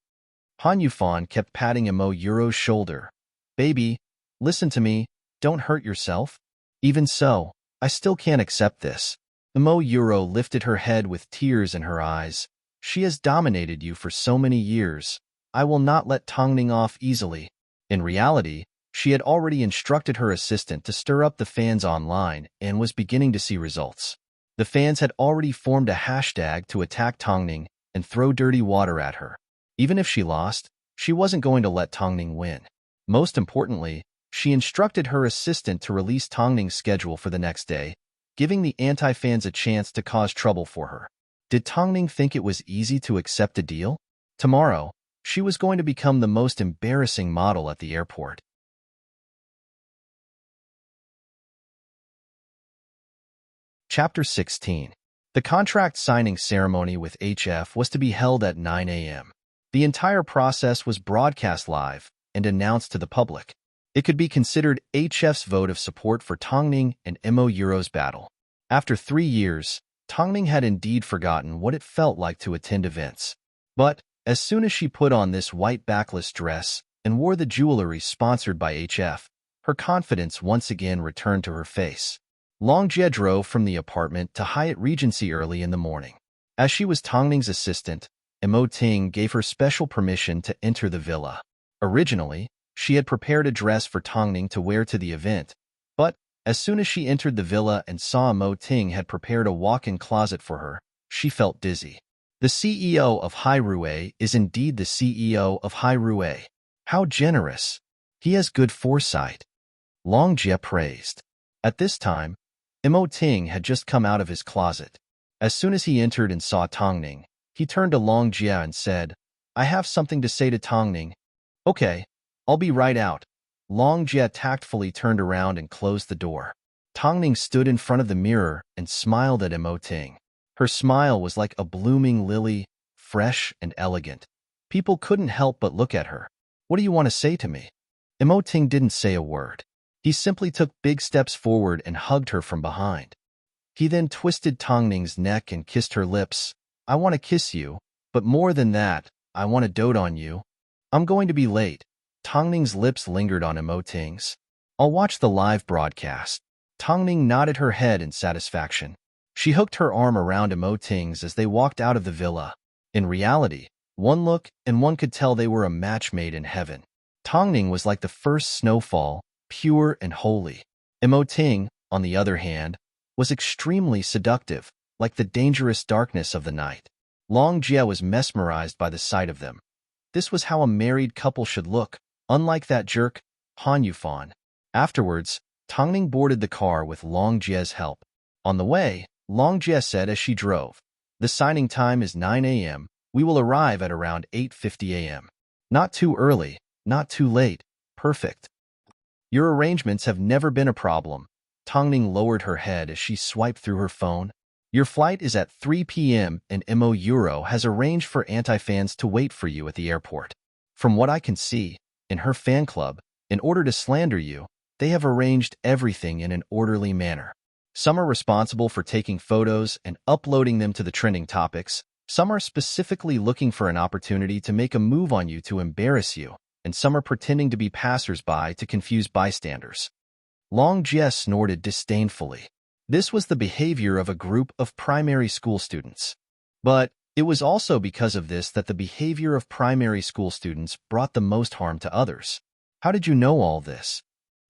Han Yufan kept patting Imo Yuro's shoulder. Baby, listen to me. Don't hurt yourself. Even so, I still can't accept this. Imo Yuro lifted her head with tears in her eyes. She has dominated you for so many years. I will not let Tongning off easily. In reality, she had already instructed her assistant to stir up the fans online and was beginning to see results. The fans had already formed a hashtag to attack Tongning and throw dirty water at her. Even if she lost, she wasn't going to let Tongning win. Most importantly, she instructed her assistant to release Tongning's schedule for the next day, giving the anti-fans a chance to cause trouble for her. Did Tongning think it was easy to accept a deal? Tomorrow, she was going to become the most embarrassing model at the airport. Chapter 16. The contract signing ceremony with HF was to be held at 9 a.m. The entire process was broadcast live and announced to the public. It could be considered HF's vote of support for Tongning and Imo Yuro's battle. After 3 years, Tongning had indeed forgotten what it felt like to attend events. But as soon as she put on this white backless dress and wore the jewelry sponsored by HF, her confidence once again returned to her face. Long Jie drove from the apartment to Hyatt Regency early in the morning. As she was Tongning's assistant, Imo Ting gave her special permission to enter the villa. Originally, she had prepared a dress for Tongning to wear to the event, but as soon as she entered the villa and saw Imo Ting had prepared a walk-in closet for her, she felt dizzy. The CEO of Hairue is indeed the CEO of Hairue. How generous! He has good foresight. Long Jie praised. At this time, Imo Ting had just come out of his closet. As soon as he entered and saw Tongning, he turned to Long Jie and said, I have something to say to Tongning. Okay, I'll be right out. Long Jie tactfully turned around and closed the door. Tongning stood in front of the mirror and smiled at Imo Ting. Her smile was like a blooming lily, fresh and elegant. People couldn't help but look at her. What do you want to say to me? Imo Ting didn't say a word. He simply took big steps forward and hugged her from behind. He then twisted Tongning's neck and kissed her lips. I want to kiss you, but more than that, I want to dote on you. I'm going to be late. Tongning's lips lingered on Imo Ting's. I'll watch the live broadcast. Tongning nodded her head in satisfaction. She hooked her arm around Imo Ting's as they walked out of the villa. In reality, one look and one could tell they were a match made in heaven. Tongning was like the first snowfall, pure and holy. Imo Ting, on the other hand, was extremely seductive, like the dangerous darkness of the night. Long Jie was mesmerized by the sight of them. This was how a married couple should look, unlike that jerk, Han Yufan. Afterwards, Tongning boarded the car with Long Jie's help. On the way, Long Jie said as she drove, the signing time is 9 a.m. We will arrive at around 8:50 a.m. Not too early, not too late. Perfect. Your arrangements have never been a problem. Tongning lowered her head as she swiped through her phone. Your flight is at 3 p.m. and Imo Yuro has arranged for anti-fans to wait for you at the airport. From what I can see, in her fan club, in order to slander you, they have arranged everything in an orderly manner. Some are responsible for taking photos and uploading them to the trending topics. Some are specifically looking for an opportunity to make a move on you to embarrass you, and some are pretending to be passers-by to confuse bystanders. Long Jie snorted disdainfully. This was the behavior of a group of primary school students. But it was also because of this that the behavior of primary school students brought the most harm to others. How did you know all this?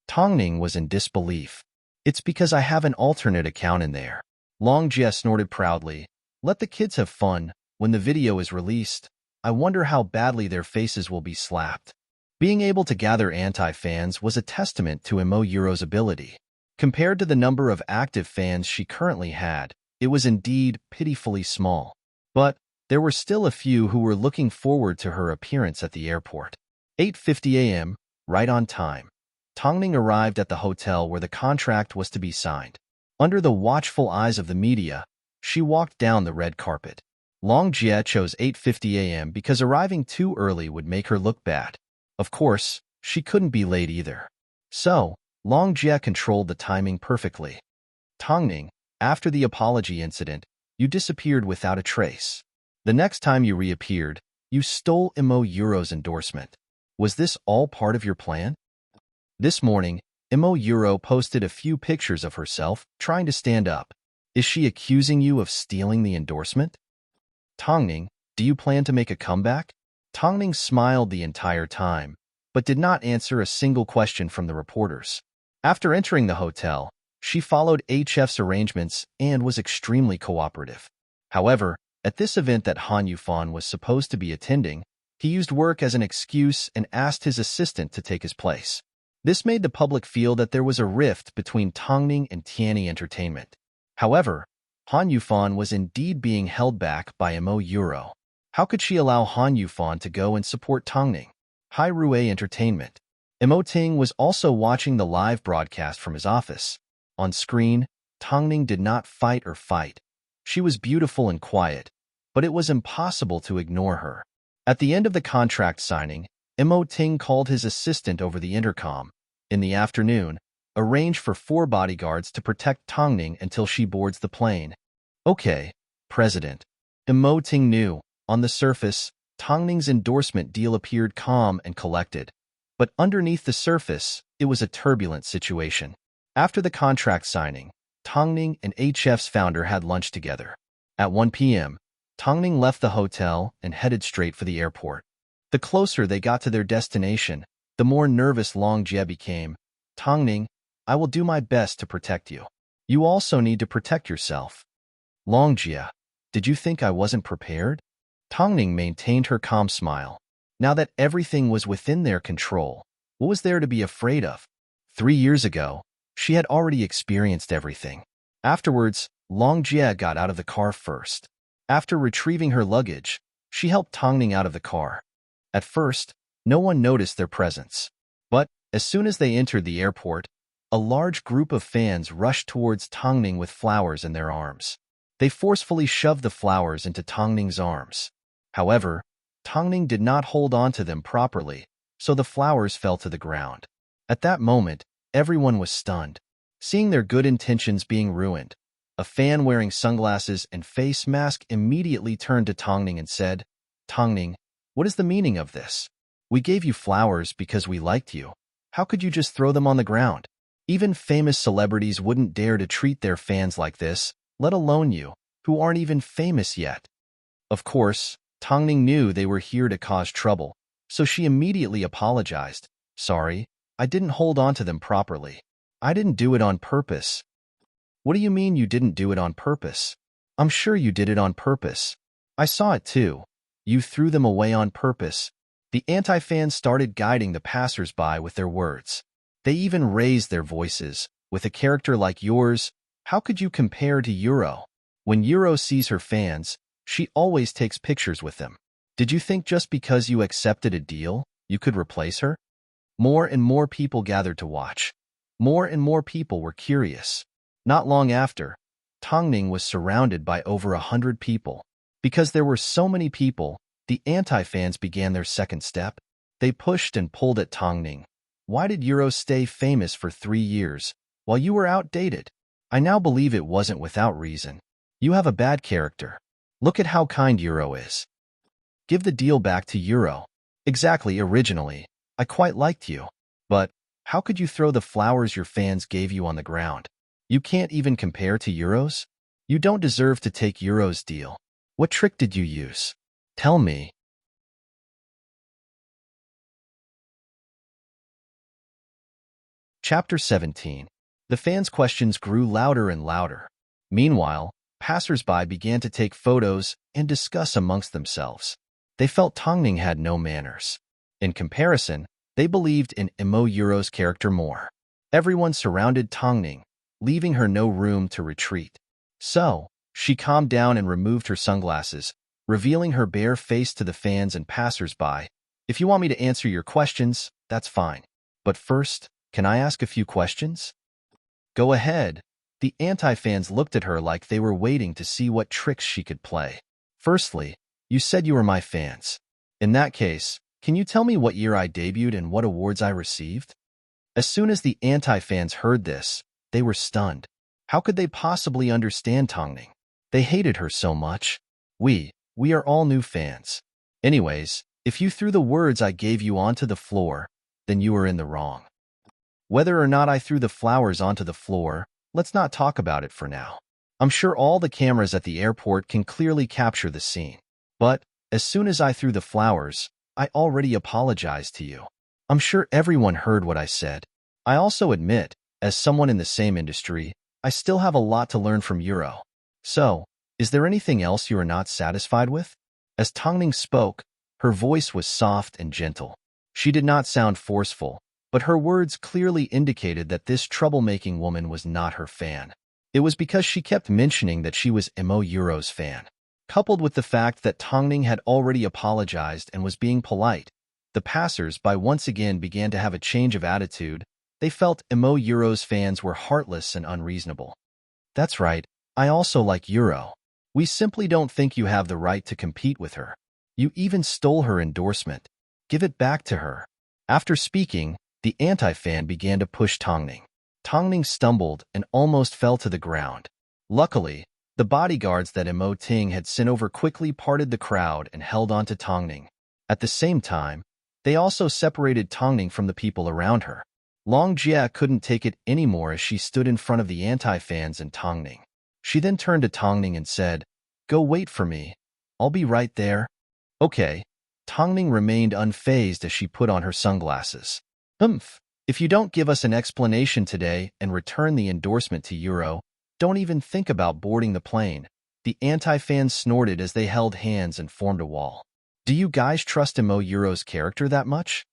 Tongning was in disbelief. It's because I have an alternate account in there. Long Jie snorted proudly. Let the kids have fun. When the video is released, I wonder how badly their faces will be slapped. Being able to gather anti-fans was a testament to Imo Yuro's ability. Compared to the number of active fans she currently had, it was indeed pitifully small. But there were still a few who were looking forward to her appearance at the airport. 8:50 a.m., right on time. Tongning arrived at the hotel where the contract was to be signed. Under the watchful eyes of the media, she walked down the red carpet. Long Jie chose 8:50 a.m. because arriving too early would make her look bad. Of course, she couldn't be late either. So, Long Jie controlled the timing perfectly. Tongning, after the apology incident, you disappeared without a trace. The next time you reappeared, you stole Imo Euro's endorsement. Was this all part of your plan? This morning, Imo Euro posted a few pictures of herself trying to stand up. Is she accusing you of stealing the endorsement? Tongning, do you plan to make a comeback? Tongning smiled the entire time, but did not answer a single question from the reporters. After entering the hotel, she followed HF's arrangements and was extremely cooperative. However, at this event that Han Yufan was supposed to be attending, he used work as an excuse and asked his assistant to take his place. This made the public feel that there was a rift between Tongning and Tianyi Entertainment. However, Han Yufan was indeed being held back by Imo Euro. How could she allow Han Yufan to go and support Tongning? Hai Rue Entertainment. Imo Ting was also watching the live broadcast from his office. On screen, Tongning did not fight or fight. She was beautiful and quiet, but it was impossible to ignore her. At the end of the contract signing, Imo Ting called his assistant over the intercom. In the afternoon, arrange for 4 bodyguards to protect Tongning until she boards the plane. Okay, President. Imo Ting knew. On the surface, Tongning's endorsement deal appeared calm and collected. But underneath the surface, it was a turbulent situation. After the contract signing, Tongning and HF's founder had lunch together. At 1 p.m., Tongning left the hotel and headed straight for the airport. The closer they got to their destination, the more nervous Long Jie became. Tongning, I will do my best to protect you. You also need to protect yourself. Long Jie, did you think I wasn't prepared? Tongning maintained her calm smile. Now that everything was within their control, what was there to be afraid of? 3 years ago, she had already experienced everything. Afterwards, Long Jie got out of the car first. After retrieving her luggage, she helped Tongning out of the car. At first, no one noticed their presence. But, as soon as they entered the airport, a large group of fans rushed towards Tongning with flowers in their arms. They forcefully shoved the flowers into Tongning's arms. However, Tongning did not hold on to them properly, so the flowers fell to the ground. At that moment, everyone was stunned. Seeing their good intentions being ruined, a fan wearing sunglasses and face mask immediately turned to Tongning and said, Tongning, what is the meaning of this? We gave you flowers because we liked you. How could you just throw them on the ground? Even famous celebrities wouldn't dare to treat their fans like this, let alone you, who aren't even famous yet. Of course, Tongning knew they were here to cause trouble, so she immediately apologized. Sorry, I didn't hold on to them properly. I didn't do it on purpose. What do you mean you didn't do it on purpose? I'm sure you did it on purpose. I saw it too. You threw them away on purpose. The anti-fans started guiding the passers-by with their words. They even raised their voices. With a character like yours, how could you compare to Euro? When Euro sees her fans, she always takes pictures with them. Did you think just because you accepted a deal, you could replace her? More and more people gathered to watch. More and more people were curious. Not long after, Tongning was surrounded by over 100 people. Because there were so many people, the anti-fans began their second step. They pushed and pulled at Tongning. Why did Euro stay famous for 3 years, while you were outdated? I now believe it wasn't without reason. You have a bad character. Look at how kind Euro is. Give the deal back to Euro. Exactly, originally, I quite liked you. But, how could you throw the flowers your fans gave you on the ground? You can't even compare to Euro's? You don't deserve to take Euro's deal. What trick did you use? Tell me. Chapter 17. The fans' questions grew louder and louder. Meanwhile, passers-by began to take photos and discuss amongst themselves. They felt Tongning had no manners. In comparison, they believed in Imo Euro's character more. Everyone surrounded Tongning, leaving her no room to retreat. So, she calmed down and removed her sunglasses, revealing her bare face to the fans and passers-by. If you want me to answer your questions, that's fine. But first, can I ask a few questions? Go ahead. The anti-fans looked at her like they were waiting to see what tricks she could play. Firstly, you said you were my fans. In that case, can you tell me what year I debuted and what awards I received? As soon as the anti-fans heard this, they were stunned. How could they possibly understand Tongning? They hated her so much. We are all new fans. Anyways, if you threw the words I gave you onto the floor, then you were in the wrong. Whether or not I threw the flowers onto the floor, let's not talk about it for now. I'm sure all the cameras at the airport can clearly capture the scene. But, as soon as I threw the flowers, I already apologized to you. I'm sure everyone heard what I said. I also admit, as someone in the same industry, I still have a lot to learn from Euro. So, is there anything else you are not satisfied with? As Tongning spoke, her voice was soft and gentle. She did not sound forceful, but her words clearly indicated that this troublemaking woman was not her fan. It was because she kept mentioning that she was Euro's fan. Coupled with the fact that Tongning had already apologized and was being polite, the passers-by once again began to have a change of attitude. They felt Euro's fans were heartless and unreasonable. That's right, I also like Euro. We simply don't think you have the right to compete with her. You even stole her endorsement. Give it back to her. After speaking, the anti-fan began to push Tongning. Tongning stumbled and almost fell to the ground. Luckily, the bodyguards that Ting had sent over quickly parted the crowd and held on to Tongning. At the same time, they also separated Tongning from the people around her. Long Jia couldn't take it anymore as she stood in front of the anti-fans and Tongning. She then turned to Tongning and said, "Go wait for me. I'll be right there." Okay. Tongning remained unfazed as she put on her sunglasses. If you don't give us an explanation today and return the endorsement to Euro, don't even think about boarding the plane. The anti-fans snorted as they held hands and formed a wall. Do you guys trust Euro's character that much?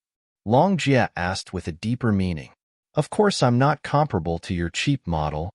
Long Jia asked with a deeper meaning. Of course I'm not comparable to your cheap model.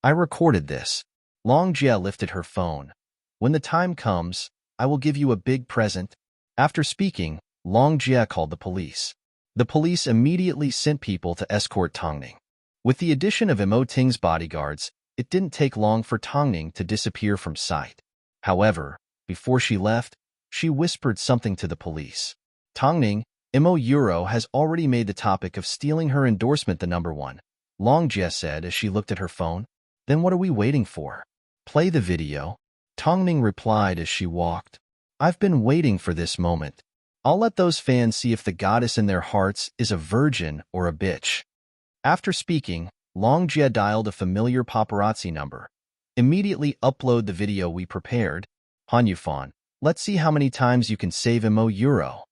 I recorded this. Long Jia lifted her phone. When the time comes, I will give you a big present. After speaking, Long Jia called the police. The police immediately sent people to escort Tongning. With the addition of Ting's bodyguards, it didn't take long for Tongning to disappear from sight. However, before she left, she whispered something to the police. Tongning, Euro has already made the topic of stealing her endorsement the number one, Long Jia said as she looked at her phone. Then what are we waiting for? Play the video. Tongning replied as she walked. I've been waiting for this moment. I'll let those fans see if the goddess in their hearts is a virgin or a bitch. After speaking, Long Jia dialed a familiar paparazzi number. Immediately upload the video we prepared. Han Yufan, let's see how many times you can save Euro.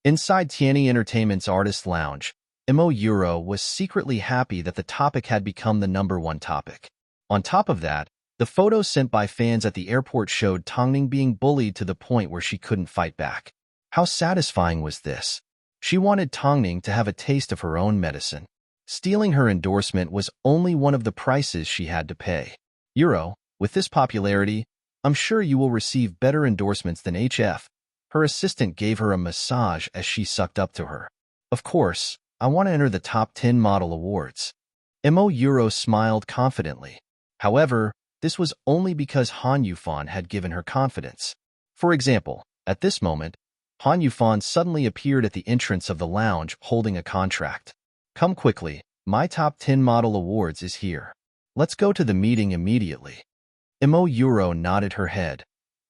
Inside Tianyi Entertainment's Artist Lounge, Euro was secretly happy that the topic had become the number one topic. On top of that, the photos sent by fans at the airport showed Tongning being bullied to the point where she couldn't fight back. How satisfying was this? She wanted Tongning to have a taste of her own medicine. Stealing her endorsement was only one of the prices she had to pay. Euro, with this popularity, I'm sure you will receive better endorsements than HF. Her assistant gave her a massage as she sucked up to her. Of course, I want to enter the top 10 model awards. Euro smiled confidently. However, this was only because Han Yufan had given her confidence. For example, at this moment, Han Yufan suddenly appeared at the entrance of the lounge holding a contract. Come quickly, my top 10 model awards is here. Let's go to the meeting immediately. Euro nodded her head.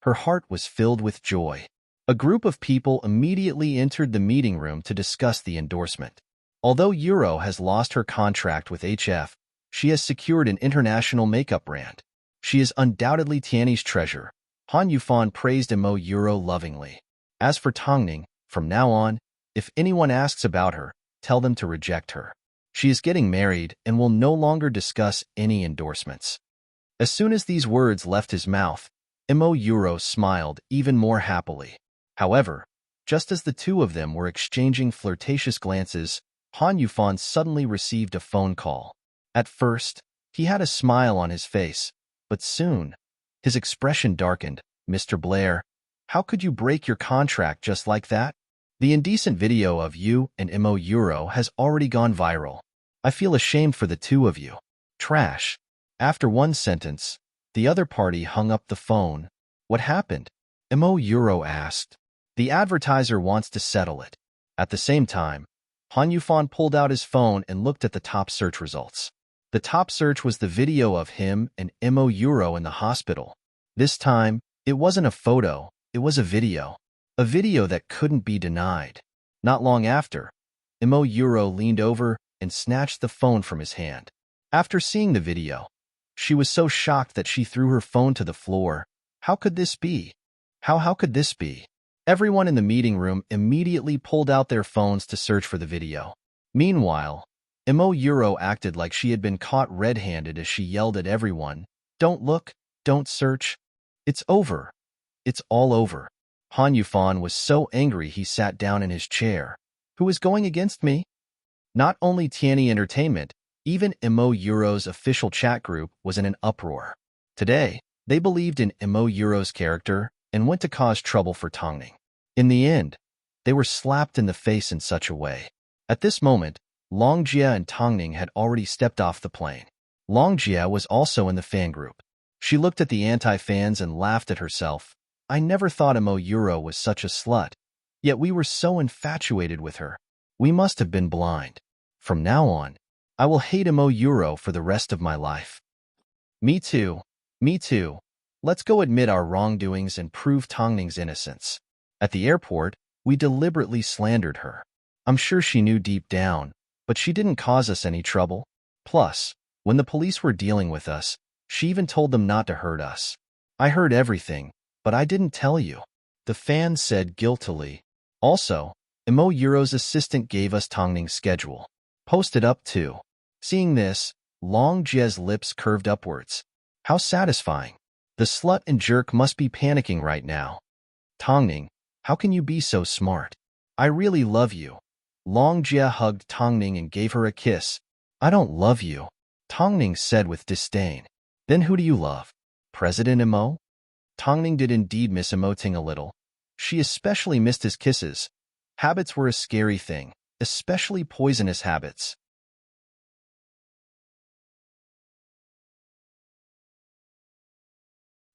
Her heart was filled with joy. A group of people immediately entered the meeting room to discuss the endorsement. Although Euro has lost her contract with HF, she has secured an international makeup brand. She is undoubtedly Tianyi's treasure. Han Yufan praised Euro lovingly. As for Tongning, from now on, if anyone asks about her, tell them to reject her. She is getting married and will no longer discuss any endorsements. As soon as these words left his mouth, Euro smiled even more happily. However, just as the two of them were exchanging flirtatious glances, Han Yufan suddenly received a phone call. At first, he had a smile on his face, but soon, his expression darkened. Mr. Blair, how could you break your contract just like that? The indecent video of you and Euro has already gone viral. I feel ashamed for the two of you. Trash. After one sentence, the other party hung up the phone. What happened? Mo Euro asked. The advertiser wants to settle it. At the same time, Han Yufan pulled out his phone and looked at the top search results. The top search was the video of him and Mo Euro in the hospital. This time, it wasn't a photo, it was a video. A video that couldn't be denied. Not long after, Mo Euro leaned over and snatched the phone from his hand. After seeing the video, she was so shocked that she threw her phone to the floor. How could this be? How could this be? Everyone in the meeting room immediately pulled out their phones to search for the video. Meanwhile, Mo Euro acted like she had been caught red-handed as she yelled at everyone, "Don't look, don't search. It's over. It's all over." Han Yufan was so angry he sat down in his chair. Who is going against me? Not only Tianyi Entertainment, even Mo Euro's official chat group was in an uproar. Today, they believed in Mo Euro's character and went to cause trouble for Tongning. In the end, they were slapped in the face in such a way. At this moment, Longjia and Tongning had already stepped off the plane. Longjia was also in the fan group. She looked at the anti-fans and laughed at herself. I never thought Mo Euro was such a slut. Yet we were so infatuated with her. We must have been blind. From now on, I will hate Mo Euro for the rest of my life. Me too. Me too. Let's go admit our wrongdoings and prove Tongning's innocence. At the airport, we deliberately slandered her. I'm sure she knew deep down, but she didn't cause us any trouble. Plus, when the police were dealing with us, she even told them not to hurt us. I heard everything, but I didn't tell you, the fan said guiltily. Also, Mo Euro's assistant gave us Tongning's schedule. Posted up too. Seeing this, Longjia's lips curved upwards. How satisfying. The slut and jerk must be panicking right now. Tongning, how can you be so smart? I really love you. Longjia hugged Tongning and gave her a kiss. I don't love you, Tongning said with disdain. Then who do you love? President Mo? Tongning did indeed miss emoting a little. She especially missed his kisses. Habits were a scary thing, especially poisonous habits.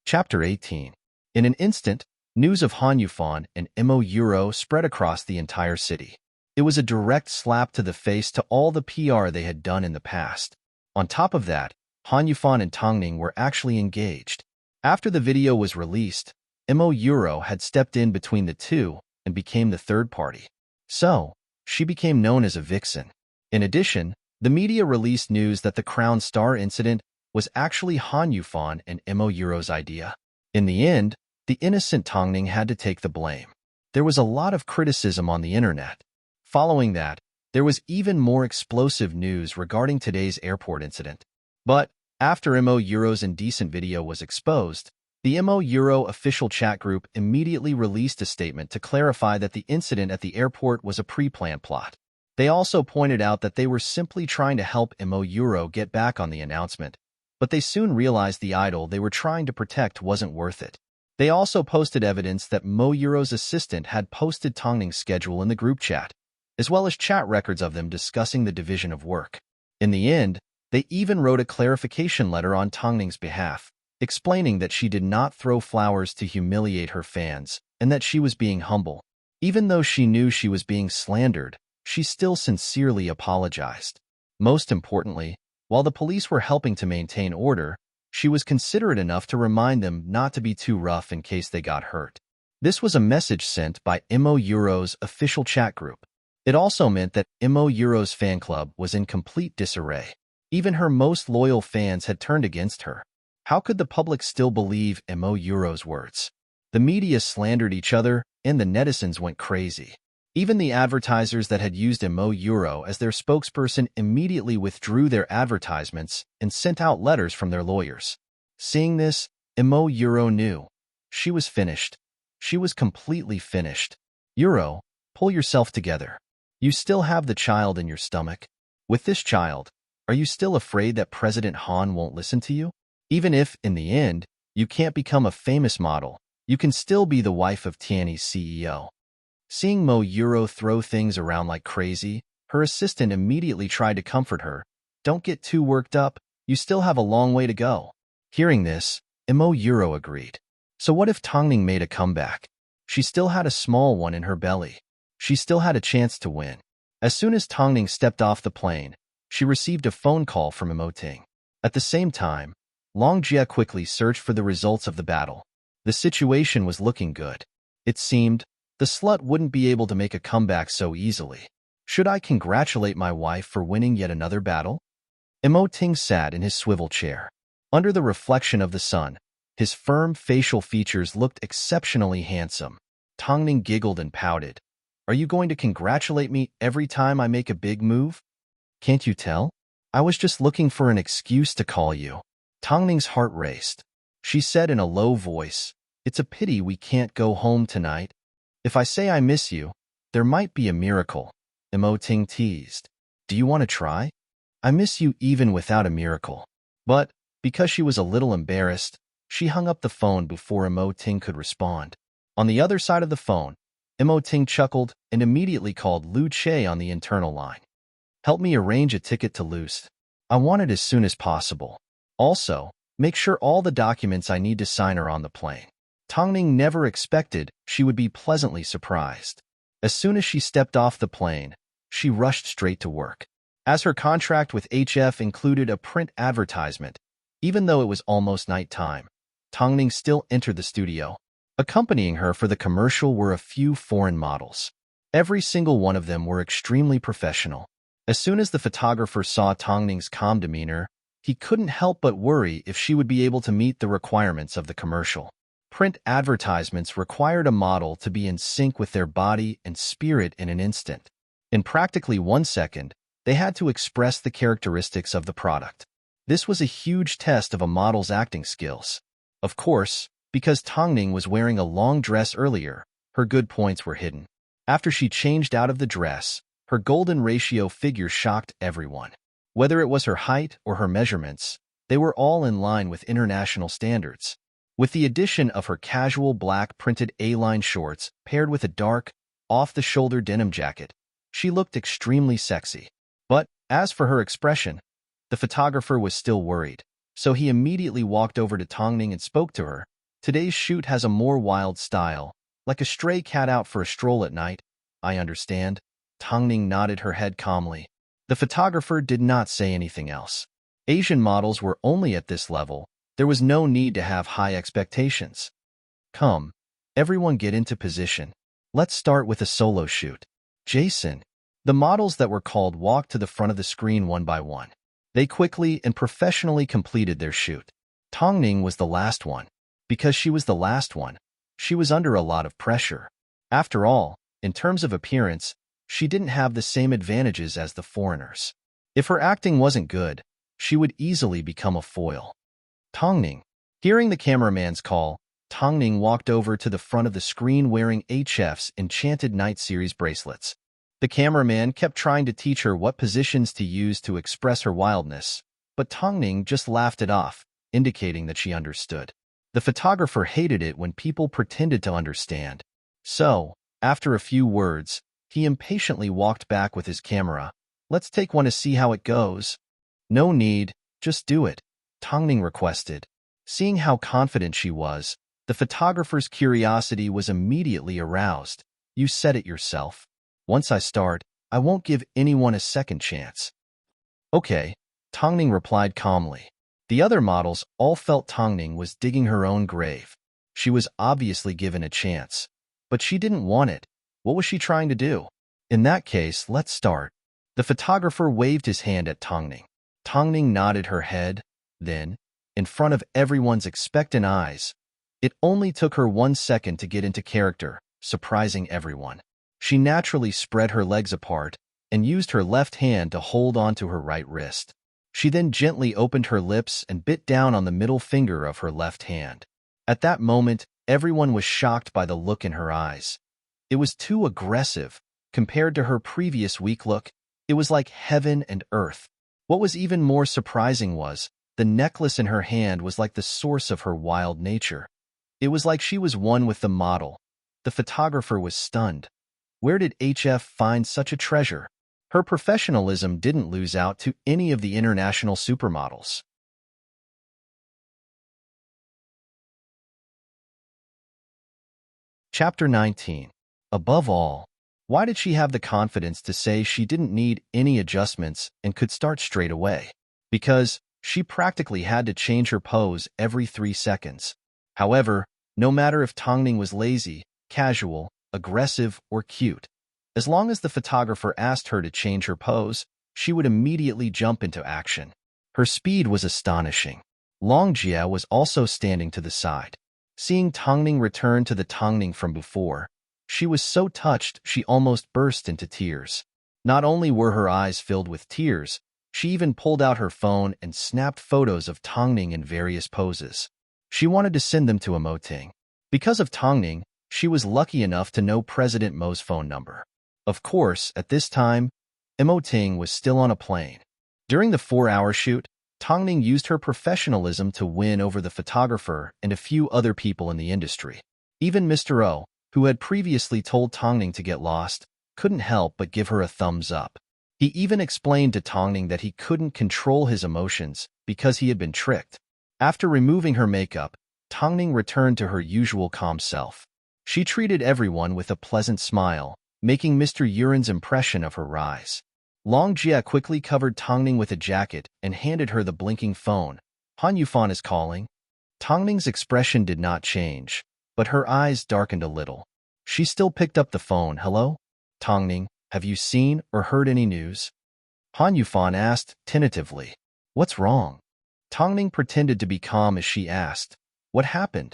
Chapter 18. In an instant, news of Han Yufan and Mo Euro spread across the entire city. It was a direct slap to the face to all the PR they had done in the past. On top of that, Han Yufan and Tongning were actually engaged. After the video was released, Mo Euro had stepped in between the two and became the third party. So, she became known as a vixen. In addition, the media released news that the Crown Star incident was actually Han Yufan and Mo Euro's idea. In the end, the innocent Tongning had to take the blame. There was a lot of criticism on the internet. Following that, there was even more explosive news regarding today's airport incident. But, after Mo Euro's indecent video was exposed, the Mo Euro official chat group immediately released a statement to clarify that the incident at the airport was a pre-planned plot. They also pointed out that they were simply trying to help Mo Euro get back on the announcement, but they soon realized the idol they were trying to protect wasn't worth it. They also posted evidence that Mo Euro's assistant had posted Tongning's schedule in the group chat, as well as chat records of them discussing the division of work. In the end, they even wrote a clarification letter on Tongning's behalf, explaining that she did not throw flowers to humiliate her fans and that she was being humble. Even though she knew she was being slandered, she still sincerely apologized. Most importantly, while the police were helping to maintain order, she was considerate enough to remind them not to be too rough in case they got hurt. This was a message sent by Mo Euro's official chat group. It also meant that Mo Euro's fan club was in complete disarray. Even her most loyal fans had turned against her. How could the public still believe Mo Euro's words? The media slandered each other, and the netizens went crazy. Even the advertisers that had used Mo Euro as their spokesperson immediately withdrew their advertisements and sent out letters from their lawyers. Seeing this, Mo Euro knew. She was finished. She was completely finished. Euro, pull yourself together. You still have the child in your stomach. With this child, are you still afraid that President Han won't listen to you? Even if, in the end, you can't become a famous model, you can still be the wife of Tianyi's CEO. Seeing Mo Euro throw things around like crazy, her assistant immediately tried to comfort her. Don't get too worked up. You still have a long way to go. Hearing this, Euro agreed. So what if Tongning made a comeback? She still had a small one in her belly. She still had a chance to win. As soon as Tongning stepped off the plane, she received a phone call from Emoting. At the same time, Longjia quickly searched for the results of the battle. The situation was looking good. It seemed the slut wouldn't be able to make a comeback so easily. Should I congratulate my wife for winning yet another battle? Emoting sat in his swivel chair. Under the reflection of the sun, his firm facial features looked exceptionally handsome. Tongning giggled and pouted. Are you going to congratulate me every time I make a big move? Can't you tell? I was just looking for an excuse to call you. Tongning's heart raced. She said in a low voice, It's a pity we can't go home tonight. If I say I miss you, there might be a miracle. Emoting teased. Do you want to try? I miss you even without a miracle. But, because she was a little embarrassed, she hung up the phone before Emoting could respond. On the other side of the phone, Emoting chuckled and immediately called Lu Che on the internal line. Help me arrange a ticket to Lust. I want it as soon as possible. Also, make sure all the documents I need to sign are on the plane. Tongning never expected she would be pleasantly surprised. As soon as she stepped off the plane, she rushed straight to work. As her contract with HF included a print advertisement, even though it was almost nighttime, Tongning still entered the studio. Accompanying her for the commercial were a few foreign models. Every single one of them were extremely professional. As soon as the photographer saw Tongning's calm demeanor, he couldn't help but worry if she would be able to meet the requirements of the commercial. Print advertisements required a model to be in sync with their body and spirit in an instant. In practically 1 second, they had to express the characteristics of the product. This was a huge test of a model's acting skills. Of course, because Tongning was wearing a long dress earlier, her good points were hidden. After she changed out of the dress, her golden ratio figure shocked everyone. Whether it was her height or her measurements, they were all in line with international standards. With the addition of her casual black printed A-line shorts paired with a dark, off-the-shoulder denim jacket, she looked extremely sexy. But, as for her expression, the photographer was still worried, so he immediately walked over to Tongning and spoke to her. Today's shoot has a more wild style, like a stray cat out for a stroll at night. I understand. Tongning nodded her head calmly. The photographer did not say anything else. Asian models were only at this level. There was no need to have high expectations. Come, everyone get into position. Let's start with a solo shoot. Jason. The models that were called walked to the front of the screen one by one. They quickly and professionally completed their shoot. Tongning was the last one. Because she was the last one, she was under a lot of pressure. After all, in terms of appearance, she didn't have the same advantages as the foreigners. If her acting wasn't good, she would easily become a foil. Tongning. Hearing the cameraman's call, Tongning walked over to the front of the screen wearing HF's Enchanted Night Series bracelets. The cameraman kept trying to teach her what positions to use to express her wildness, but Tongning just laughed it off, indicating that she understood. The photographer hated it when people pretended to understand. So, after a few words, he impatiently walked back with his camera. Let's take one to see how it goes. No need, just do it, Tongning requested. Seeing how confident she was, the photographer's curiosity was immediately aroused. You said it yourself. Once I start, I won't give anyone a second chance. Okay, Tongning replied calmly. The other models all felt Tongning was digging her own grave. She was obviously given a chance, but she didn't want it. What was she trying to do? In that case, let's start. The photographer waved his hand at Tongning. Tongning nodded her head. Then, in front of everyone's expectant eyes, it only took her 1 second to get into character, surprising everyone. She naturally spread her legs apart and used her left hand to hold onto her right wrist. She then gently opened her lips and bit down on the middle finger of her left hand. At that moment, everyone was shocked by the look in her eyes. It was too aggressive. Compared to her previous weak look, it was like heaven and earth. What was even more surprising was, the necklace in her hand was like the source of her wild nature. It was like she was one with the model. The photographer was stunned. Where did HF find such a treasure? Her professionalism didn't lose out to any of the international supermodels. Chapter 19. Above all, why did she have the confidence to say she didn't need any adjustments and could start straight away? Because she practically had to change her pose every 3 seconds. However, no matter if Tongning was lazy, casual, aggressive, or cute, as long as the photographer asked her to change her pose, she would immediately jump into action. Her speed was astonishing. Long Jia was also standing to the side. Seeing Tongning return to the Tongning from before, she was so touched she almost burst into tears. Not only were her eyes filled with tears, she even pulled out her phone and snapped photos of Tongning in various poses. She wanted to send them to Emoting. Because of Tongning, she was lucky enough to know President Mo's phone number. Of course, at this time, Emoting was still on a plane. During the 4-hour shoot, Tongning used her professionalism to win over the photographer and a few other people in the industry. Even Mr. O, who had previously told Tongning to get lost, couldn't help but give her a thumbs up. He even explained to Tongning that he couldn't control his emotions because he had been tricked. After removing her makeup, Tongning returned to her usual calm self. She treated everyone with a pleasant smile, making Mr. Yuren's impression of her rise. Long Jia quickly covered Tongning with a jacket and handed her the blinking phone. Han Yufan is calling. Tongning's expression did not change, but her eyes darkened a little. She still picked up the phone. Hello? Tongning, have you seen or heard any news? Han Yufan asked, tentatively. What's wrong? Tongning pretended to be calm as she asked. What happened?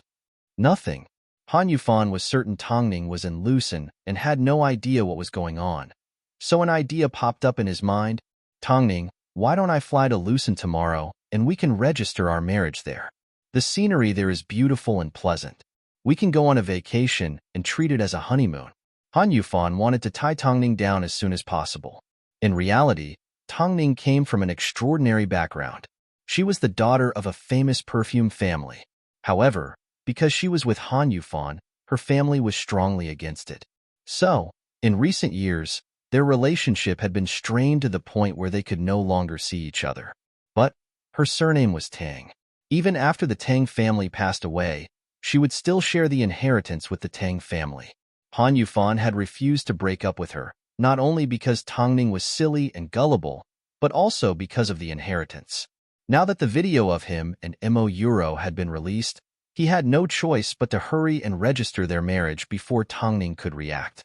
Nothing. Han Yufan was certain Tongning was in Lucin and had no idea what was going on. So an idea popped up in his mind. Tongning, why don't I fly to Lucin tomorrow and we can register our marriage there? The scenery there is beautiful and pleasant. We can go on a vacation and treat it as a honeymoon. Han Yufan wanted to tie Tongning down as soon as possible. In reality, Tongning came from an extraordinary background. She was the daughter of a famous perfume family. However, because she was with Han Yufan, her family was strongly against it. So, in recent years, their relationship had been strained to the point where they could no longer see each other. But her surname was Tang. Even after the Tang family passed away, she would still share the inheritance with the Tang family. Han Yufan had refused to break up with her, not only because Tongning was silly and gullible, but also because of the inheritance. Now that the video of him and Mo Euro had been released, he had no choice but to hurry and register their marriage before Tongning could react.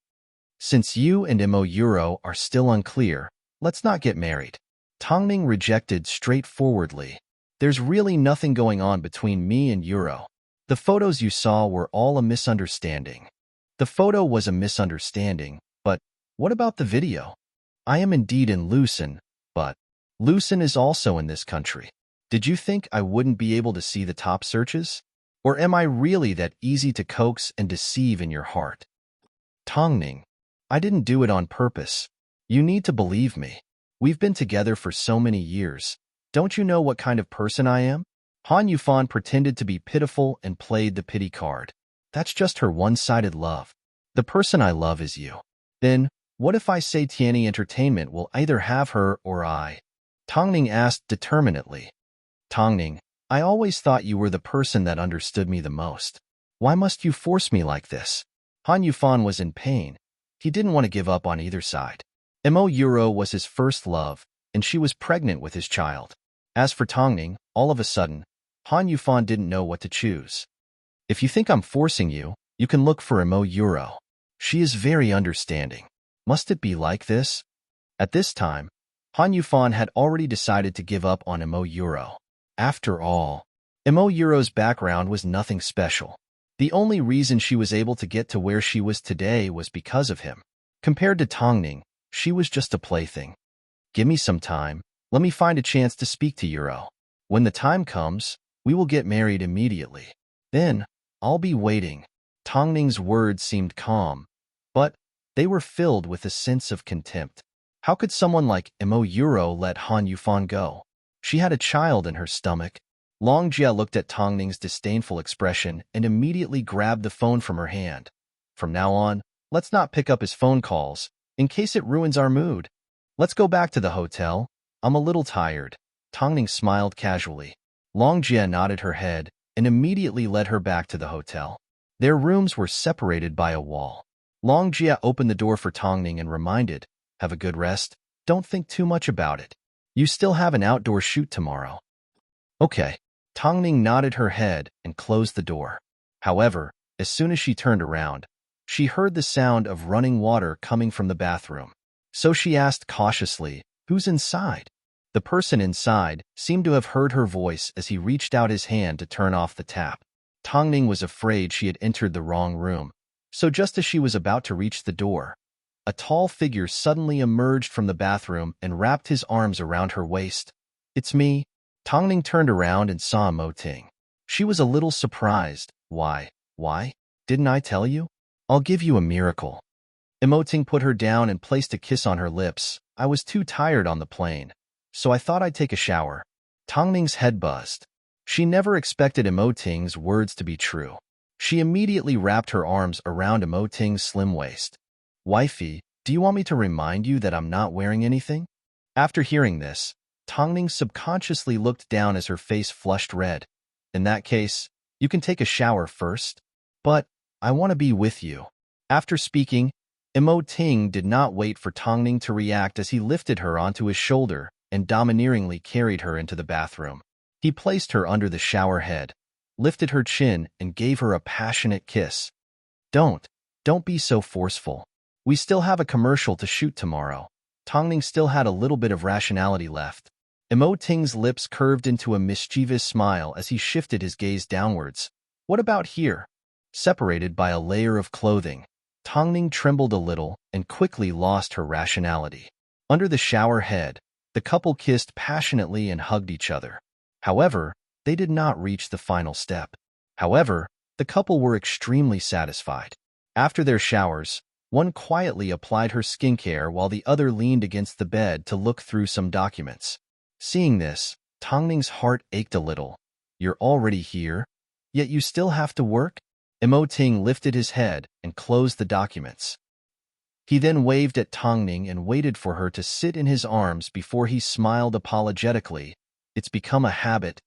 Since you and Mo Euro are still unclear, let's not get married. Tongning rejected straightforwardly. There's really nothing going on between me and Euro. The photos you saw were all a misunderstanding. The photo was a misunderstanding, but what about the video? I am indeed in Lucin, but Lucin is also in this country. Did you think I wouldn't be able to see the top searches? Or am I really that easy to coax and deceive in your heart? Tongning, I didn't do it on purpose. You need to believe me. We've been together for so many years. Don't you know what kind of person I am? Han Yufan pretended to be pitiful and played the pity card. That's just her one-sided love. The person I love is you. Then, what if I say Tianyi Entertainment will either have her or I? Tongning asked determinedly. Tongning, I always thought you were the person that understood me the most. Why must you force me like this? Han Yufan was in pain. He didn't want to give up on either side. Mo Euro was his first love, and she was pregnant with his child. As for Tongning, all of a sudden, Han Yufan didn't know what to choose. If you think I'm forcing you, you can look for Mo Euro. She is very understanding. Must it be like this? At this time, Han Yufan had already decided to give up on Mo Euro. After all, Mo Euro's background was nothing special. The only reason she was able to get to where she was today was because of him. Compared to Tongning, she was just a plaything. Give me some time. Let me find a chance to speak to Euro. When the time comes, we will get married immediately. Then, I'll be waiting. Tongning's words seemed calm, but they were filled with a sense of contempt. How could someone like Mo Euro let Han Yufan go? She had a child in her stomach. Long Jia looked at Tongning's disdainful expression and immediately grabbed the phone from her hand. From now on, let's not pick up his phone calls, in case it ruins our mood. Let's go back to the hotel. I'm a little tired. Tongning smiled casually. Long Jia nodded her head and immediately led her back to the hotel. Their rooms were separated by a wall. Longjia opened the door for Tongning and reminded, "Have a good rest. Don't think too much about it. You still have an outdoor shoot tomorrow." Okay. Tongning nodded her head and closed the door. However, as soon as she turned around, she heard the sound of running water coming from the bathroom. So she asked cautiously, "Who's inside?" The person inside seemed to have heard her voice as he reached out his hand to turn off the tap. Tongning was afraid she had entered the wrong room, so just as she was about to reach the door, a tall figure suddenly emerged from the bathroom and wrapped his arms around her waist. "It's me." Tongning turned around and saw Emoting. She was a little surprised. Why? Didn't I tell you? I'll give you a miracle." Emoting put her down and placed a kiss on her lips. "I was too tired on the plane, so I thought I'd take a shower." Tongning's head buzzed. She never expected Emoting's words to be true. She immediately wrapped her arms around Emoting's slim waist. "Wifey, do you want me to remind you that I'm not wearing anything?" After hearing this, Tongning subconsciously looked down as her face flushed red. "In that case, you can take a shower first. But I want to be with you." After speaking, Emoting did not wait for Tongning to react as he lifted her onto his shoulder and domineeringly carried her into the bathroom. He placed her under the shower head, lifted her chin, and gave her a passionate kiss. Don't be so forceful. We still have a commercial to shoot tomorrow." Tongning still had a little bit of rationality left. Emoting's lips curved into a mischievous smile as he shifted his gaze downwards. "What about here?" Separated by a layer of clothing, Tongning trembled a little and quickly lost her rationality. Under the shower head, the couple kissed passionately and hugged each other. However, they did not reach the final step. However, the couple were extremely satisfied. After their showers, one quietly applied her skincare while the other leaned against the bed to look through some documents. Seeing this, Tongning's heart ached a little. "You're already here? Yet you still have to work?" Emoting lifted his head and closed the documents. He then waved at Tongning and waited for her to sit in his arms before he smiled apologetically. "It's become a habit.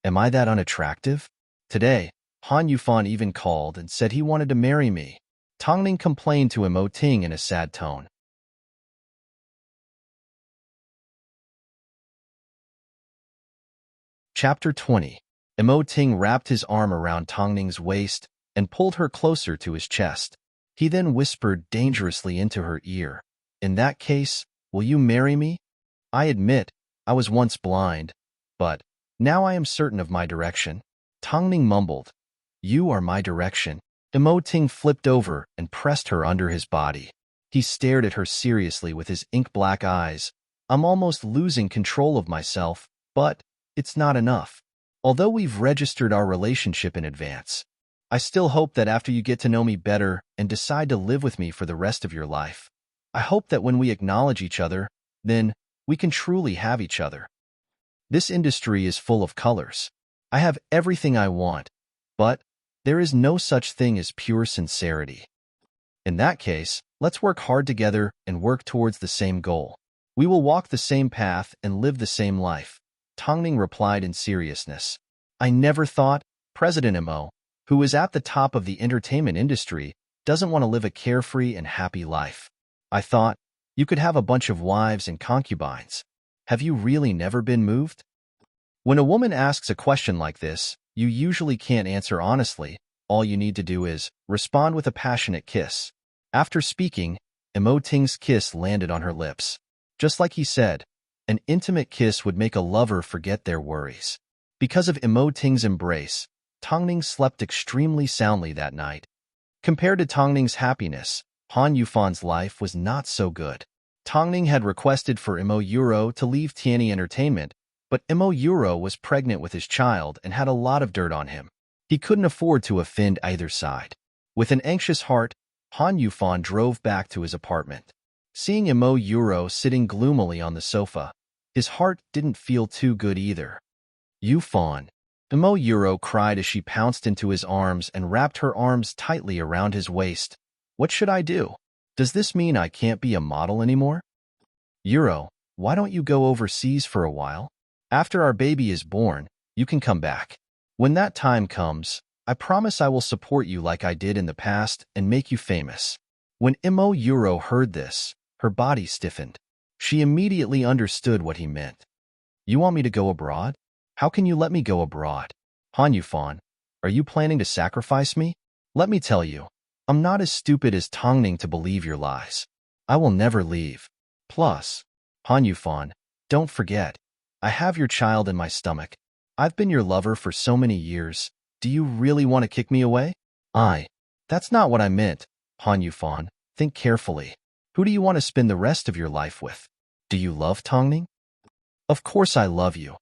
Am I that unattractive? Today, Han Yufan even called and said he wanted to marry me." Tongning complained to Emoting in a sad tone. Chapter 20. Emoting wrapped his arm around Tongning's waist and pulled her closer to his chest. He then whispered dangerously into her ear, "In that case, will you marry me? I admit, I was once blind, but now I am certain of my direction." Tongning mumbled, "You are my direction." Emoting flipped over and pressed her under his body. He stared at her seriously with his ink-black eyes. "I'm almost losing control of myself, but it's not enough. Although we've registered our relationship in advance, I still hope that after you get to know me better and decide to live with me for the rest of your life, I hope that when we acknowledge each other, then we can truly have each other. This industry is full of colors. I have everything I want, but there is no such thing as pure sincerity. In that case, let's work hard together and work towards the same goal. We will walk the same path and live the same life." Tongning replied in seriousness. "I never thought President Mo, who is at the top of the entertainment industry, doesn't want to live a carefree and happy life. I thought you could have a bunch of wives and concubines. Have you really never been moved?" When a woman asks a question like this, you usually can't answer honestly. All you need to do is respond with a passionate kiss. After speaking, Emoting's kiss landed on her lips. Just like he said, an intimate kiss would make a lover forget their worries. Because of Emoting's embrace, Tongning slept extremely soundly that night. Compared to Tongning's happiness, Han Yufan's life was not so good. Tongning had requested for Imo Euro to leave Tianyi Entertainment, but Imo Euro was pregnant with his child and had a lot of dirt on him. He couldn't afford to offend either side. With an anxious heart, Han Yufan drove back to his apartment. Seeing Imo Euro sitting gloomily on the sofa, his heart didn't feel too good either. "Yufan," Imo Euro cried as she pounced into his arms and wrapped her arms tightly around his waist. "What should I do? Does this mean I can't be a model anymore?" "Euro, why don't you go overseas for a while? After our baby is born, you can come back. When that time comes, I promise I will support you like I did in the past and make you famous." When Imo Euro heard this, her body stiffened. She immediately understood what he meant. "You want me to go abroad? How can you let me go abroad? Han Yufan, are you planning to sacrifice me? Let me tell you, I'm not as stupid as Tongning to believe your lies. I will never leave. Plus, Han Yufan, don't forget, I have your child in my stomach. I've been your lover for so many years. Do you really want to kick me away?" That's not what I meant, Han Yufan. Think carefully. Who do you want to spend the rest of your life with? Do you love Tongning? Of course I love you.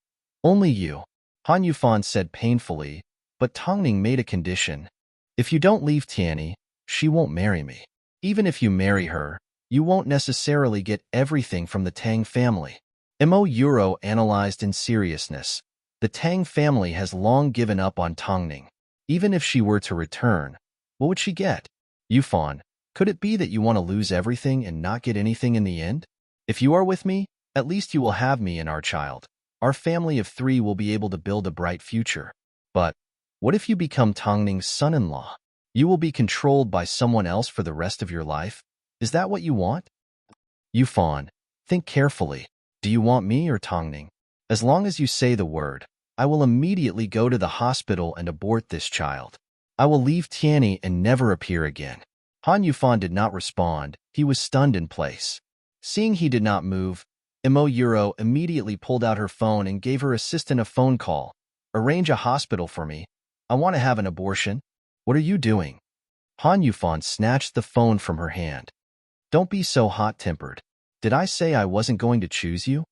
Only you, Han Yufan said painfully, but Tongning made a condition. If you don't leave Tianyi, she won't marry me. Even if you marry her, you won't necessarily get everything from the Tang family. Mo Euro analyzed in seriousness. The Tang family has long given up on Tongning. Even if she were to return, what would she get? Yufan, could it be that you want to lose everything and not get anything in the end? If you are with me, at least you will have me and our child. Our family of 3 will be able to build a bright future. But what if you become Tongning's son-in-law? You will be controlled by someone else for the rest of your life. Is that what you want? Yufan, think carefully. Do you want me or Tongning? As long as you say the word, I will immediately go to the hospital and abort this child. I will leave Tianyi and never appear again. Han Yufan did not respond. He was stunned in place. Seeing he did not move, Mo Euro immediately pulled out her phone and gave her assistant a phone call. "Arrange a hospital for me. I want to have an abortion." "What are you doing?" Han Yufan snatched the phone from her hand. "Don't be so hot-tempered. Did I say I wasn't going to choose you?"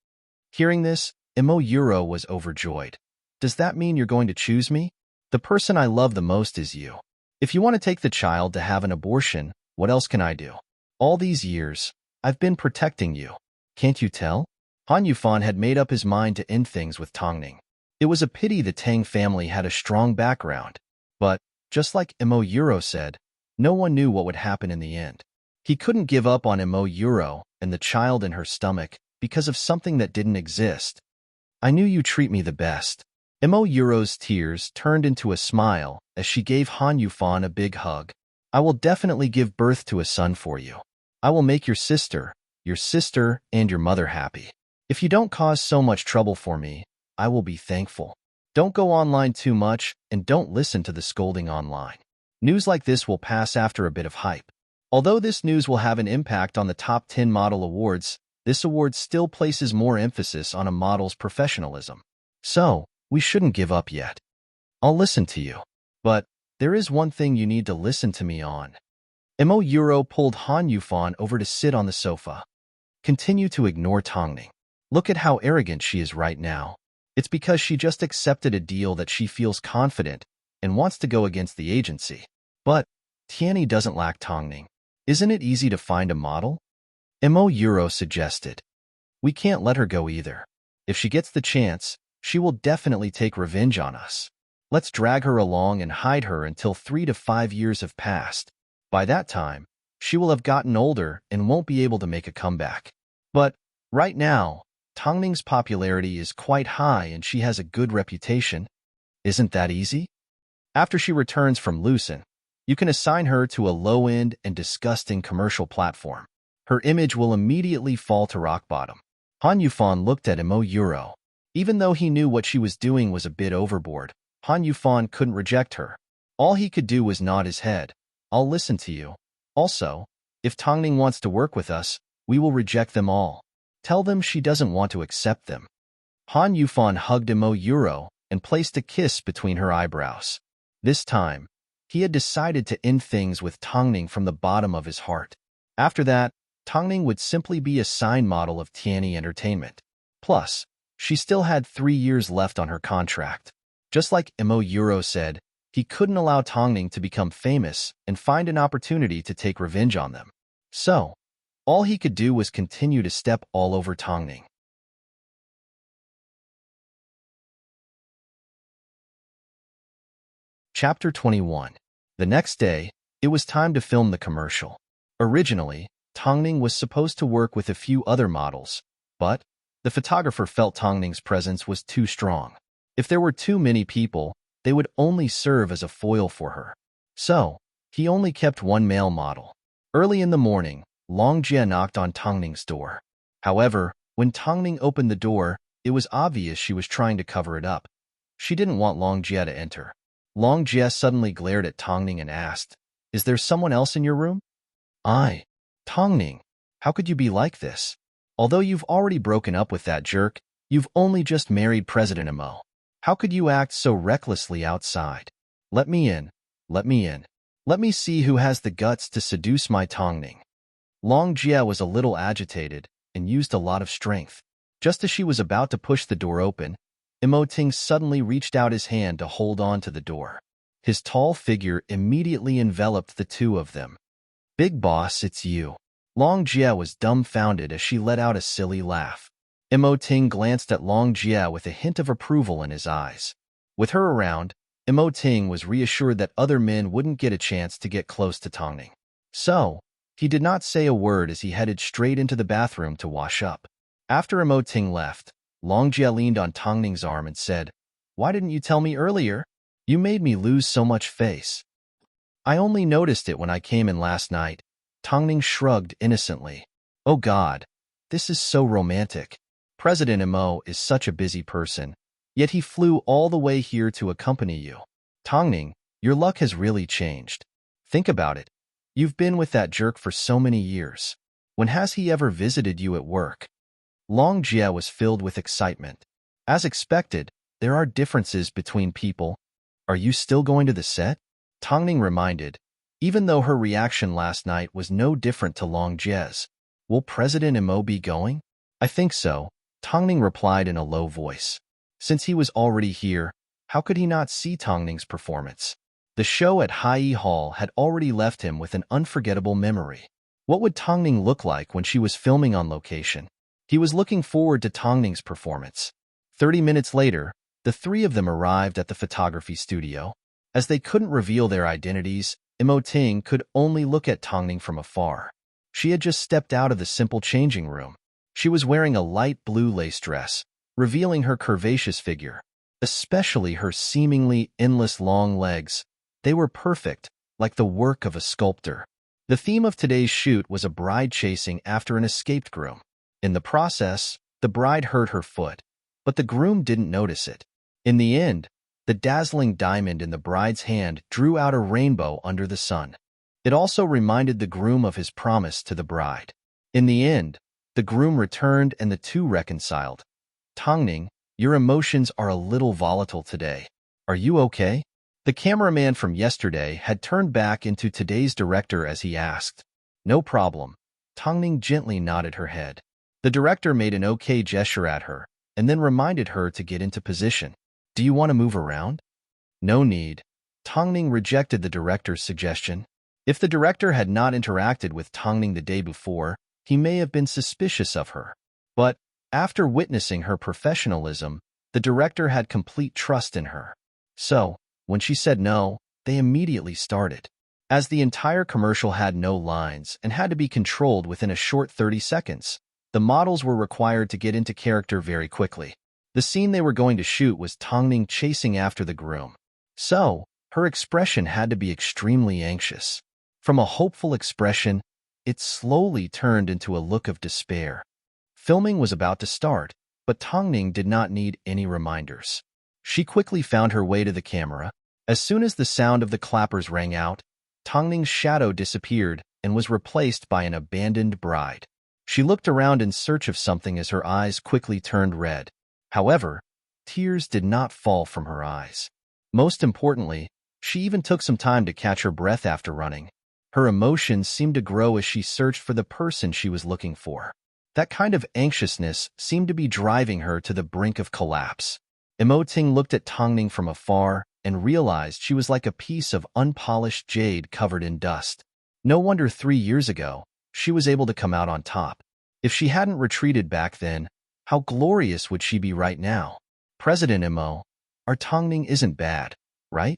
Hearing this, Mo Euro was overjoyed. "Does that mean you're going to choose me? The person I love the most is you. If you want to take the child to have an abortion, what else can I do? All these years, I've been protecting you. Can't you tell?" Han Yufan had made up his mind to end things with Tongning. It was a pity the Tang family had a strong background. But, just like Mo Euro said, no one knew what would happen in the end. He couldn't give up on Mo Euro and the child in her stomach because of something that didn't exist. "I knew you treat me the best." Mo Euro's tears turned into a smile as she gave Han Yufan a big hug. "I will definitely give birth to a son for you. I will make your sister, and your mother happy. If you don't cause so much trouble for me, I will be thankful. Don't go online too much and don't listen to the scolding online. News like this will pass after a bit of hype. Although this news will have an impact on the top 10 model awards, this award still places more emphasis on a model's professionalism. So, we shouldn't give up yet. I'll listen to you. But there is one thing you need to listen to me on." Mo Euro pulled Han Yufan over to sit on the sofa. "Continue to ignore Tongning. Look at how arrogant she is right now. It's because she just accepted a deal that she feels confident and wants to go against the agency. But Tianyi doesn't lack Tongning. Isn't it easy to find a model?" Mo Euro suggested. "We can't let her go either. If she gets the chance, she will definitely take revenge on us. Let's drag her along and hide her until 3 to 5 years have passed. By that time, she will have gotten older and won't be able to make a comeback. But right now, Tongning's popularity is quite high and she has a good reputation. Isn't that easy? After she returns from Lucin, you can assign her to a low-end and disgusting commercial platform. Her image will immediately fall to rock bottom." Han Yufan looked at Mo Euro. Even though he knew what she was doing was a bit overboard, Han Yufan couldn't reject her. All he could do was nod his head. "I'll listen to you. Also, if Tongning wants to work with us, we will reject them all. Tell them she doesn't want to accept them." Han Yufan hugged Mo Euro and placed a kiss between her eyebrows. This time, he had decided to end things with Tongning from the bottom of his heart. After that, Tongning would simply be a sign model of Tianyi Entertainment. Plus, she still had 3 years left on her contract. Just like Mo Euro said, he couldn't allow Tongning to become famous and find an opportunity to take revenge on them. So, all he could do was continue to step all over Tongning. Chapter 21. The next day, it was time to film the commercial. Originally, Tongning was supposed to work with a few other models, but the photographer felt Tongning's presence was too strong. If there were too many people, they would only serve as a foil for her. So, he only kept one male model. Early in the morning, Long Jie knocked on Tangning's door. However, when Tangning opened the door, it was obvious she was trying to cover it up. She didn't want Long Jie to enter. Long Jie suddenly glared at Tangning and asked, "Is there someone else in your room?" Tangning, how could you be like this? Although you've already broken up with that jerk, you've only just married President Imo. How could you act so recklessly outside? Let me in. Let me in. Let me see who has the guts to seduce my Tangning. Long Jie was a little agitated and used a lot of strength. Just as she was about to push the door open, Imo Ting suddenly reached out his hand to hold on to the door. His tall figure immediately enveloped the two of them. "Big boss, it's you." Long Jie was dumbfounded as she let out a silly laugh. Imo Ting glanced at Long Jie with a hint of approval in his eyes. With her around, Imo Ting was reassured that other men wouldn't get a chance to get close to Tangning. So, he did not say a word as he headed straight into the bathroom to wash up. After Imo Ting left, Long Jie leaned on Tangning's arm and said, "Why didn't you tell me earlier? You made me lose so much face." "I only noticed it when I came in last night." Tangning shrugged innocently. "Oh God, this is so romantic. President Imo is such a busy person, yet he flew all the way here to accompany you. Tangning, your luck has really changed. Think about it. You've been with that jerk for so many years. When has he ever visited you at work?" Long Jie was filled with excitement. As expected, there are differences between people. "Are you still going to the set?" Tangning reminded, even though her reaction last night was no different to Long Jie's. "Will President Imo be going?" "I think so," Tangning replied in a low voice. Since he was already here, how could he not see Tangning's performance? The show at Hai Hall had already left him with an unforgettable memory. What would Tangning look like when she was filming on location? He was looking forward to Tangning's performance. 30 minutes later, the three of them arrived at the photography studio. As they couldn't reveal their identities, Imo Ting could only look at Tangning from afar. She had just stepped out of the simple changing room. She was wearing a light blue lace dress, revealing her curvaceous figure, especially her seemingly endless long legs. They were perfect, like the work of a sculptor. The theme of today's shoot was a bride chasing after an escaped groom. In the process, the bride hurt her foot, but the groom didn't notice it. In the end, the dazzling diamond in the bride's hand drew out a rainbow under the sun. It also reminded the groom of his promise to the bride. In the end, the groom returned and the two reconciled. "Tangning, your emotions are a little volatile today. Are you okay?" The cameraman from yesterday had turned back into today's director as he asked. "No problem." Tangning gently nodded her head. The director made an okay gesture at her, and then reminded her to get into position. "Do you want to move around?" "No need." Tangning rejected the director's suggestion. If the director had not interacted with Tangning the day before, he may have been suspicious of her. But, after witnessing her professionalism, the director had complete trust in her. So, when she said no, they immediately started. As the entire commercial had no lines and had to be controlled within a short 30 seconds, the models were required to get into character very quickly. The scene they were going to shoot was Tangning chasing after the groom. So, her expression had to be extremely anxious. From a hopeful expression, it slowly turned into a look of despair. Filming was about to start, but Tangning did not need any reminders. She quickly found her way to the camera. As soon as the sound of the clappers rang out, Tangning's shadow disappeared and was replaced by an abandoned bride. She looked around in search of something as her eyes quickly turned red. However, tears did not fall from her eyes. Most importantly, she even took some time to catch her breath after running. Her emotions seemed to grow as she searched for the person she was looking for. That kind of anxiousness seemed to be driving her to the brink of collapse. Imo Ting looked at Tangning from afar and realized she was like a piece of unpolished jade covered in dust. No wonder 3 years ago, she was able to come out on top. If she hadn't retreated back then, how glorious would she be right now? President Imo, our Tangning isn't bad, right?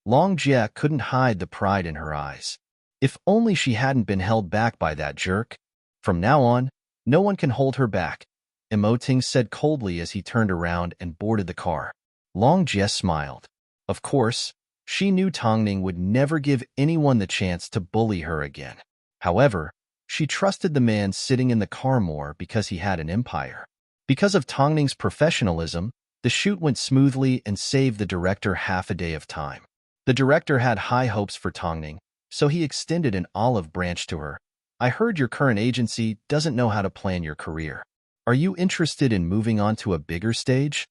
Long Jie couldn't hide the pride in her eyes. If only she hadn't been held back by that jerk. From now on, no one can hold her back, Imo Ting said coldly as he turned around and boarded the car. Long Jie smiled. Of course, she knew Tongning would never give anyone the chance to bully her again. However, she trusted the man sitting in the car more because he had an empire. Because of Tongning's professionalism, the shoot went smoothly and saved the director half a day of time. The director had high hopes for Tongning, so he extended an olive branch to her. I heard your current agency doesn't know how to plan your career. Are you interested in moving on to a bigger stage?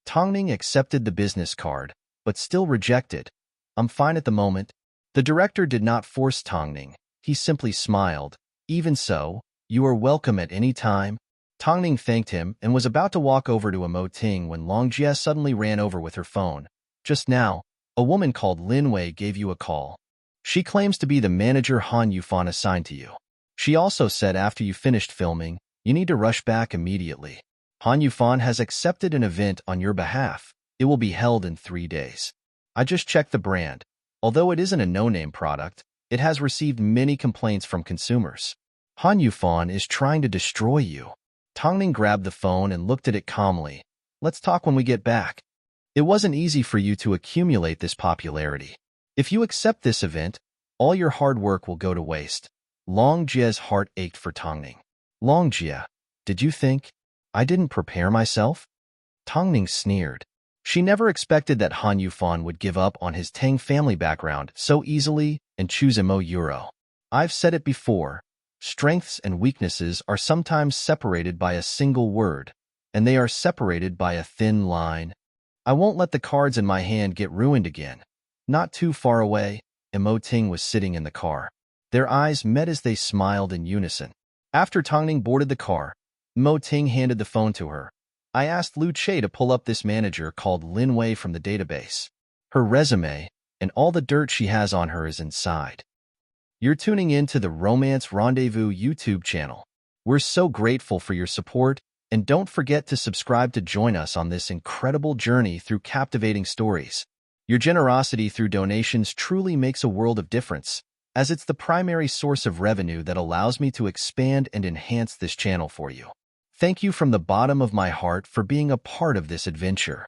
Tongning accepted the business card, but still rejected. I'm fine at the moment. The director did not force Tongning. He simply smiled. Even so, you are welcome at any time. Tongning thanked him and was about to walk over to Emoting when Longjie suddenly ran over with her phone. Just now, a woman called Lin Wei gave you a call. She claims to be the manager Han Yufan assigned to you. She also said after you finished filming, you need to rush back immediately. Han Yufan has accepted an event on your behalf. It will be held in 3 days. I just checked the brand. Although it isn't a no-name product, it has received many complaints from consumers. Han Yufan is trying to destroy you. Tongning grabbed the phone and looked at it calmly. Let's talk when we get back. It wasn't easy for you to accumulate this popularity. If you accept this event, all your hard work will go to waste. Longjie's heart ached for Tongning. Longjie, did you think I didn't prepare myself? Tongning sneered. She never expected that Han Yufan would give up on his Tang family background so easily and choose Emo Euro. I've said it before, strengths and weaknesses are sometimes separated by a single word, and they are separated by a thin line. I won't let the cards in my hand get ruined again. Not too far away, Emoting was sitting in the car. Their eyes met as they smiled in unison. After Tongning boarded the car, Emoting handed the phone to her. I asked Lu Che to pull up this manager called Lin Wei from the database. Her resume and all the dirt she has on her is inside. You're tuning in to the Romance Rendezvous YouTube channel. We're so grateful for your support, and don't forget to subscribe to join us on this incredible journey through captivating stories. Your generosity through donations truly makes a world of difference, as it's the primary source of revenue that allows me to expand and enhance this channel for you. Thank you from the bottom of my heart for being a part of this adventure.